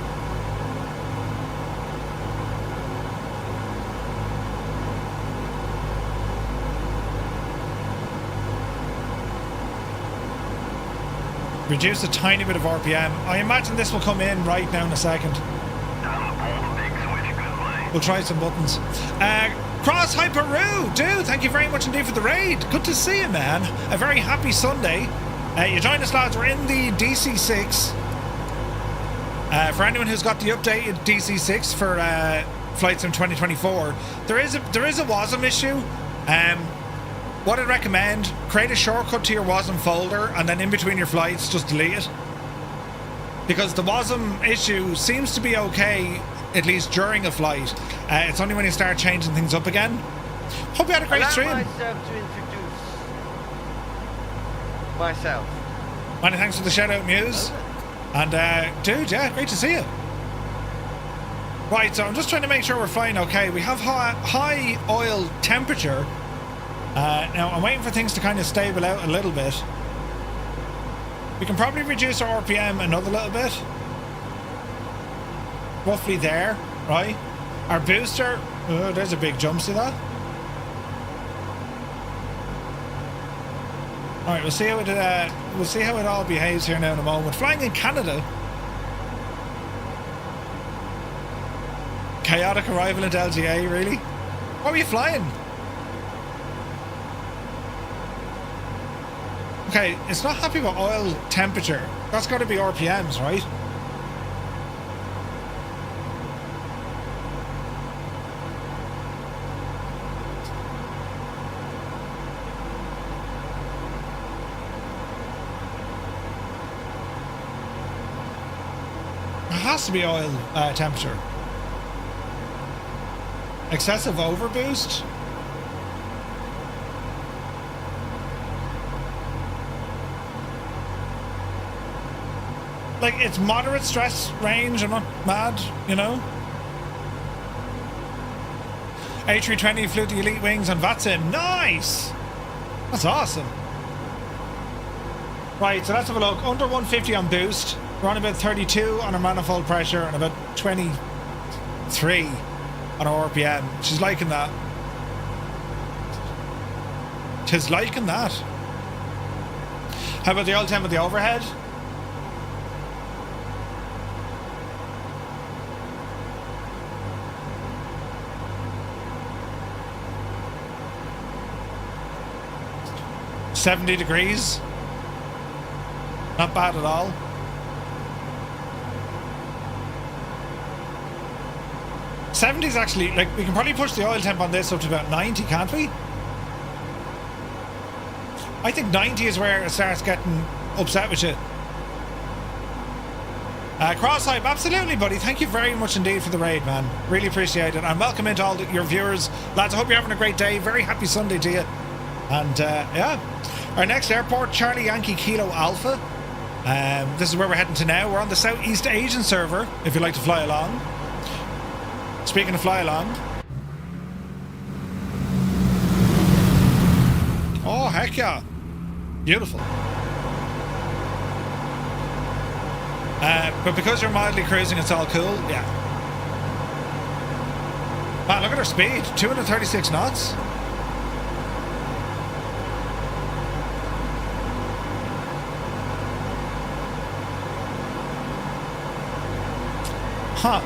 Reduce a tiny bit of RPM. I imagine this will come in right now in a second. We'll try some buttons. Cross Hyperu, dude, thank you very much indeed for the raid. Good to see you, man. A very happy Sunday. You joined us, lads. We're in the DC-6. For anyone who's got the updated DC-6 for flights in 2024, there is a WASM issue. What I'd recommend, create a shortcut to your WASM folder and then in between your flights just delete it, because the WASM issue seems to be okay at least during a flight. It's only when you start changing things up again. Hope you had a great stream. Allow myself to introduce myself. Many thanks for the shout out, Muse. And dude, yeah, great to see you. Right, so I'm just trying to make sure we're flying okay. We have high oil temperature. Now, I'm waiting for things to kind of stable out a little bit. We can probably reduce our RPM another little bit. Roughly there, right? Our booster, oh, there's a big jump, see that? Alright, we'll see how it all behaves here now in a moment. Flying in Canada. Chaotic arrival into LGA, really? What were you flying? Okay, it's not happy with oil temperature. That's got to be RPMs, right? It has to be oil temperature. Excessive overboost? Like, it's moderate stress range, I'm not mad, you know? A320 flew the elite wings on VATSIM. Nice! That's awesome. Right, so let's have a look. Under 150 on boost. We're on about 32 on our manifold pressure and about 23 on our RPM. She's liking that. Tis liking that. How about the oil temp of the overhead? $70 degrees. Not bad at all. $70's actually, like, we can probably push the oil temp on this up to about 90, can't we? I think 90 is where it starts getting upset with you. Cross-hype, absolutely, buddy. Thank you very much indeed for the raid, man. Really appreciate it. And welcome into all your viewers. Lads, I hope you're having a great day. Very happy Sunday to you. And, yeah. Our next airport, Charlie Yankee Kilo Alpha. This is where we're heading to now. We're on the Southeast Asian server, if you'd like to fly along. Speaking of fly along. Oh, heck yeah. Beautiful. But because you're mildly cruising, it's all cool. Yeah. Man, look at our speed. 236 knots. Huh.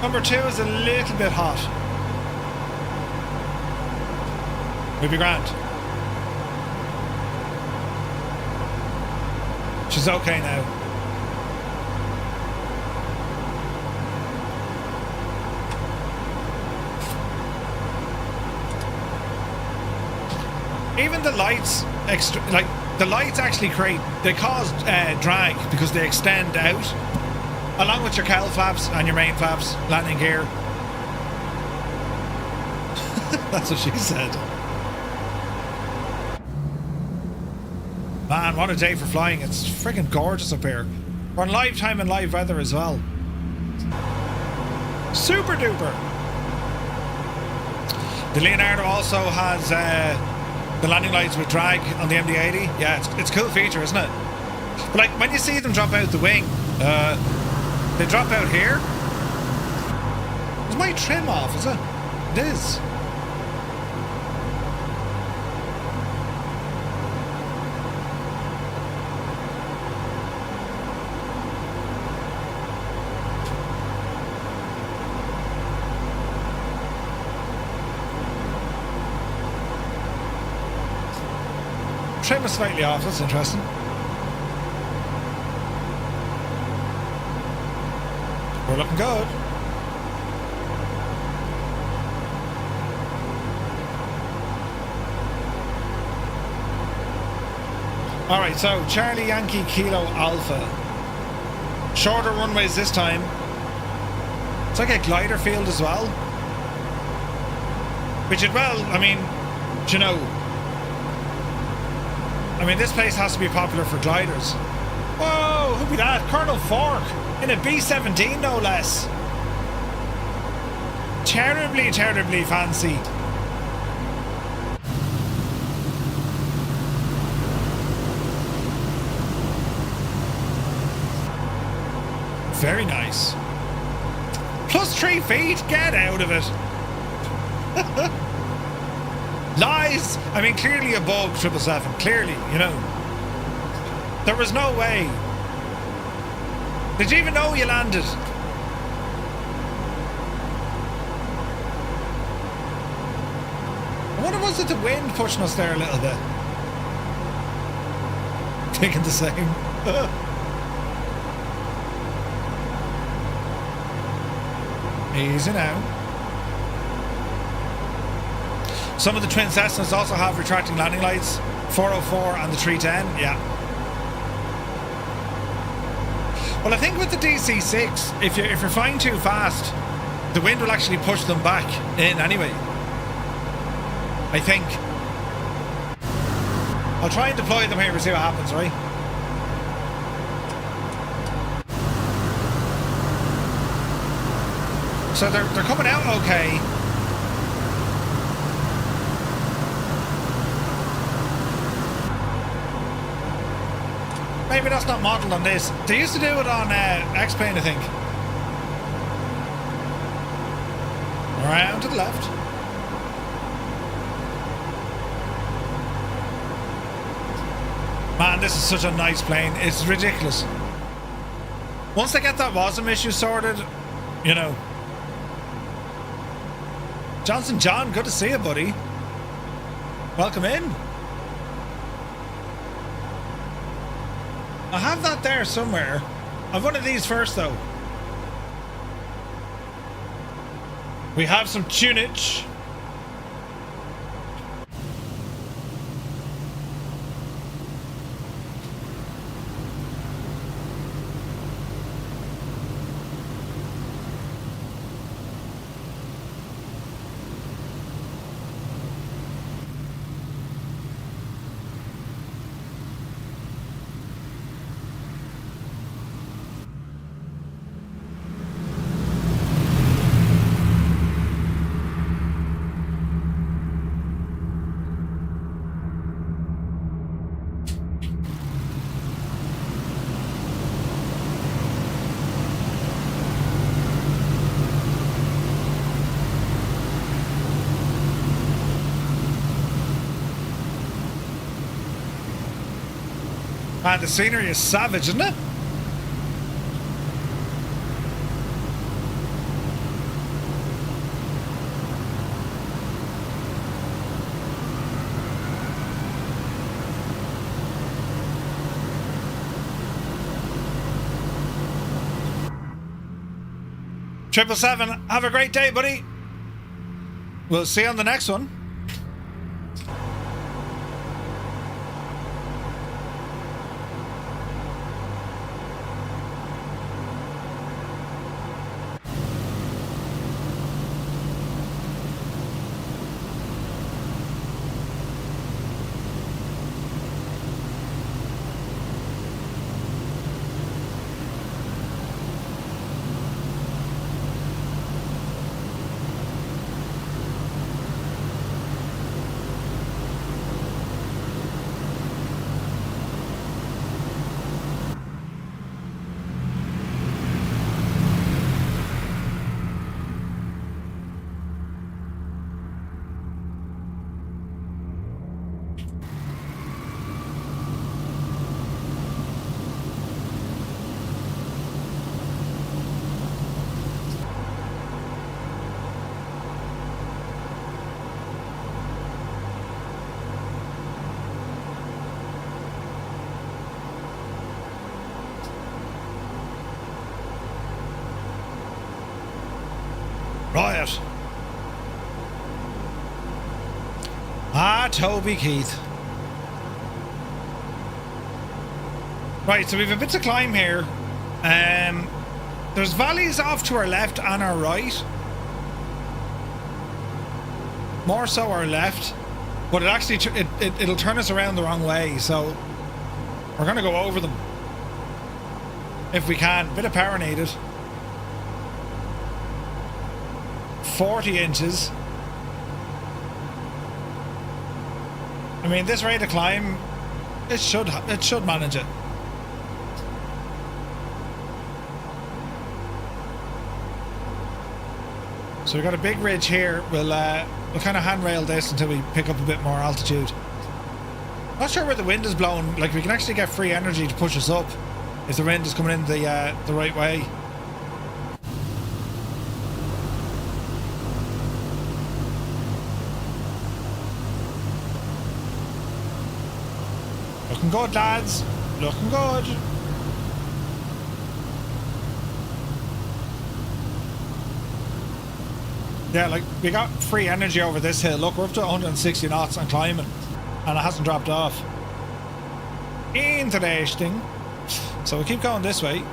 Number 2 is a little bit hot. We'll be grand. She's okay now. Even the lights, like the lights actually they cause drag because they extend out. Along with your cowl flaps and your main flaps, landing gear. That's what she said. Man, what a day for flying. It's friggin' gorgeous up here. We're on live time and live weather as well. Super duper. The Leonardo also has the landing lights with drag on the MD-80. Yeah, it's a cool feature, isn't it? But like, when you see them drop out the wing, they drop out here. Is my trim off, is it? It is. Trim is slightly off, that's interesting. We're looking good. Alright, so Charlie Yankee Kilo Alpha. Shorter runways this time. It's like a glider field as well. Which it, well, I mean, you know, I mean, this place has to be popular for gliders. Whoa, who be that? Colonel Fork in a B-17, no less. terribly, terribly fancy. Very nice. Plus 3 feet, get out of it. Lies! I mean, clearly above 777, clearly, you know. There was no way. Did you even know you landed? I wonder, was it the wind pushing us there a little bit? Thinking the same. Easy now. Some of the twin Cessnas also have retracting landing lights. 404 and the 310, yeah. Well, I think with the DC-6, if you're flying too fast, the wind will actually push them back in anyway. I think. I'll try and deploy them here and see what happens, right? So they're coming out okay. Maybe that's not modelled on this. They used to do it on X-Plane, I think. Around to the left. Man, this is such a nice plane. It's ridiculous. Once they get that WASM issue sorted, you know. Johnson John, good to see you, buddy. Welcome in. I have that there somewhere. I've one of these first, though. We have some tunage. Man, the scenery is savage, isn't it? Triple seven, have a great day, buddy. We'll see you on the next one. Riot. Ah, Toby Keith. Right, so we have a bit to climb here. There's valleys off to our left and our right. More so our left. But it actually, it'll turn us around the wrong way. So we're going to go over them. If we can. Bit of power needed. 40 inches. I mean, this rate of climb, it should manage it. So we've got a big ridge here. We'll kind of handrail this until we pick up a bit more altitude. Not sure where the wind is blowing. Like, we can actually get free energy to push us up if the wind is coming in the right way. Looking good, lads. Looking good. Yeah, like, we got free energy over this hill. Look, we're up to 160 knots and climbing, and it hasn't dropped off. Interesting. So we'll keep going this way.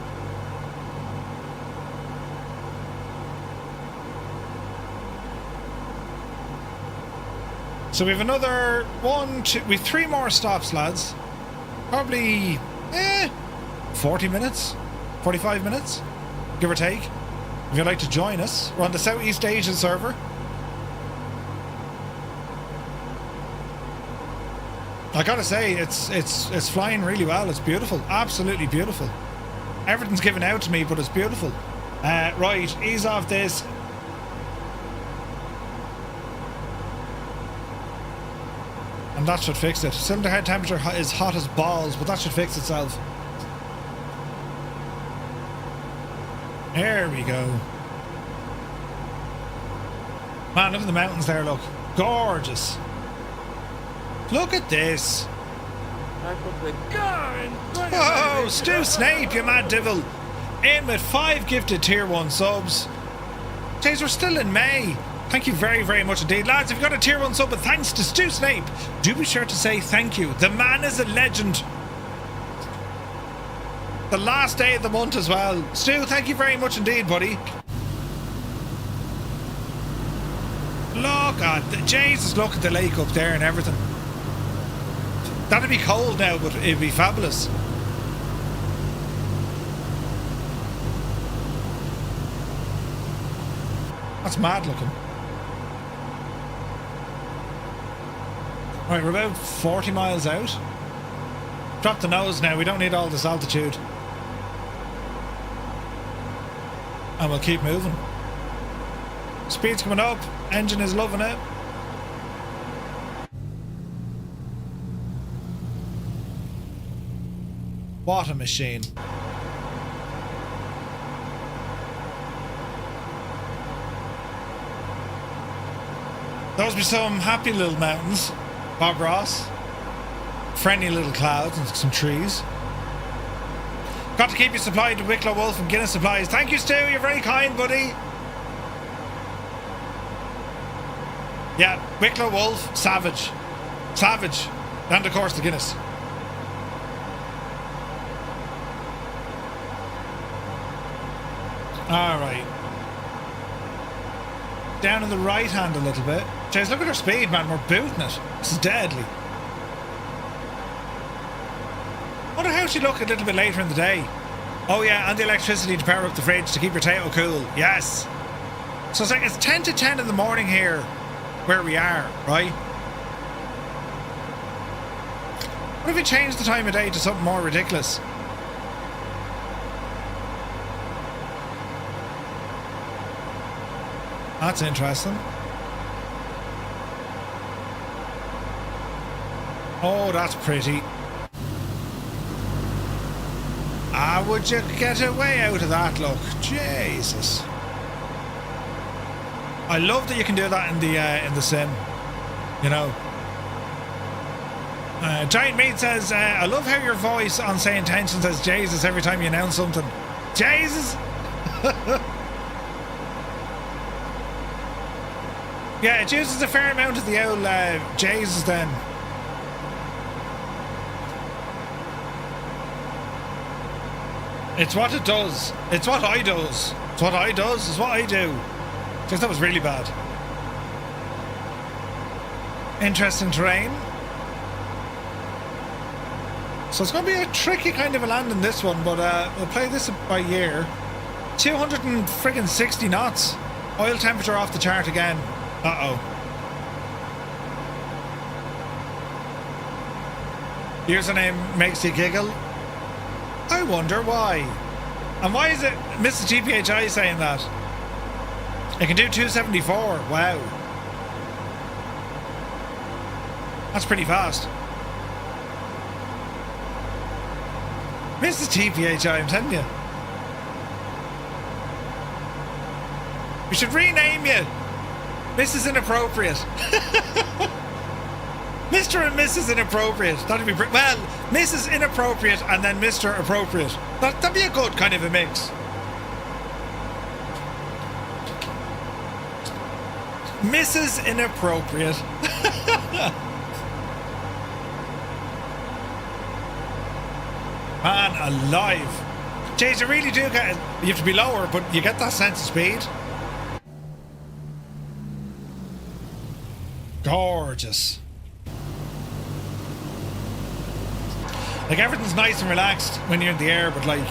So we have another 1, 2, we have 3 more stops, lads. Probably 40 minutes, 45 minutes, give or take. If you'd like to join us, we're on the Southeast Asian server. I gotta say, it's flying really well. It's beautiful, absolutely beautiful. Everything's given out to me, but it's beautiful. Right, ease off this. And that should fix it. Cylinder head temperature is hot as balls, but that should fix itself. There we go. Man, look at the mountains there, look. Gorgeous. Look at this. Whoa, Stu Snape, you mad devil. In with 5 gifted tier 1 subs. Jeez, we're still in May. Thank you very, very much indeed. Lads, if you've got a tier 1 sub, and thanks to Stu Snape, do be sure to say thank you. The man is a legend. The last day of the month as well. Stu, thank you very much indeed, buddy. Look at the Jesus, look at the lake up there and everything. That'd be cold now, but it'd be fabulous. That's mad looking. Right, we're about 40 miles out. Drop the nose now, we don't need all this altitude. And we'll keep moving. Speed's coming up, engine is loving it. What a machine. Those be some happy little mountains. Bob Ross. Friendly little clouds and some trees. Got to keep you supplied to Wicklow Wolf and Guinness Supplies. Thank you, Stu. You're very kind, buddy. Yeah, Wicklow Wolf, savage. Savage. And of course the Guinness. Alright. Down in the right hand a little bit. Jeez, look at our speed, man. We're booting it. This is deadly. Wonder how she look a little bit later in the day. Oh yeah, and the electricity to power up the fridge to keep your potato cool. Yes. So it's like it's 10 to 10 in the morning here where we are, right? What if we change the time of day to something more ridiculous? That's interesting. Oh, that's pretty. Ah, would you get a way out of that, look? Jesus. I love that you can do that in the sim. You know. Giant Meat says, I love how your voice on Saying Tension says Jesus every time you announce something. Jesus! Yeah, it uses a fair amount of the old Jesus then. It's what it does. It's what I does. It's what I does. It's what I do. Because that was really bad. Interesting terrain. So it's going to be a tricky kind of a landing this one, but we'll play this by ear. 260 knots. Oil temperature off the chart again. Uh-oh. Username makes you giggle. I wonder why. And why is it Mr. GPHI saying that? It can do 274. Wow. That's pretty fast. Mrs. TPHI, I'm telling you. We should rename you. Mrs. Inappropriate. Mr. and Mrs. Inappropriate. That'd be well, Mrs. Inappropriate and then Mr. Appropriate. That'd be a good kind of a mix. Mrs. Inappropriate. Man alive. Jeez, you really do get it. You have to be lower, but you get that sense of speed. Gorgeous. Like, everything's nice and relaxed when you're in the air, but like,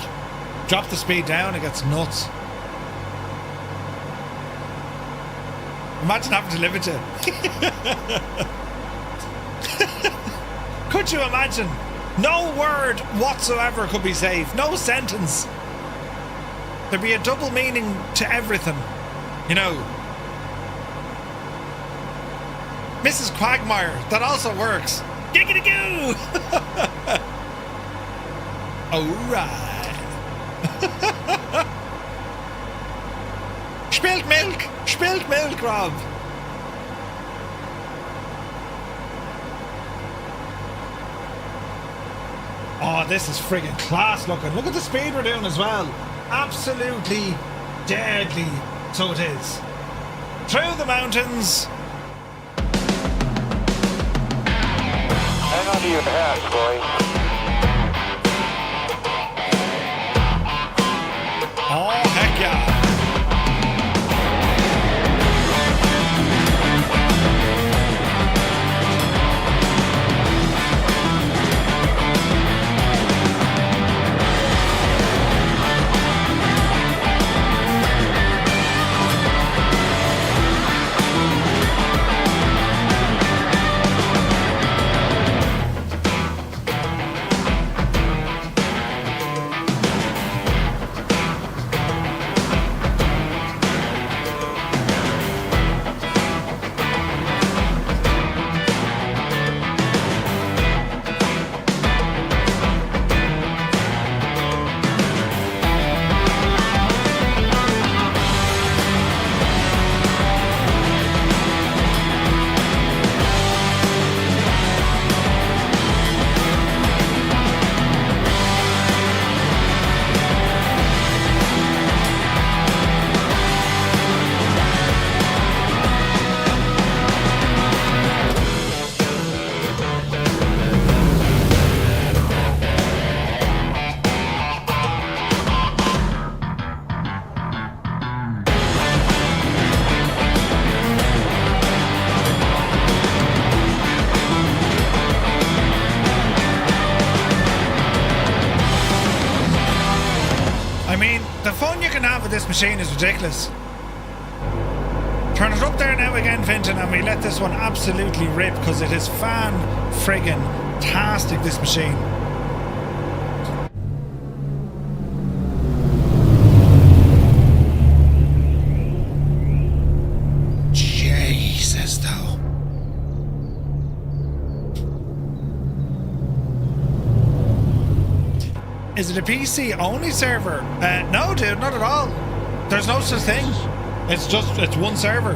drop the speed down, it gets nuts. Imagine having to live with you. Could you imagine? No word whatsoever could be safe. No sentence. There'd be a double meaning to everything. You know. Mrs. Quagmire. That also works. Giggity goo! Alright. Spilt milk! Spilt milk, Rob! Oh, this is friggin' class looking. Look at the speed we're doing as well. Absolutely deadly. So it is. Through the mountains. Hang on to your hats, boys. Oh, heck yeah. This machine is ridiculous. Turn it up there now again, Finton, and we let this one absolutely rip because it is fan-friggin-tastic, this machine. Jesus, though. Is it a PC only server? No, dude, not at all. There's no such thing. It's one server.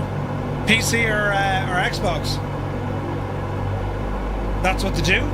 PC or Xbox. That's what they do.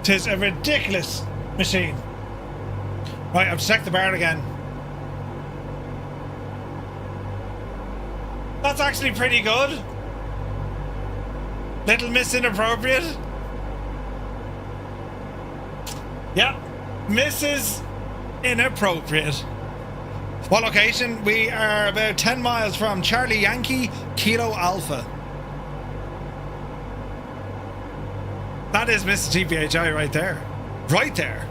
'Tis a ridiculous machine. Right, I'll check the bar again. That's actually pretty good. Little Miss Inappropriate. Yep, Mrs. Inappropriate. What location? We are about 10 miles from Charlie Yankee Kilo Alpha. That is Mr. GPHI right there. Right there.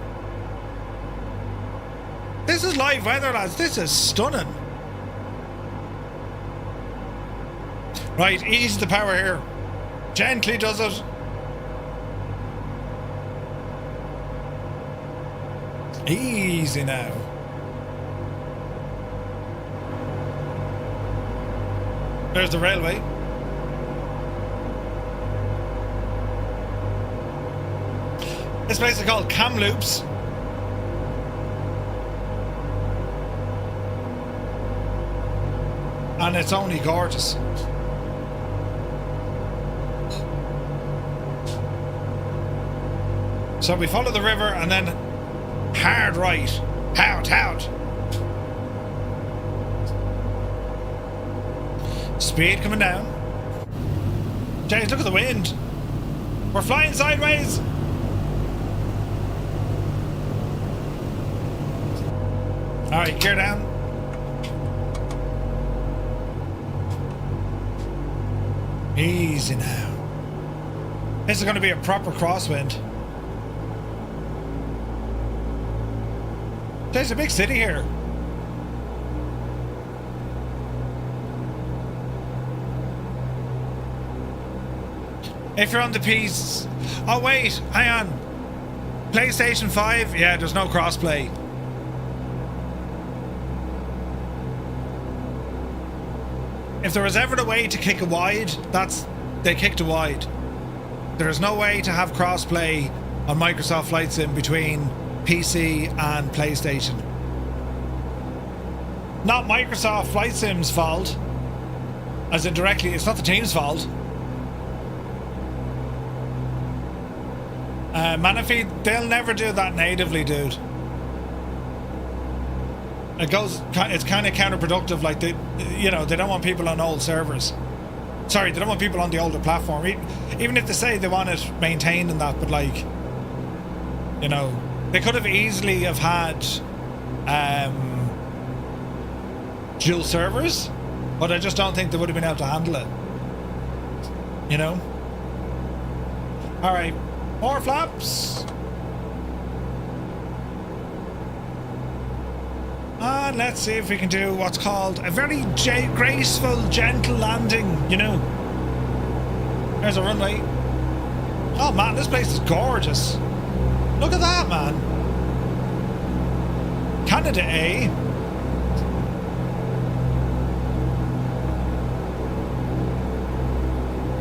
This is live weather, lads. This is stunning. Right, ease the power here. Gently does it. Easy now. There's the railway. This place is called Kamloops. And it's only gorgeous. So we follow the river and then hard right. Out. Speed coming down. James, look at the wind. We're flying sideways. Alright, gear down. Easy now. This is going to be a proper crosswind. There's a big city here. If you're on the piece... Oh wait, hang on. PlayStation 5? Yeah, there's no crossplay. If there was ever a way to kick a wide, they kicked a wide. There is no way to have crossplay on Microsoft Flight Sim between PC and PlayStation. Not Microsoft Flight Sim's fault, as in directly, it's not the team's fault. Manafeed, they'll never do that natively, dude. It's kind of counterproductive, like they don't want people on old servers. Sorry, they don't want people on the older platform. Even if they say they want it maintained and that, but like, they could have easily have had dual servers, but I just don't think they would have been able to handle it. Alright, more flaps. And let's see if we can do what's called a very graceful, gentle landing, There's a runway. Oh man, this place is gorgeous. Look at that, man. Canada, eh?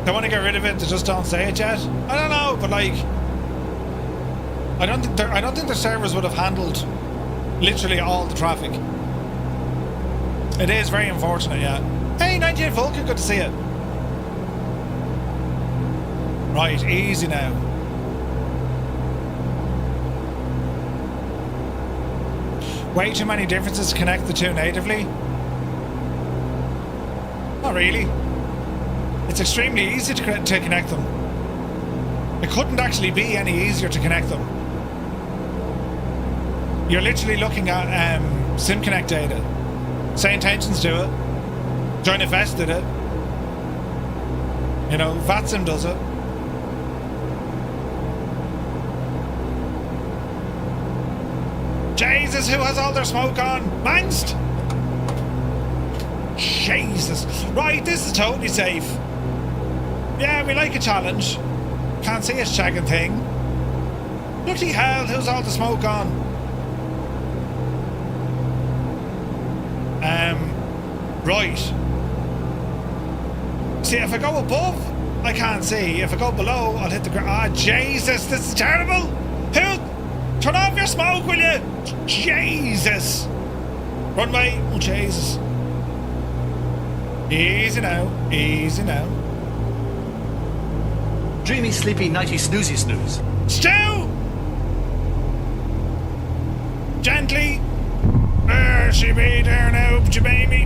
They want to get rid of it, they just don't say it yet. I don't know, but like, I don't think the servers would have handled literally all the traffic. It is very unfortunate, yeah. Hey, 98 Vulcan, good to see it. Right, easy now. Way too many differences to connect the two natively? Not really. It's extremely easy to connect them. It couldn't actually be any easier to connect them. You're literally looking at SimConnect data. Say Intentions do it. JoinFS did it. VATSIM does it. Jesus, who has all their smoke on? Mangst! Jesus. Right, this is totally safe. Yeah, we like a challenge. Can't see a shagging thing. Bloody hell, who's all the smoke on? Right. See, if I go above, I can't see. If I go below, I'll hit the ground. Ah, Jesus, this is terrible. Who? Turn off your smoke, will you? Jesus. Runway. Oh, Jesus. Easy now. Easy now. Dreamy, sleepy, nighty, snoozy, snooze. Stu! There she be there now, Jemima.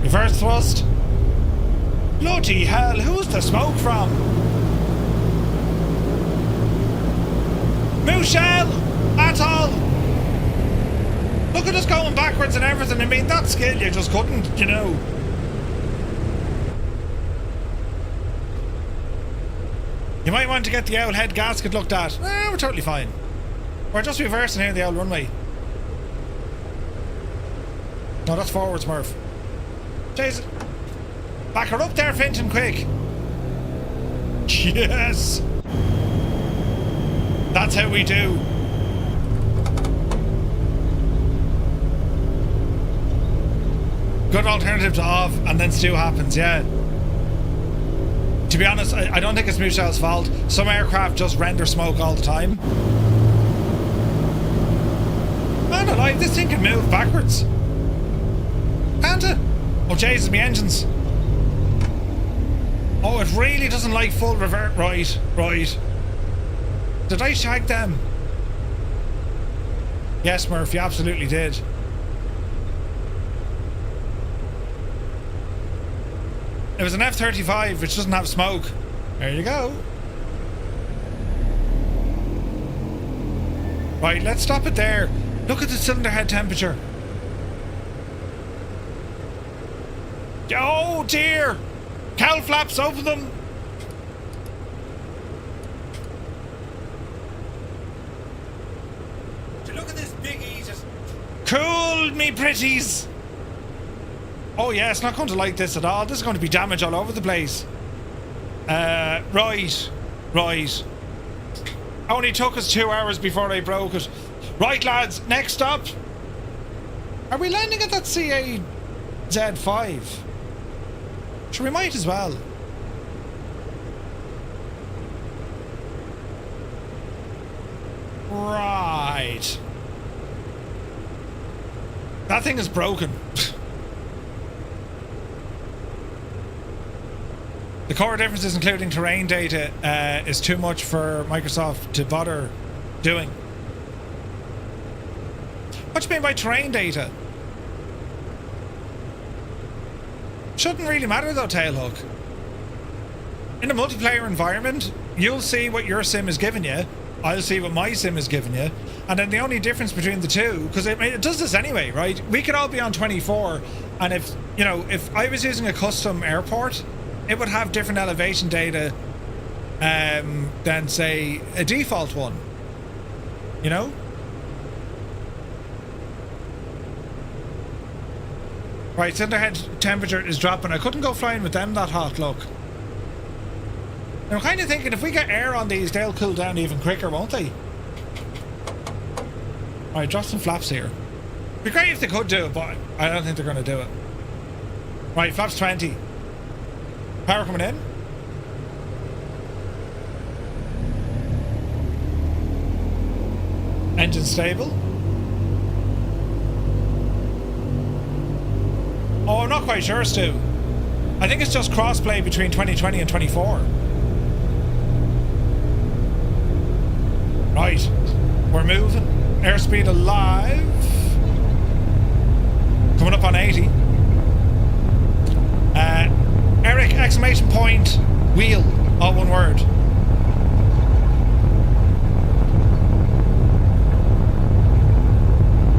Reverse thrust. Bloody hell, who's the smoke from? Michelle! Atoll! Look at us going backwards and everything. I mean, that skill you just couldn't, you know. You might want to get the old head gasket looked at. We're totally fine. We're just reversing here the old runway. No, that's forwards, Murph. Jesus. Back her up there, Finton, quick. Yes. That's how we do. Good alternative to off, and then stew happens, yeah. To be honest, I don't think it's Michelle's fault. Some aircraft just render smoke all the time. Man alive, this thing can move backwards. Can't it? Oh Jesus, my engines. Oh, it really doesn't like full revert. Right. Did I shag them? Yes, Murph, you absolutely did. It was an F-35, which doesn't have smoke. There you go. Right, let's stop it there. Look at the cylinder head temperature. Oh dear! Cowl flaps, open them! Look at this big just cool me pretties! Oh yeah, it's not going to like this at all. This is going to be damage all over the place. Right. Only took us 2 hours before I broke it. Right, lads, next stop. Are we landing at that CAZ-5? Sure, we might as well. Right. That thing is broken. The core differences, including terrain data, is too much for Microsoft to bother doing. What do you mean by terrain data? Shouldn't really matter though, Tailhook. In a multiplayer environment, you'll see what your sim is giving you. I'll see what my sim is giving you. And then the only difference between the two, because it does this anyway, right? We could all be on 24, and if I was using a custom airport, it would have different elevation data than, say, a default one. You know? Right, cylinder head temperature is dropping. I couldn't go flying with them that hot, look. I'm kind of thinking if we get air on these, they'll cool down even quicker, won't they? Alright, drop some flaps here. It'd be great if they could do it, but I don't think they're going to do it. Right, flaps 20. Power coming in. Engine stable. Oh, I'm not quite sure, Stu. I think it's just crossplay between 2020 and 24. Right. We're moving. Airspeed alive. Coming up on 80. Eric, exclamation point, wheel, all one word.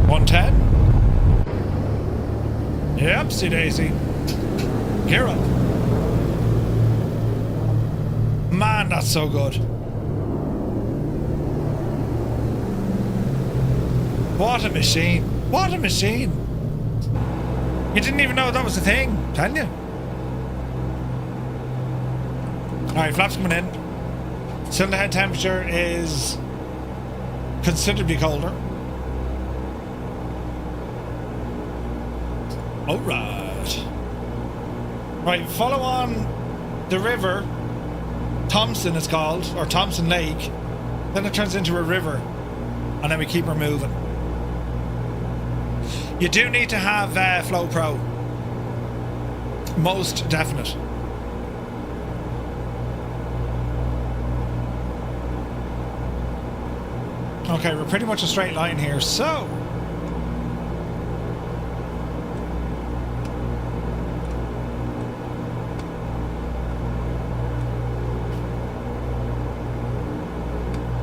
$110. Yep, see Daisy. Gear up. Man, that's so good. What a machine. What a machine. You didn't even know that was a thing, telling you. Alright, flaps coming in. Cylinder head temperature is considerably colder. Alright. Right, follow on the river. Thompson is called, or Thompson Lake. Then it turns into a river. And then we keep her moving. You do need to have Flow Pro. Most definite. Okay, we're pretty much a straight line here, so...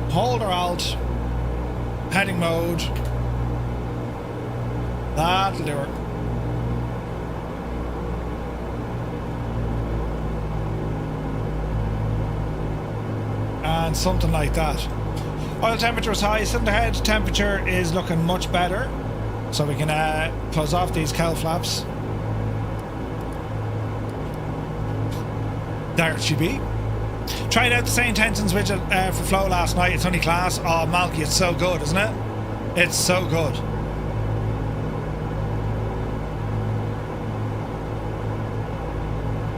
hold or alt. Heading mode. That'll do it. And something like that. Oil temperature is high. Cylinder head temperature is looking much better. So we can close off these cowl flaps. There she be. Tried out the St. Tenson's widget for flow last night. It's only class. Oh, Malky, it's so good, isn't it? It's so good.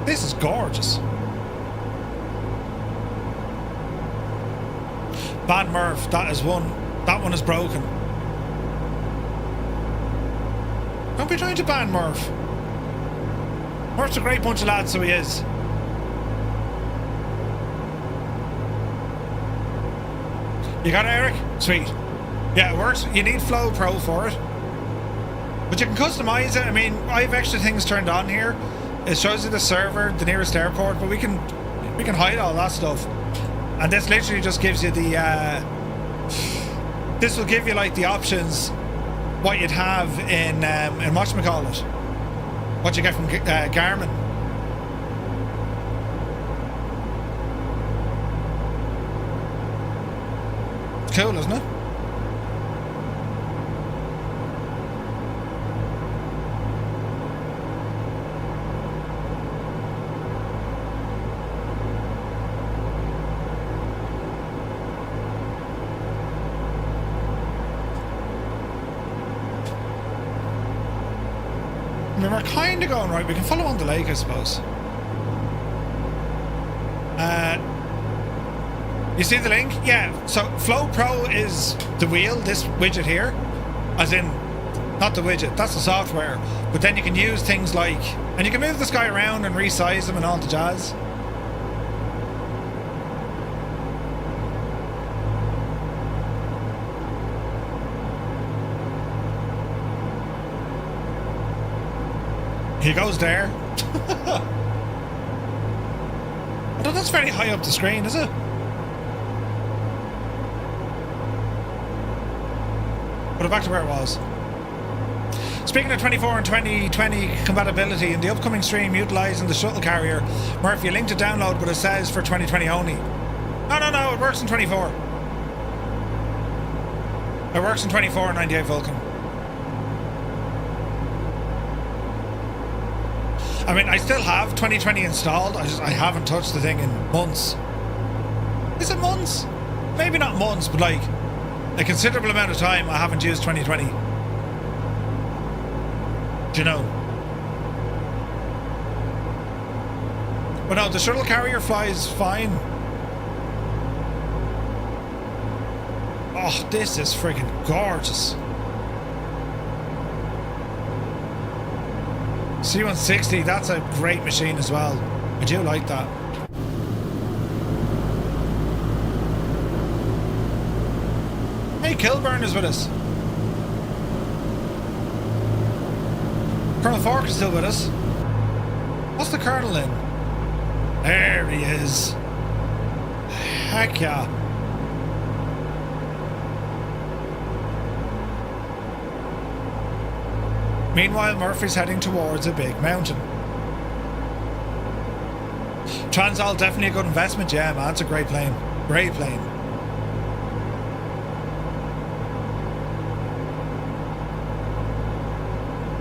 This is gorgeous. Bad Murph, that is one. That one is broken. Don't be trying to ban Murph. Murph's a great bunch of lads, so he is. You got it, Eric? Sweet. Yeah, it works. You need Flow Pro for it. But you can customize it. I mean, I have extra things turned on here. It shows you the server, the nearest airport, but we can hide all that stuff. And this literally just gives you the this will give you like the options what you'd have in whatchamacallit, what you get from Garmin. It's cool, isn't it? I mean, we're kind of going right. We can follow on the lake, I suppose. You see the link? Yeah. So Flow Pro is the wheel, this widget here. As in, not the widget, that's the software. But then you can use things like... And you can move this guy around and resize them and all the jazz. He goes there. Although that's very high up the screen, is it? Put it back to where it was. Speaking of 24 and 2020 compatibility, in the upcoming stream utilising the shuttle carrier, Murphy, a link to download, but it says for 2020 only. No, it works in 24. It works in 24 and 98 Vulcan. I mean, I still have 2020 installed. I haven't touched the thing in months. Is it months? Maybe not months, but like a considerable amount of time I haven't used 2020. Do you know? But no, the shuttle carrier flies fine. Oh, this is freaking gorgeous. C-160, that's a great machine as well. I do like that. Hey, Kilburn is with us. Colonel Fork is still with us. What's the Colonel in? There he is. Heck yeah. Meanwhile, Murphy's heading towards a big mountain. Transall, definitely a good investment, yeah, man. It's a great plane. Great plane.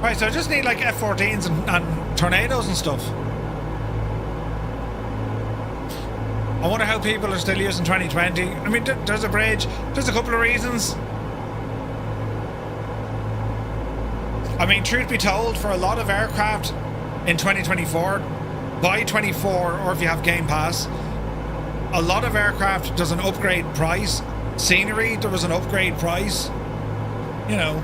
Right, so I just need like F-14s and tornadoes and stuff. I wonder how people are still using 2020. I mean, there's a bridge. There's a couple of reasons. I mean, truth be told, for a lot of aircraft in 2024, buy 24, or if you have Game Pass, a lot of aircraft does an upgrade price. Scenery, there was an upgrade price. You know.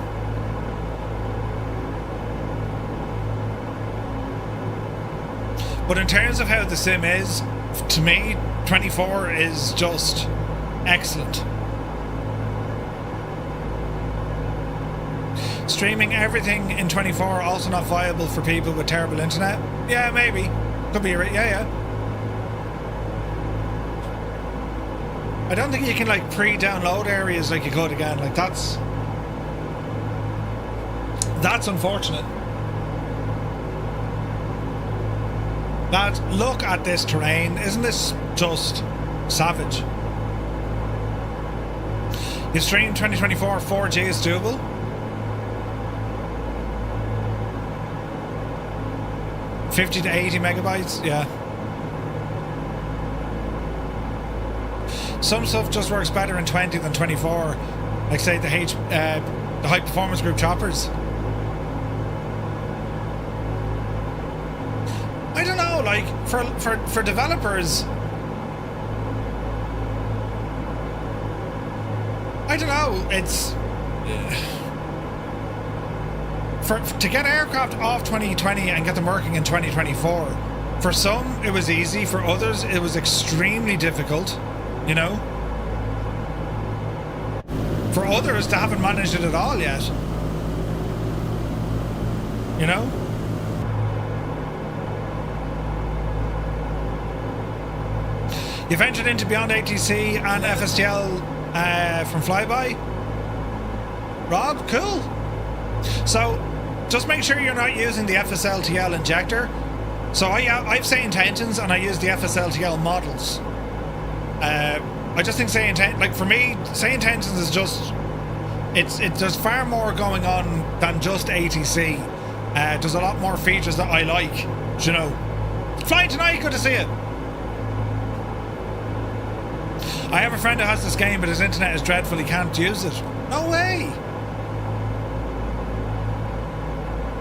But in terms of how the sim is, to me, 24 is just excellent. Streaming everything in 24 also not viable for people with terrible internet? Yeah, maybe. Could be, yeah. I don't think you can like pre-download areas like you could again. Like that's unfortunate. Lads, look at this terrain. Isn't this just savage? You stream 2024 4G is doable. $50 to $80 megabytes, yeah. Some stuff just works better in 20 than 24. Like say the high performance group choppers. I don't know, like for developers, I don't know, it's to get aircraft off 2020 and get them working in 2024. For some it was easy, for others it was extremely difficult, you know. For others they haven't managed it at all yet, you know. You've entered into Beyond ATC and FSTL from Flyby. Rob, cool. So just make sure you're not using the FSLTL injector. So I have say intentions and I use the FSLTL models. I just think like for me, say intentions is just there's far more going on than just ATC. There's a lot more features that I like, you know. Flying tonight, good to see you. I have a friend who has this game, but his internet is dreadful. He can't use it. No way.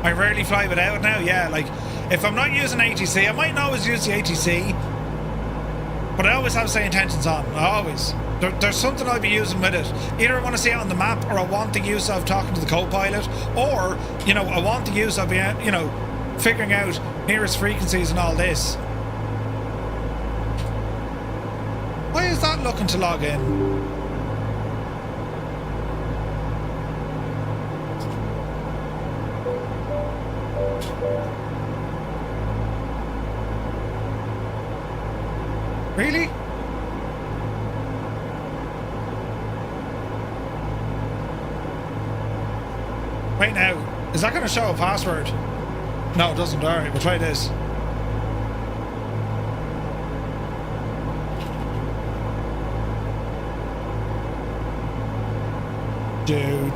I rarely fly without it now. Yeah, like if I'm not using ATC, I might not always use the ATC, but I always have say intentions on. I always. There's something I'll be using with it. Either I want to see it on the map, or I want the use of talking to the co-pilot, or you know, I want the use of you know, figuring out nearest frequencies and all this. Why is that looking to log in? Really? Wait now, is that going to show a password? No, it doesn't. Alright, we'll try this. Do.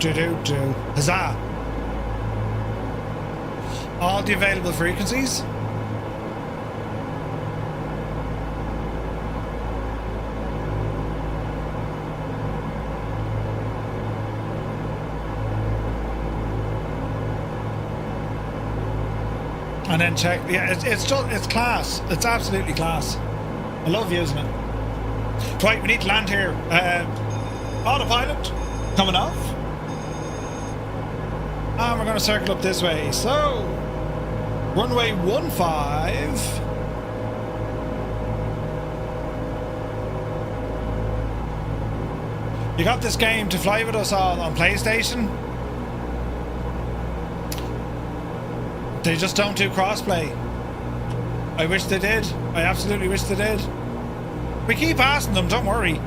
Huzzah! All the available frequencies. And then check. Yeah, it's class. It's absolutely class. I love using it. Right, we need to land here. Autopilot coming off. And we're going to circle up this way. So, runway 15. You got this game to fly with us all on PlayStation? They just don't do crossplay. I wish they did. I absolutely wish they did. We keep asking them, don't worry.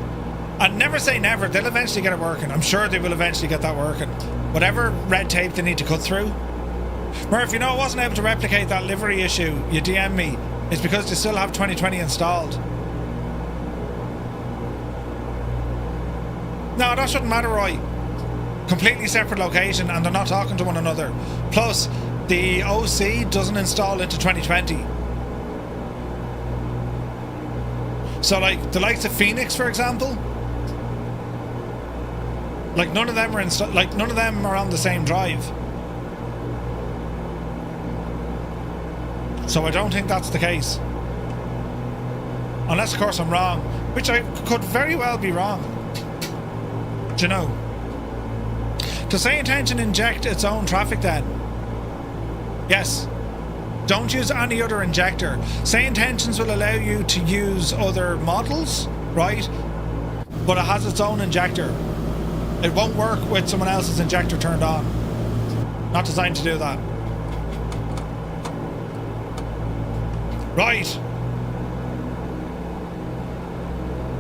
And never say never, they'll eventually get it working. I'm sure they will eventually get that working. Whatever red tape they need to cut through. Murph, you know I wasn't able to replicate that livery issue you DM'd me. It's because they still have 2020 installed. No, that shouldn't matter, Roy. Completely separate location and they're not talking to one another. Plus, the OC doesn't install into 2020. So like the likes of Phoenix, for example, like none of them are on the same drive. So I don't think that's the case. Unless of course I'm wrong, which I could very well be wrong. Do you know? Does say intention inject its own traffic then? Yes. Don't use any other injector. Say intentions will allow you to use other models, right? But it has its own injector. It won't work with someone else's injector turned on. Not designed to do that. Right.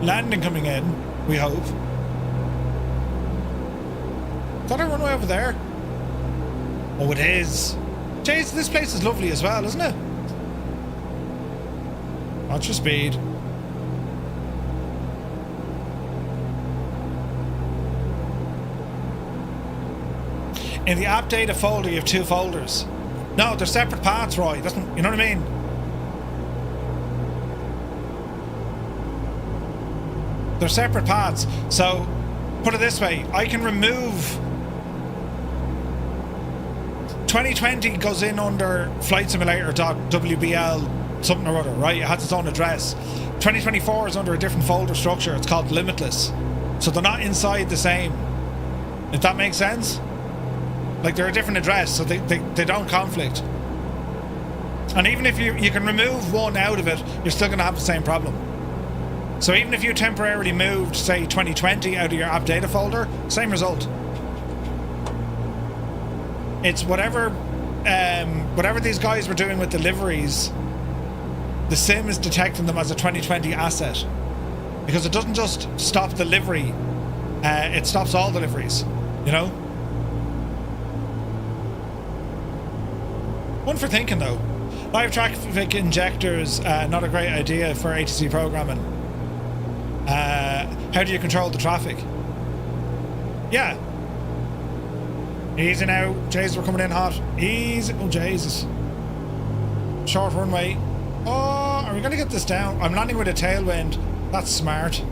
Landing coming in, we hope. Is that a runway over there? Oh, it is. Jeez, this place is lovely as well, isn't it? Watch your speed. In the app data folder, you have two folders. No, they're separate paths, Roy. Doesn't, you know what I mean? They're separate paths. So, put it this way, I can remove 2020 goes in under flight simulator.wbl something or other, right? It has its own address. 2024 is under a different folder structure. It's called Limitless. So they're not inside the same. If that makes sense? Like, they're a different address, so they don't conflict. And even if you can remove one out of it, you're still going to have the same problem. So even if you temporarily moved, say, 2020 out of your app data folder, same result. It's whatever these guys were doing with deliveries, the sim is detecting them as a 2020 asset. Because it doesn't just stop delivery, it stops all deliveries, you know? One for thinking, though. Live traffic injectors, not a great idea for ATC programming. How do you control the traffic? Yeah. Easy now. Jesus, we're coming in hot. Easy. Oh, Jesus. Short runway. Oh, are we going to get this down? I'm landing with a tailwind. That's smart.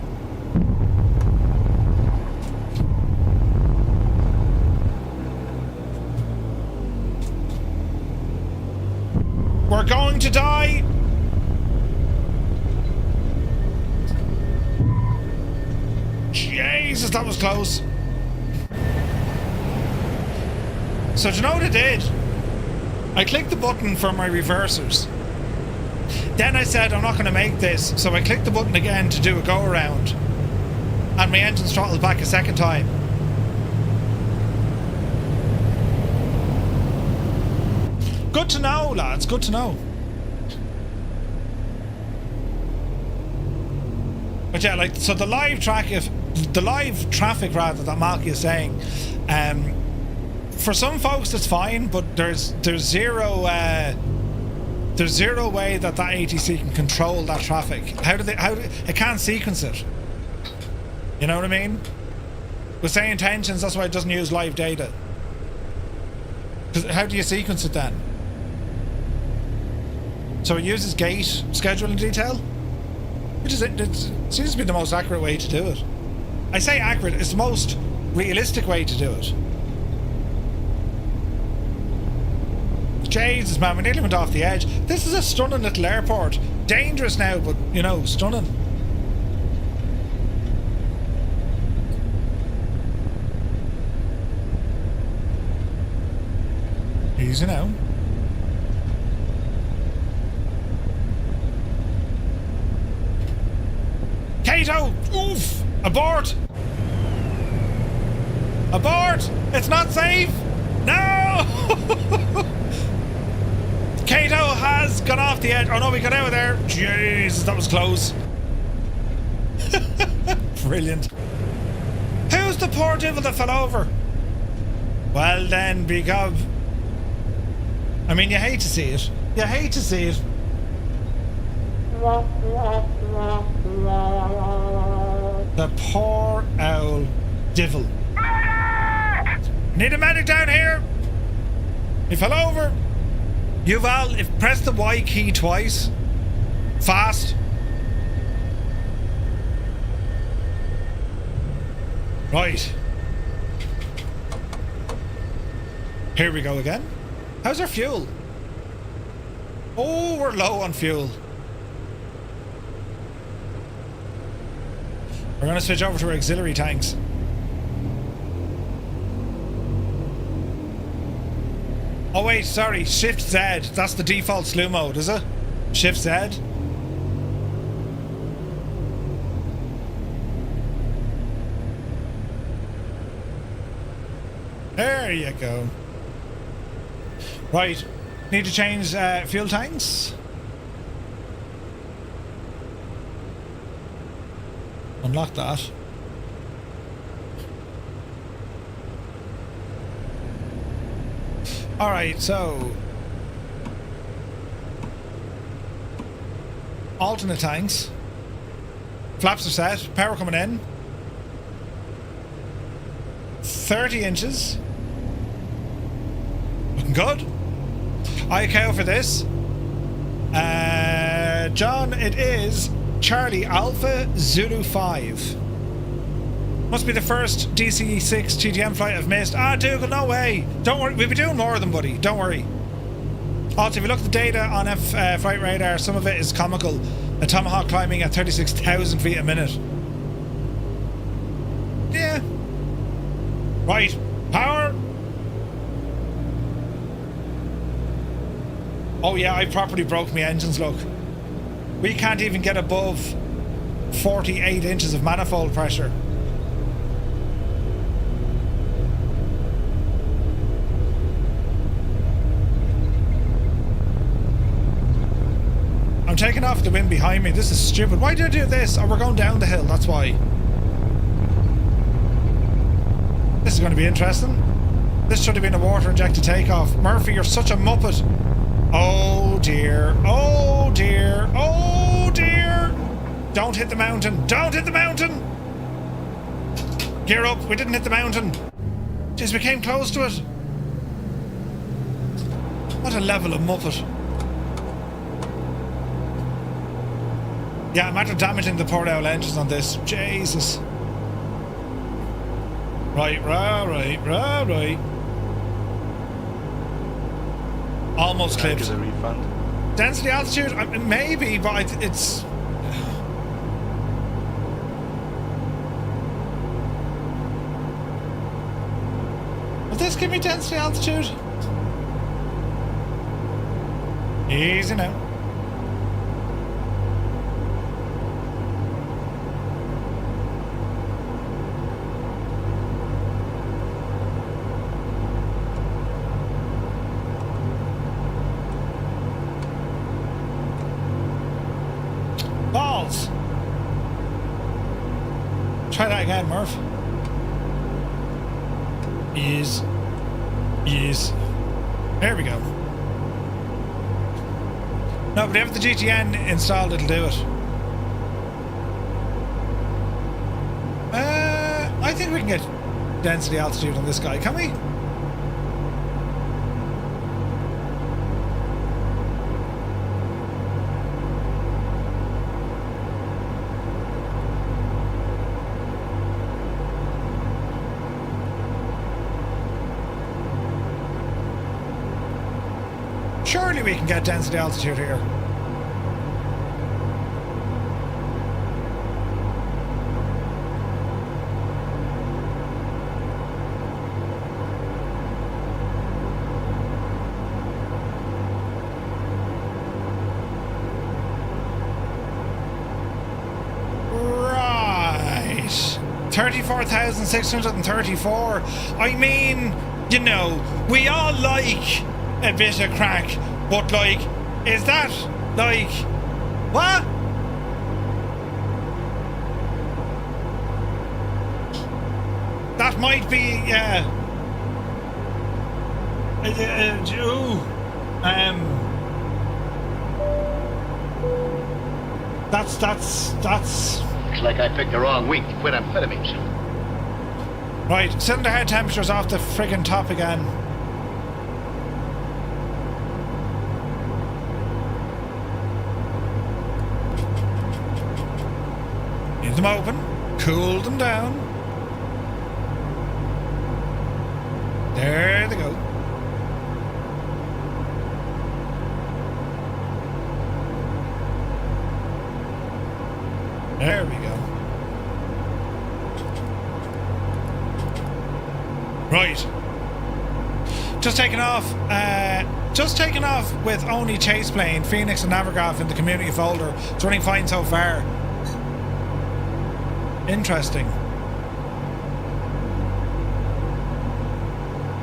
We're going to die. Jesus, that was close. So do you know what I did? I clicked the button for my reversers. Then I said I'm not going to make this, so I clicked the button again to do a go around. And my engine's throttled back a second time. Good to know, lads, good to know. But yeah, like, so the live traffic rather that Malky is saying, for some folks it's fine, but there's zero way that ATC can control that traffic. It can't sequence it. You know what I mean? With say intentions, that's why it doesn't use live data. Because how do you sequence it then? So it uses gate scheduling detail, which is it seems to be the most accurate way to do it. I say accurate, it's the most realistic way to do it. Jesus, man, we nearly went off the edge. This is a stunning little airport. Dangerous now, but, you know, stunning. Easy now. Kato! Oof! Abort! Abort! It's not safe! No! Kato has gone off the edge. Oh no, we got out of there. Jesus, that was close. Brilliant. Who's the poor devil that fell over? Well then, be gov. I mean, you hate to see it. You hate to see it. The poor owl devil. Need a medic down here. He fell over. Yuval, press the Y key twice. Fast. Right. Here we go again. How's our fuel? Oh, we're low on fuel. We're going to switch over to our auxiliary tanks. Oh wait, sorry, Shift Z. That's the default slew mode, is it? Shift Z. There you go. Right. Need to change fuel tanks. Unlock that. Alright, so alternate tanks. Flaps are set. Power coming in. 30 inches. Looking good. ICAO for this. John, it is Charlie Alpha Zulu 5. Must be the first DC-6 GTM flight I've missed. Ah, Dougal, no way. Don't worry. We'll be doing more of them, buddy. Don't worry. Also, if you look at the data on Flight Radar, some of it is comical. A Tomahawk climbing at 36,000 feet a minute. Yeah. Right. Power. Oh yeah, I properly broke my engines, look. We can't even get above 48 inches of manifold pressure. I'm taking off the wind behind me. This is stupid. Why did I do this? Oh, we're going down the hill, that's why. This is going to be interesting. This should have been a water injected takeoff. Murphy, you're such a muppet. Oh dear. Oh dear. Oh dear. Don't hit the mountain. Don't hit the mountain. Gear up. We didn't hit the mountain. Jeez, we came close to it. What a level of muppet. Yeah, I'm after damaging the poor old engines on this. Jesus. Right. Almost clipped. Is a refund? Density altitude? Maybe, but it's... Will this give me density altitude? Easy now. Balls! Try that again, Murph. Yes. There we go. No, but if the GTN installed, it'll do it. I think we can get density altitude on this guy, can we? Surely we can get density altitude here. Right. 34,634. I mean, you know, we all like a bit of crack, but like, is that like what? That might be that's Looks like I picked the wrong week to quit amphetamines. right. Cylinder head temperature's off the friggin' top again. Leave them open, cool them down. There they go. There we go. Right. Just taking off. Just taking off with only chase plane, Phoenix and Navigraph in the community folder. It's running fine so far. Interesting.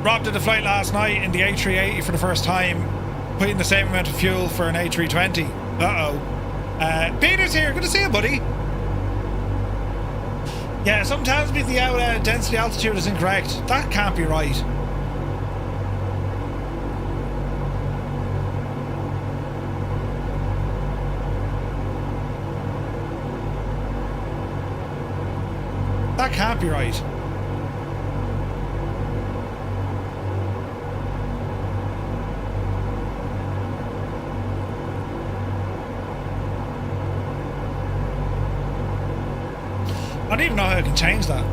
Rob did a flight last night in the A380 for the first time, putting the same amount of fuel for an A320. Uh-oh. Peter's here. Good to see you, buddy. Yeah, something tells me the density altitude is incorrect. That can't be right. That can't be right. I don't even know how I can change that.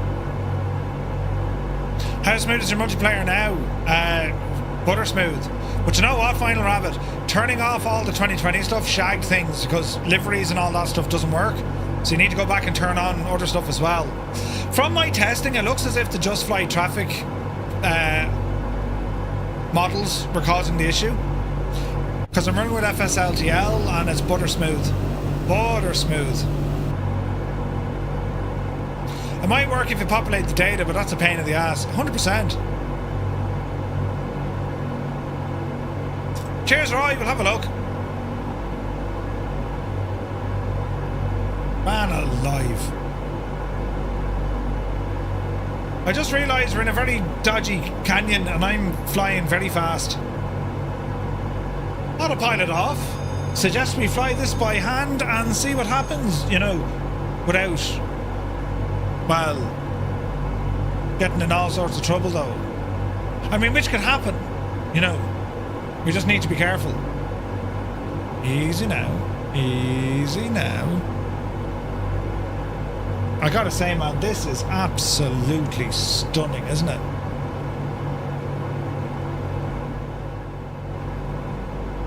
How smooth is your multiplayer now? Butter smooth. But you know what, Final Rabbit? Turning off all the 2020 stuff shagged things because liveries and all that stuff doesn't work. So you need to go back and turn on other stuff as well. From my testing, it looks as if the Just Flight traffic models were causing the issue. Because I'm running with FSLTL and it's butter smooth. Butter smooth. It might work if you populate the data, but that's a pain in the ass. 100%. Cheers, Roy. We'll have a look. Man alive. I just realised we're in a very dodgy canyon and I'm flying very fast. Autopilot off. Suggest we fly this by hand and see what happens, you know, without... well, getting in all sorts of trouble though. I mean, which could happen, you know. We just need to be careful. Easy now. Easy now. I gotta say, man, this is absolutely stunning, isn't it?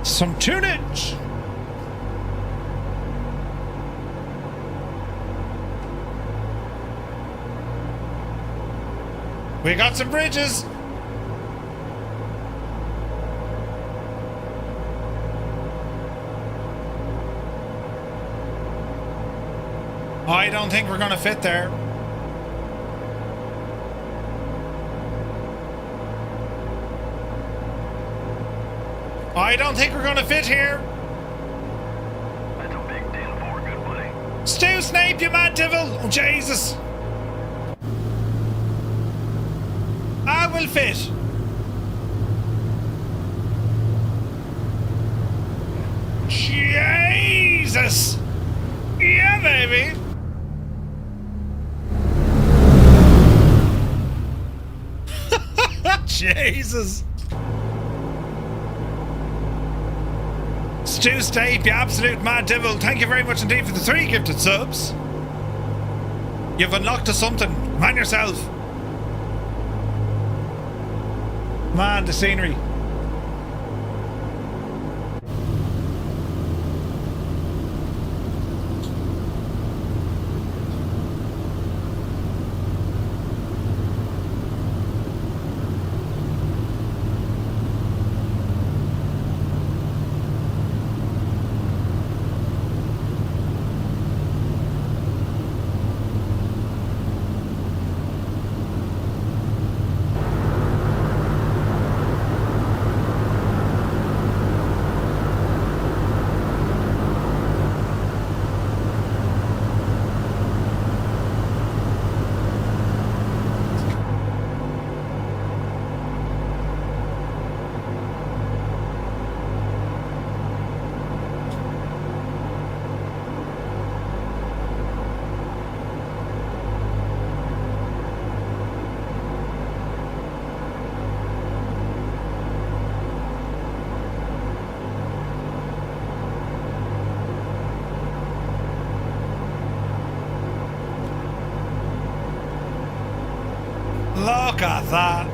Some tunage. We got some bridges. I don't think we're gonna fit there. I don't think we're gonna fit here. That's a big 10-4, good buddy. Stu Snape, you mad devil! Oh, Jesus. I will fit. Jesus! Yeah, baby! Jesus! Stu Stape, you absolute mad devil, thank you very much indeed for the 3 gifted subs. You've unlocked us something. Man yourself. Man, the scenery. Look at that.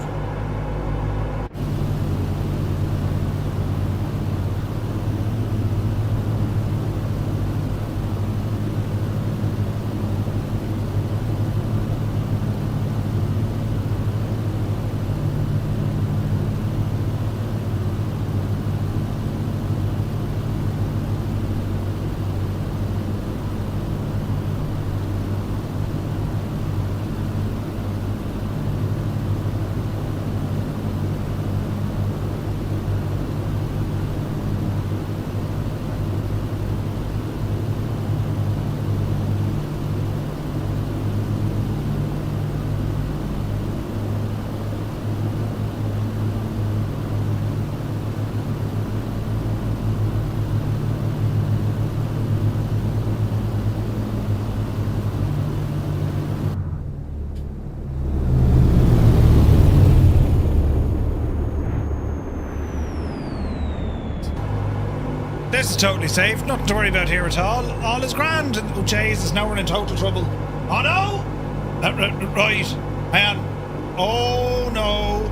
totally safe. Nothing to worry about here at all. All is grand. And, oh, Jesus, now we're in total trouble. Oh, no! Right. Hang on. Oh, no.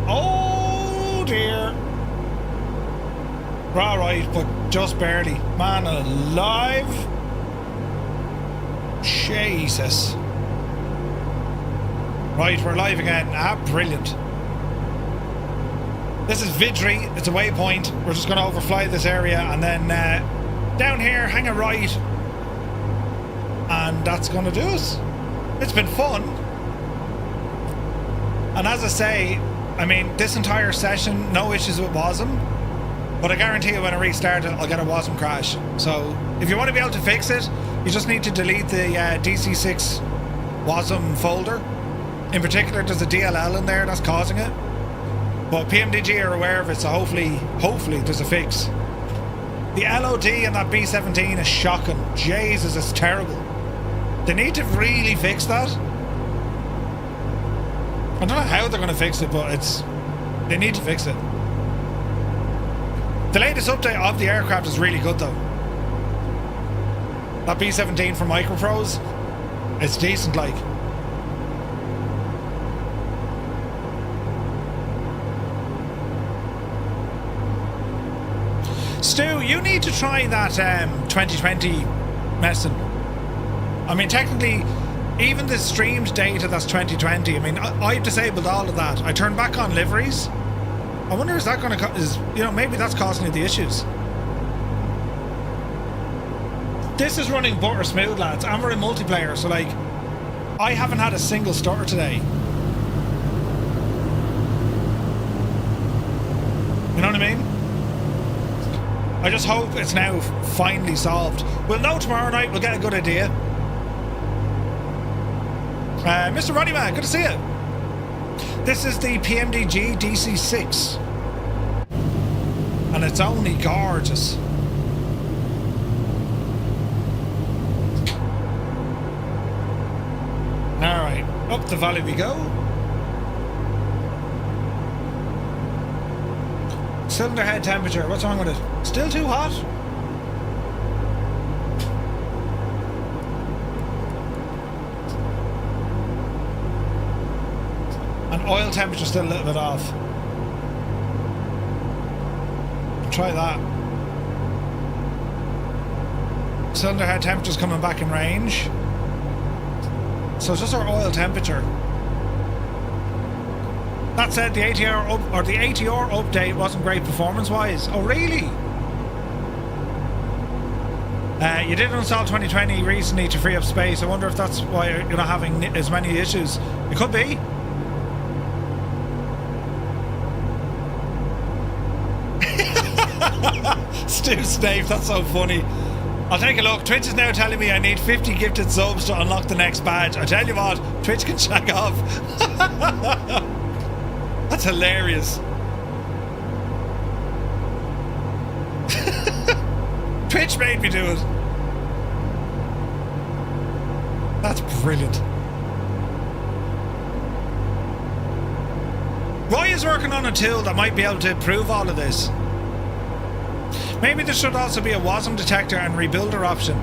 Oh, dear. We're all right, but just barely. Man alive. Jesus. Right, we're live again. Ah, brilliant. This is Vidri. It's a waypoint. We're just going to overfly this area and then down here, hang a right. And that's going to do us. It's been fun. And as I say, I mean, this entire session, no issues with WASM. But I guarantee you when I restart it, I'll get a WASM crash. So if you want to be able to fix it, you just need to delete the DC-6 WASM folder. In particular, there's a DLL in there that's causing it. But PMDG are aware of it, so hopefully there's a fix. The LOD in that B-17 is shocking. Jesus, it's terrible. They need to really fix that. I don't know how they're going to fix it, but they need to fix it. The latest update of the aircraft is really good though. That B-17 from Microprose, it's decent like. Stu, you need to try that 2020 messing. I mean, technically, even the streamed data that's 2020, I mean, I've disabled all of that. I turned back on liveries. I wonder is that going to, maybe that's causing you the issues. This is running butter smooth, lads, and we're in multiplayer, so like, I haven't had a single stutter today. You know what I mean? I just hope it's now finally solved. We'll know tomorrow night, we'll get a good idea. Mr. Roddyman, good to see you. This is the PMDG DC-6. And it's only gorgeous. Alright, up the valley we go. Cylinder head temperature, what's wrong with it? Still too hot? And oil temperature still a little bit off. Try that. Cylinder head temperature's coming back in range. So it's just our oil temperature. That said, the ATR update wasn't great performance-wise. Oh, really? You did install 2020 recently to free up space. I wonder if that's why you're not having as many issues. It could be. Stu Snape, that's so funny. I'll take a look. Twitch is now telling me I need 50 gifted subs to unlock the next badge. I tell you what, Twitch can check off. That's hilarious. Twitch made me do it. That's brilliant. Roy is working on a tool that might be able to improve all of this. Maybe there should also be a WASM detector and rebuilder option.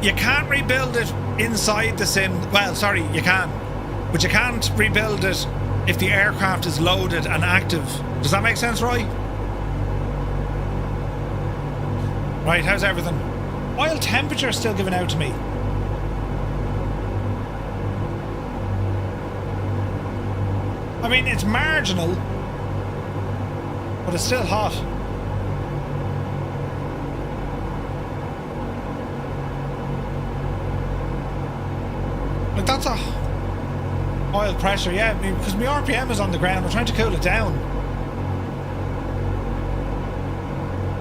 You can't rebuild it inside the sim. Well, sorry, you can. But you can't rebuild it if the aircraft is loaded and active. Does that make sense, Roy? Right, how's everything? Oil temperature still giving out to me. I mean, it's marginal, but it's still hot. Like, that's a oil pressure, yeah, because my RPM is on the ground. We're trying to cool it down.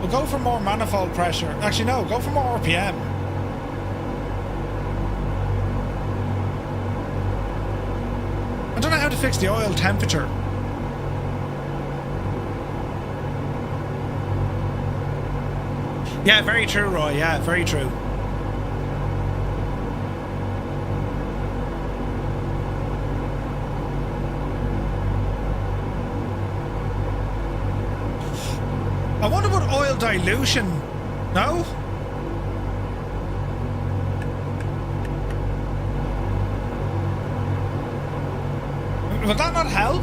We'll go for more manifold pressure. Actually, no, go for more RPM. I don't know how to fix the oil temperature. Yeah, very true, Roy. Yeah, very true. I wonder what oil dilution. No? Would that not help?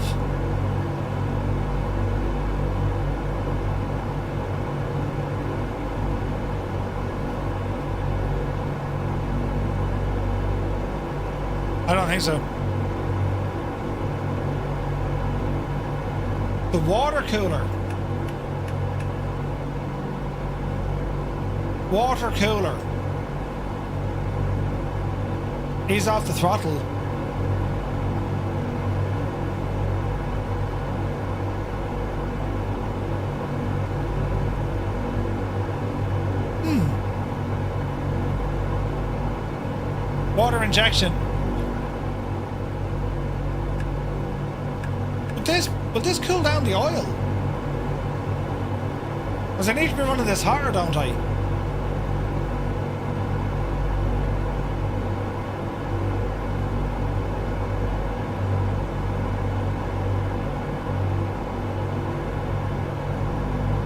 I don't think so. The water cooler. Water cooler. Ease off the throttle. Water injection. Will this cool down the oil? Because I need to be running this hotter, don't I?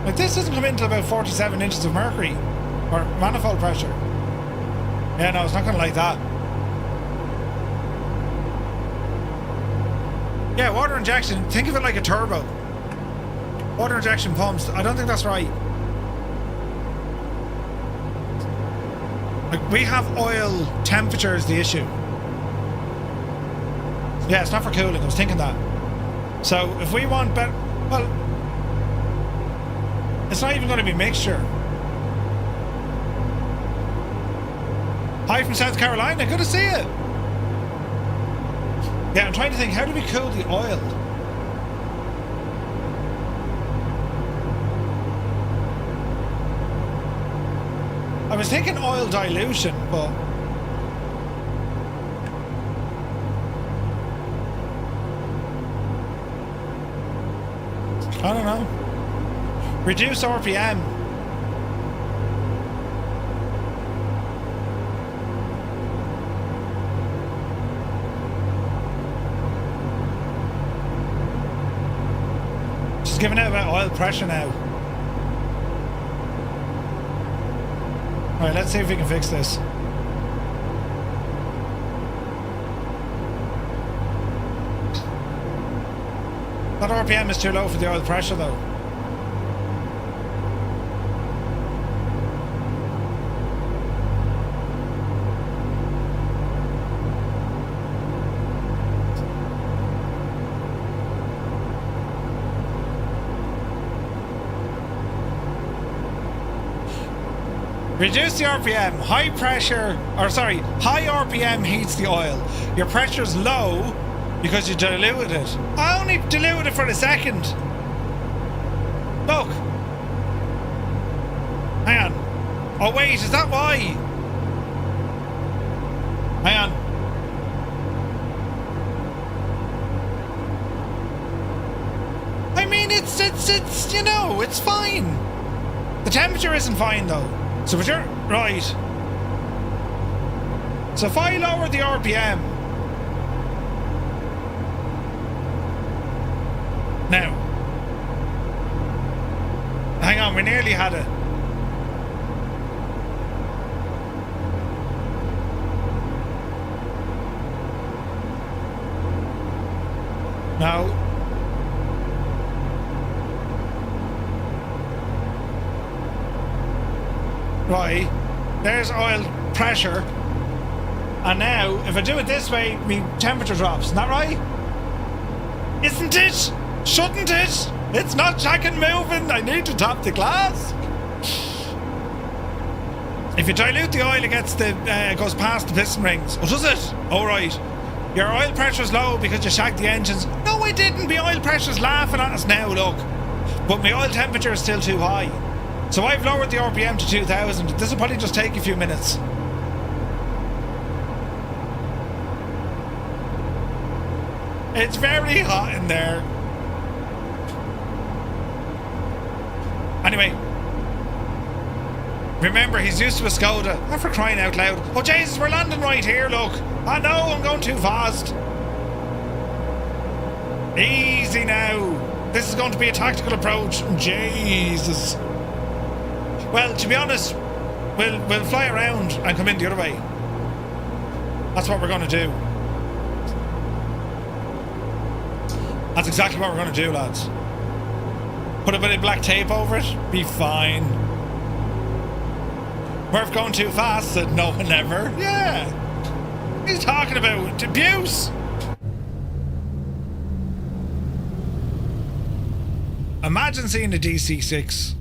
Like, this doesn't come into about 47 inches of mercury or manifold pressure. Yeah, no, it's not gonna like that. Yeah, water injection. Think of it like a turbo. Water injection pumps. I don't think that's right. Like, we have oil temperature is the issue. Yeah, it's not for cooling. I was thinking that. So if we want better, well, it's not even going to be mixture. Hi from South Carolina. Good to see you. Yeah, I'm trying to think, how do we cool the oil? I was thinking oil dilution, but I don't know. Reduce RPM. Just giving out about oil pressure now. Alright, let's see if we can fix this. That RPM is too low for the oil pressure though. Reduce the RPM. High pressure, or sorry, high RPM heats the oil. Your pressure's low because you diluted it. I only diluted it for a second. Look. Hang on. Oh wait, is that why? Hang on. I mean, it's you know, it's fine. The temperature isn't fine though. So if you're right. So if I lower the RPM now. Hang on, we nearly had it. Now. Right, there's oil pressure, and now if I do it this way, my temperature drops. Isn't that right? Isn't it? Shouldn't it? It's not jacking moving. I need to top the glass. If you dilute the oil, it gets it goes past the piston rings. Oh, does it? Oh, right. Your oil pressure's low because you shagged the engines. No, I didn't. My oil pressure's laughing at us now. Look, but my oil temperature is still too high. So I've lowered the RPM to 2000. This will probably just take a few minutes. It's very hot in there. Anyway. Remember, he's used to a Skoda. Oh, for crying out loud. Oh, Jesus, we're landing right here, look. I know, I'm going too fast. Easy now. This is going to be a tactical approach. Jesus. Well, to be honest, we'll fly around and come in the other way. That's what we're going to do. That's exactly what we're going to do, lads. Put a bit of black tape over it, be fine. Murph going too fast, said no one ever. Yeah. What are you talking about? Abuse? Imagine seeing a DC-6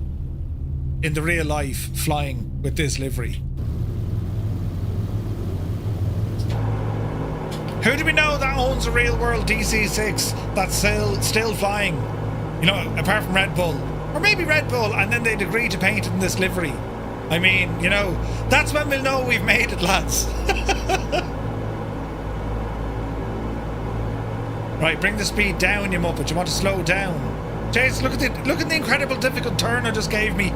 in the real life flying with this livery. Who do we know that owns a real world DC-6 that's still flying? You know, apart from Red Bull. Or maybe Red Bull, and then they'd agree to paint it in this livery. I mean, you know, that's when we'll know we've made it, lads. Right, bring the speed down, you muppet. You want to slow down. Jace, look at the incredible difficult turn I just gave me.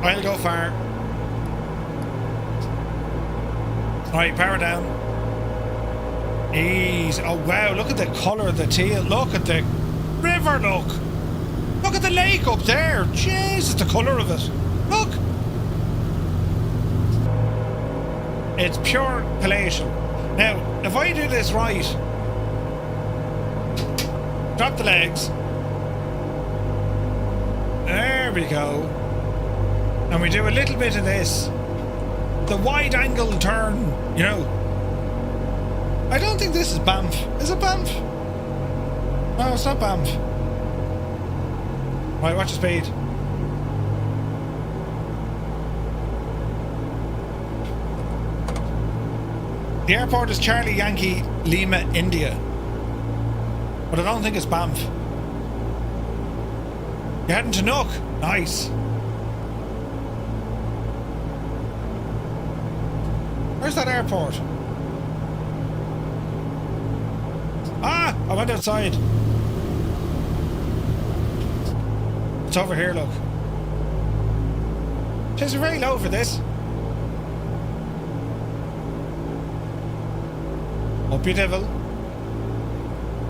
I'll go far. Alright, power down. Easy. Oh wow, look at the colour of the teal. Look at the river, look. Look at the lake up there. Jesus, the colour of it. Look. It's pure palatial. Now, if I do this right, drop the legs. There we go. And we do a little bit of this. The wide angle turn, you know. I don't think this is Banff. Is it Banff? No, it's not Banff. Right, watch the speed. The airport is Charlie Yankee Lima, India. But I don't think it's Banff. You're heading to Nook. Nice. Where's that airport? Ah! I went outside. It's over here, look. Jeez, we're very low for this. Up you devil.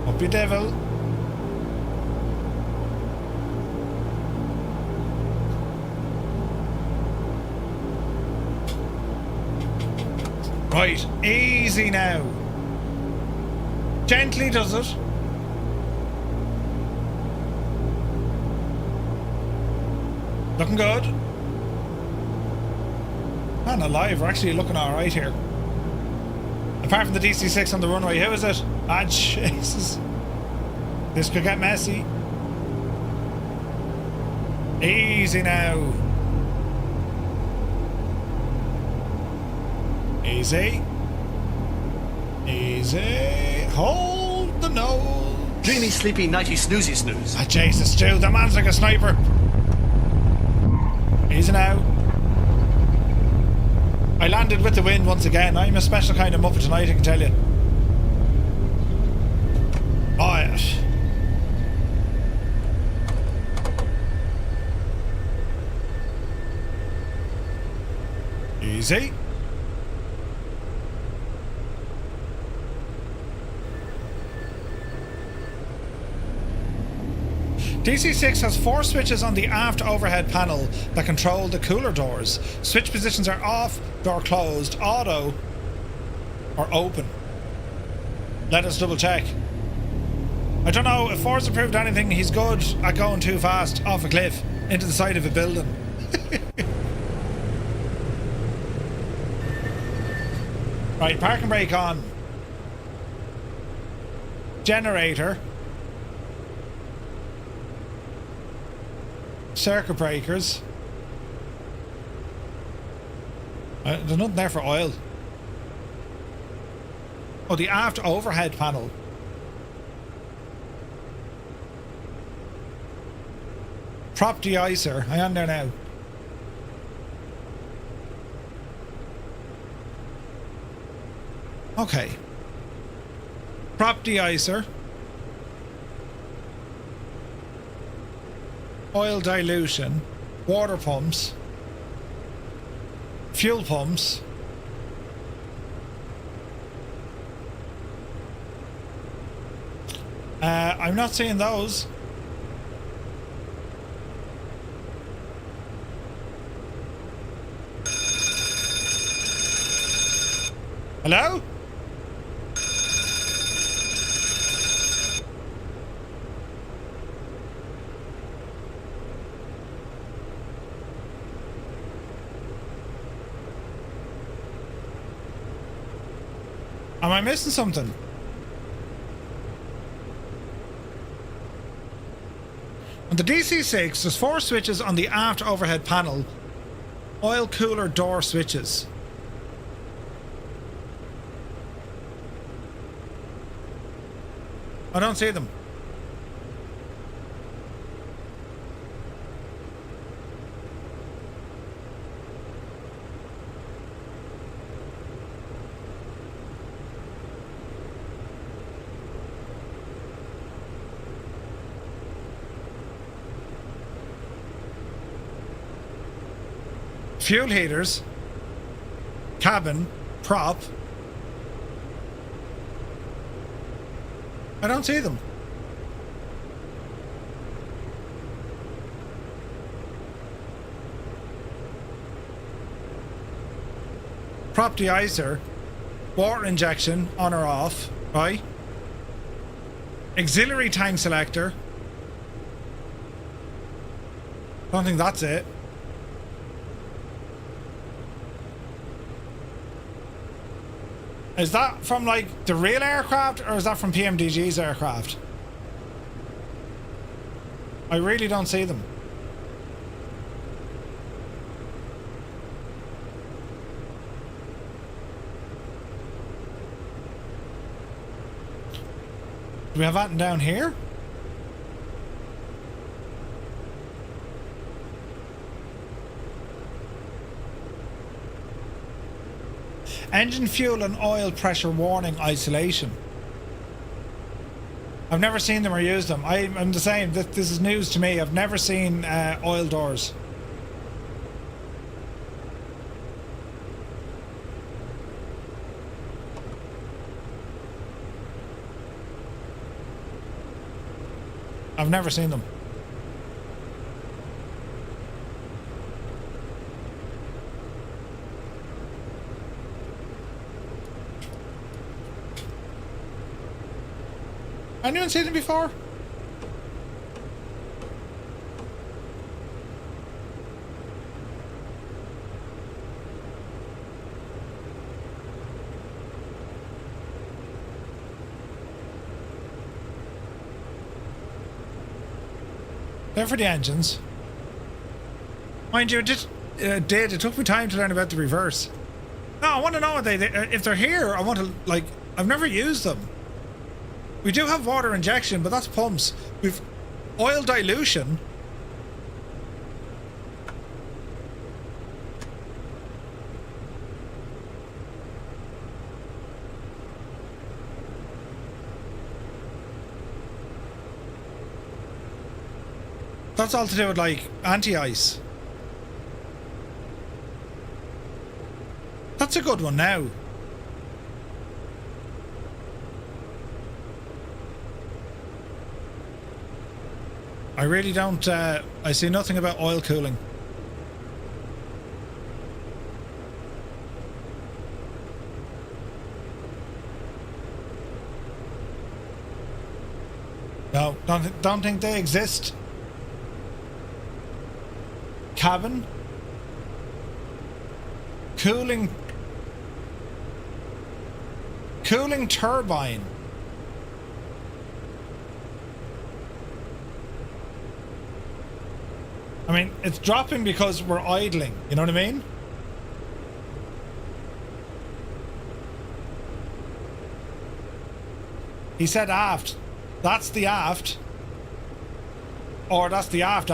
Up you devil. Right, easy now. Gently does it. Looking good. Man alive, we're actually looking alright here. Apart from the DC-6 on the runway, who is it? Ah, Jesus. This could get messy. Easy now. Easy. Easy. Hold the nose. Dreamy, sleepy, nighty, snoozy, snooze. Ah, Jesus, Stu, the man's like a sniper. Easy now. I landed with the wind once again. I'm a special kind of muppet tonight, I can tell you. Oh, yes. Easy. DC-6 has 4 switches on the aft overhead panel that control the cooler doors. Switch positions are off, door closed, auto, or open. Let us double check. I don't know if Ford's approved anything. He's good at going too fast off a cliff into the side of a building. Right, park and brake on. Generator. Circuit breakers. There's nothing there for oil. Oh, the aft overhead panel. Prop de-icer. I am there now. Okay. Prop de-icer. Oil dilution. Water pumps. Fuel pumps. I'm not seeing those. Hello? Am I missing something? On the DC-6, there's 4 switches on the aft overhead panel. Oil cooler door switches. I don't see them. Fuel heaters, cabin, prop. I don't see them. Prop deicer, water injection on or off, right? Auxiliary tank selector. Don't think that's it. Is that from like the real aircraft or is that from PMDG's aircraft? I really don't see them. Do we have that down here? Engine fuel and oil pressure warning isolation. I've never seen them or used them. I'm the same. This is news to me. I've never seen oil doors. I've never seen them. Anyone seen them before? They're for the engines. Mind you, it took me time to learn about the reverse. No, I want to know what if they're here. I want to, like, I've never used them. We do have water injection, but that's pumps. We've oil dilution. That's all to do with like anti-ice. That's a good one now. I really don't, I see nothing about oil cooling. No, don't think they exist. Cabin. Cooling turbine. I mean, it's dropping because we're idling. You know what I mean? He said aft. That's the aft. Or that's the aft.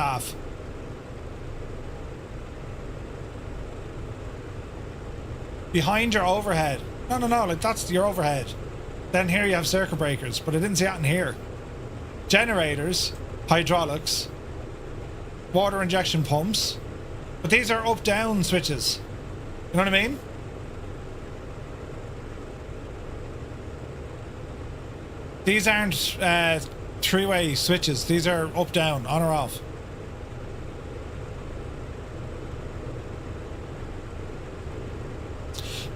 Behind your overhead. No, like that's your overhead. Then here you have circuit breakers, but I didn't see that in here. Generators, hydraulics, water injection pumps. But these are up-down switches. You know what I mean? These aren't three-way switches. These are up-down, on or off.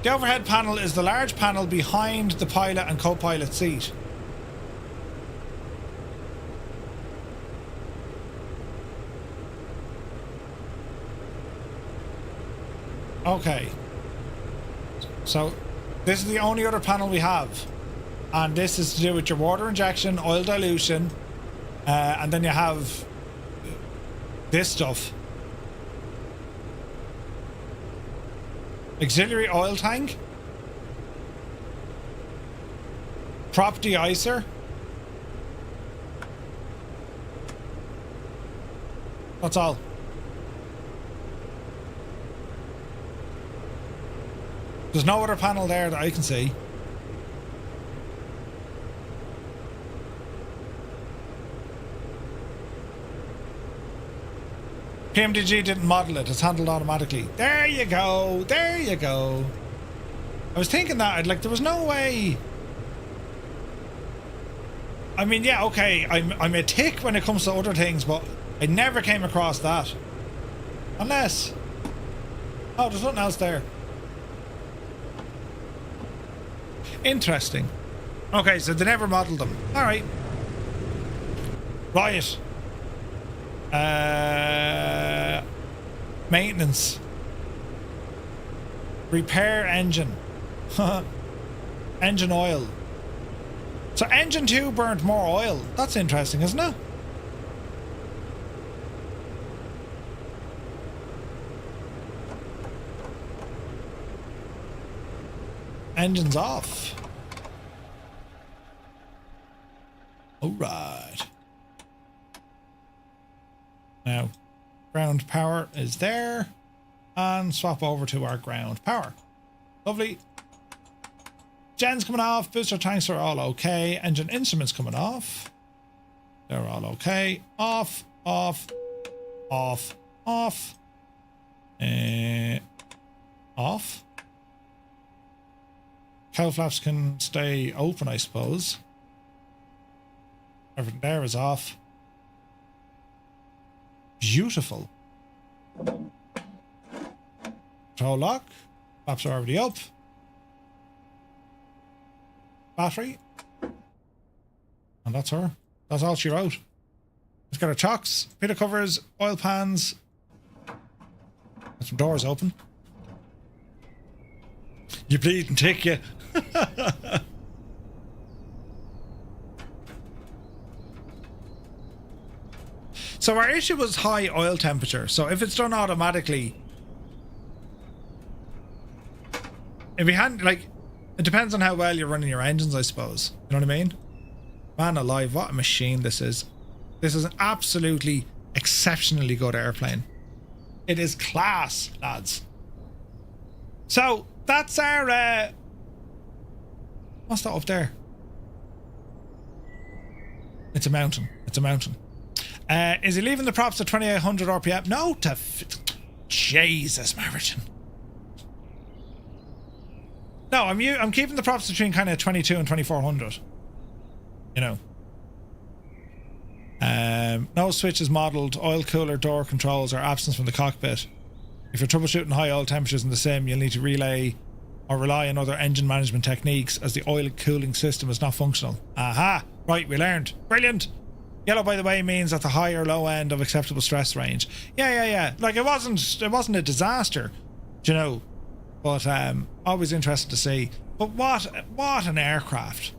The overhead panel is the large panel behind the pilot and co-pilot seat. Okay. So, this is the only other panel we have. And this is to do with your water injection, oil dilution, and then you have this stuff. Auxiliary oil tank. Prop de-icer. That's all. There's no other panel there that I can see. PMDG didn't model it, it's handled automatically. There you go, there you go. I was thinking that, like, there was no way. I mean, yeah, okay, I'm a tick when it comes to other things, but I never came across that. Unless... Oh, there's nothing else there. Interesting. Okay, so they never modelled them. Alright. Right. Maintenance. Repair engine. Engine oil. So engine 2 burnt more oil. That's interesting, isn't it? Engine's off. All right. Now, ground power is there. And swap over to our ground power. Lovely. Gen's coming off. Booster tanks are all okay. Engine instruments coming off. They're all okay. Off, off, off, off. Off. Cowl flaps can stay open, I suppose. Everything there is off. Beautiful. Control lock. Flaps are already up. Battery. And that's her. That's all she wrote. Let's get her chocks, pita covers, oil pans. Get some doors open. You bleed and tick you. So our issue was high oil temperature. So if it's done automatically, if we hadn't, like, it depends on how well you're running your engines, I suppose. You know what I mean? Man alive, what a machine this is. This is an absolutely exceptionally good airplane. It is class, lads. So that's our what's that up there? It's a mountain. It's a mountain. Is he leaving the props at 2800 RPM? No, Jesus, Martin. No, I'm keeping the props between kind of 22 and 2400. You know. No switches modelled. Oil cooler door controls are absent from the cockpit. If you're troubleshooting high oil temperatures in the sim, you'll need to relay or rely on other engine management techniques as the oil cooling system is not functional. Aha! Right, we learned. Brilliant! Yellow, by the way, means at the high or low end of acceptable stress range. Yeah. Like, it wasn't a disaster, you know. But always interesting to see. But what an aircraft.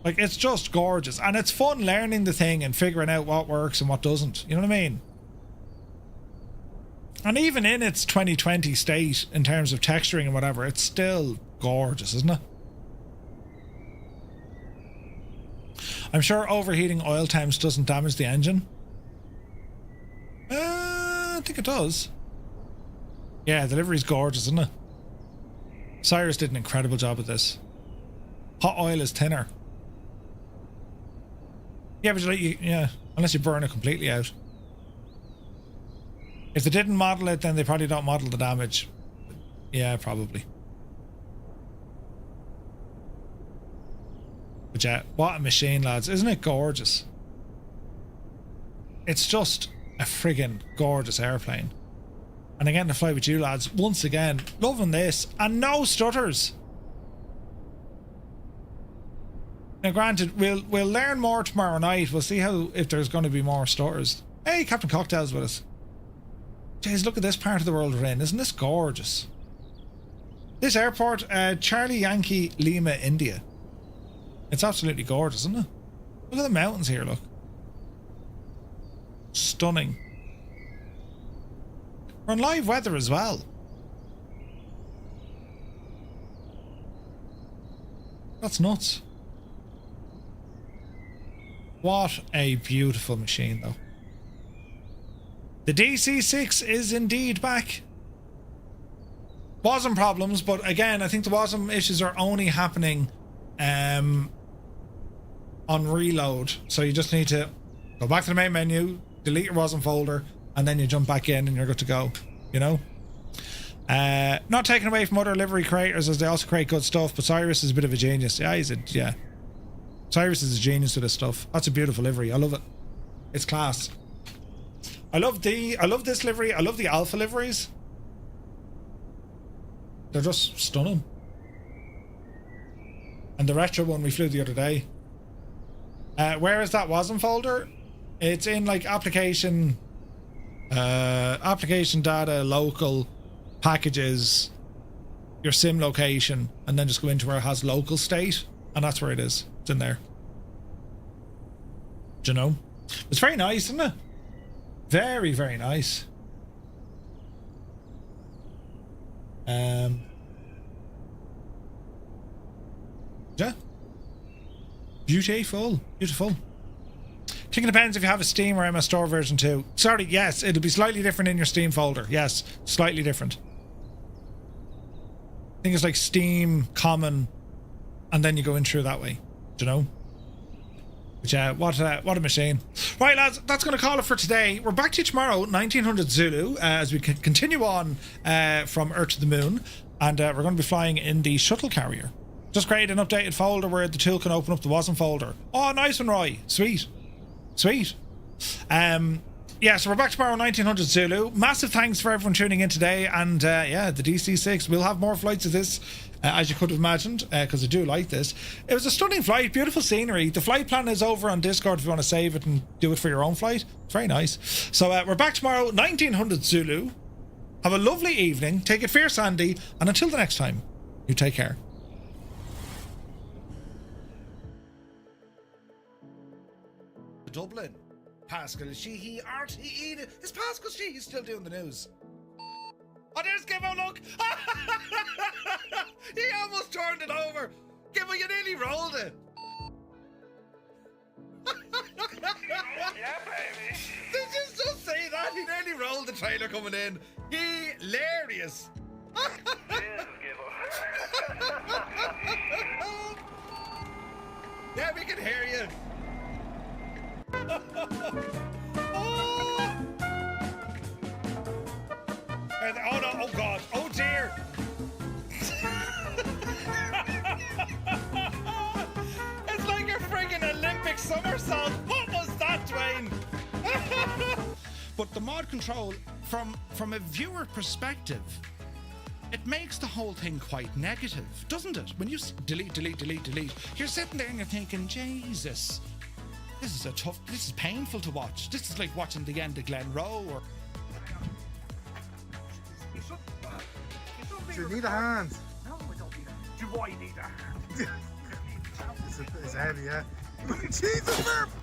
Like, it's just gorgeous. And it's fun learning the thing and figuring out what works and what doesn't. You know what I mean? And even in its 2020 state, in terms of texturing and whatever, it's still gorgeous, isn't it? I'm sure overheating oil temps doesn't damage the engine. I think it does. Yeah, the livery's gorgeous, isn't it? Cyrus did an incredible job with this. Hot oil is thinner. Yeah, but yeah, unless you burn it completely out. If they didn't model it, then they probably don't model the damage. Yeah, probably. But yeah, what a machine, lads. Isn't it gorgeous? It's just a friggin' gorgeous airplane. And again, to fly with you lads once again. Loving this, and no stutters. Now, granted, we'll learn more tomorrow night. We'll see if there's going to be more stutters. Hey, Captain Cocktail's with us. Jeez, look at this part of the world we're in. Isn't this gorgeous? This airport, Charlie Yankee Lima, India. It's absolutely gorgeous, isn't it? Look at the mountains here, look. Stunning. We're in live weather as well. That's nuts. What a beautiful machine, though. The DC-6 is indeed back. WASM problems, but again, I think the WASM issues are only happening on reload. So you just need to go back to the main menu, delete your WASM folder, and then you jump back in and you're good to go, you know? Not taken away from other livery creators, as they also create good stuff, but Cyrus is a bit of a genius. Yeah, Cyrus is a genius with this stuff. That's a beautiful livery. I love it. It's class. I love this livery. I love the alpha liveries. They're just stunning. And the retro one we flew the other day. Where is that WASM folder? It's in like application data, local, packages, your sim location, and then just go into where it has local state, and that's where it is. It's in there. Do you know? It's very nice, isn't it? Very, very nice. Yeah. Beautiful. I think it depends if you have a Steam or MS Store version 2. Sorry, yes, it'll be slightly different in your Steam folder. Yes, slightly different. I think it's like Steam, Common, and then you go in through that way. Do you know? But yeah, what a machine. Right, lads, that's going to call it for today. We're back to you tomorrow, 1900 Zulu, as we continue on from Earth to the Moon. And we're going to be flying in the shuttle carrier. Just create an updated folder where the tool can open up the WASM folder. Oh, nice one, Roy. Sweet. Yeah, so we're back tomorrow, 1900 Zulu. Massive thanks for everyone tuning in today. And yeah, the DC-6, we'll have more flights of this, as you could have imagined, because I do like this. It was a stunning flight, beautiful scenery. The flight plan is over on Discord if you want to save it and do it for your own flight. It's very nice. So we're back tomorrow, 1900 Zulu. Have a lovely evening. Take it fierce, Andy. And until the next time, you take care. Dublin. Pascal Sheehy, RTE. Is Pascal Sheehy still doing the news? Oh, there's Gibbo, look! He almost turned it over. Gibbo, you nearly rolled it. Yeah, baby. Did you just say that? He nearly rolled the trailer coming in. Hilarious. Cheers, Gibbo. Yeah, we can hear you. Oh. Oh no, oh god, oh dear. It's like a friggin' Olympic somersault. What was that, Dwayne? But the mod control, from a viewer perspective, it makes the whole thing quite negative, doesn't it? When you delete, you're sitting there and you're thinking, Jesus, this is painful to watch. This is like watching the end of Glen Rowe or... Do you need a hand? No, I don't need a hand. Do I need a hand? It's heavy, yeah. Jesus, Murph!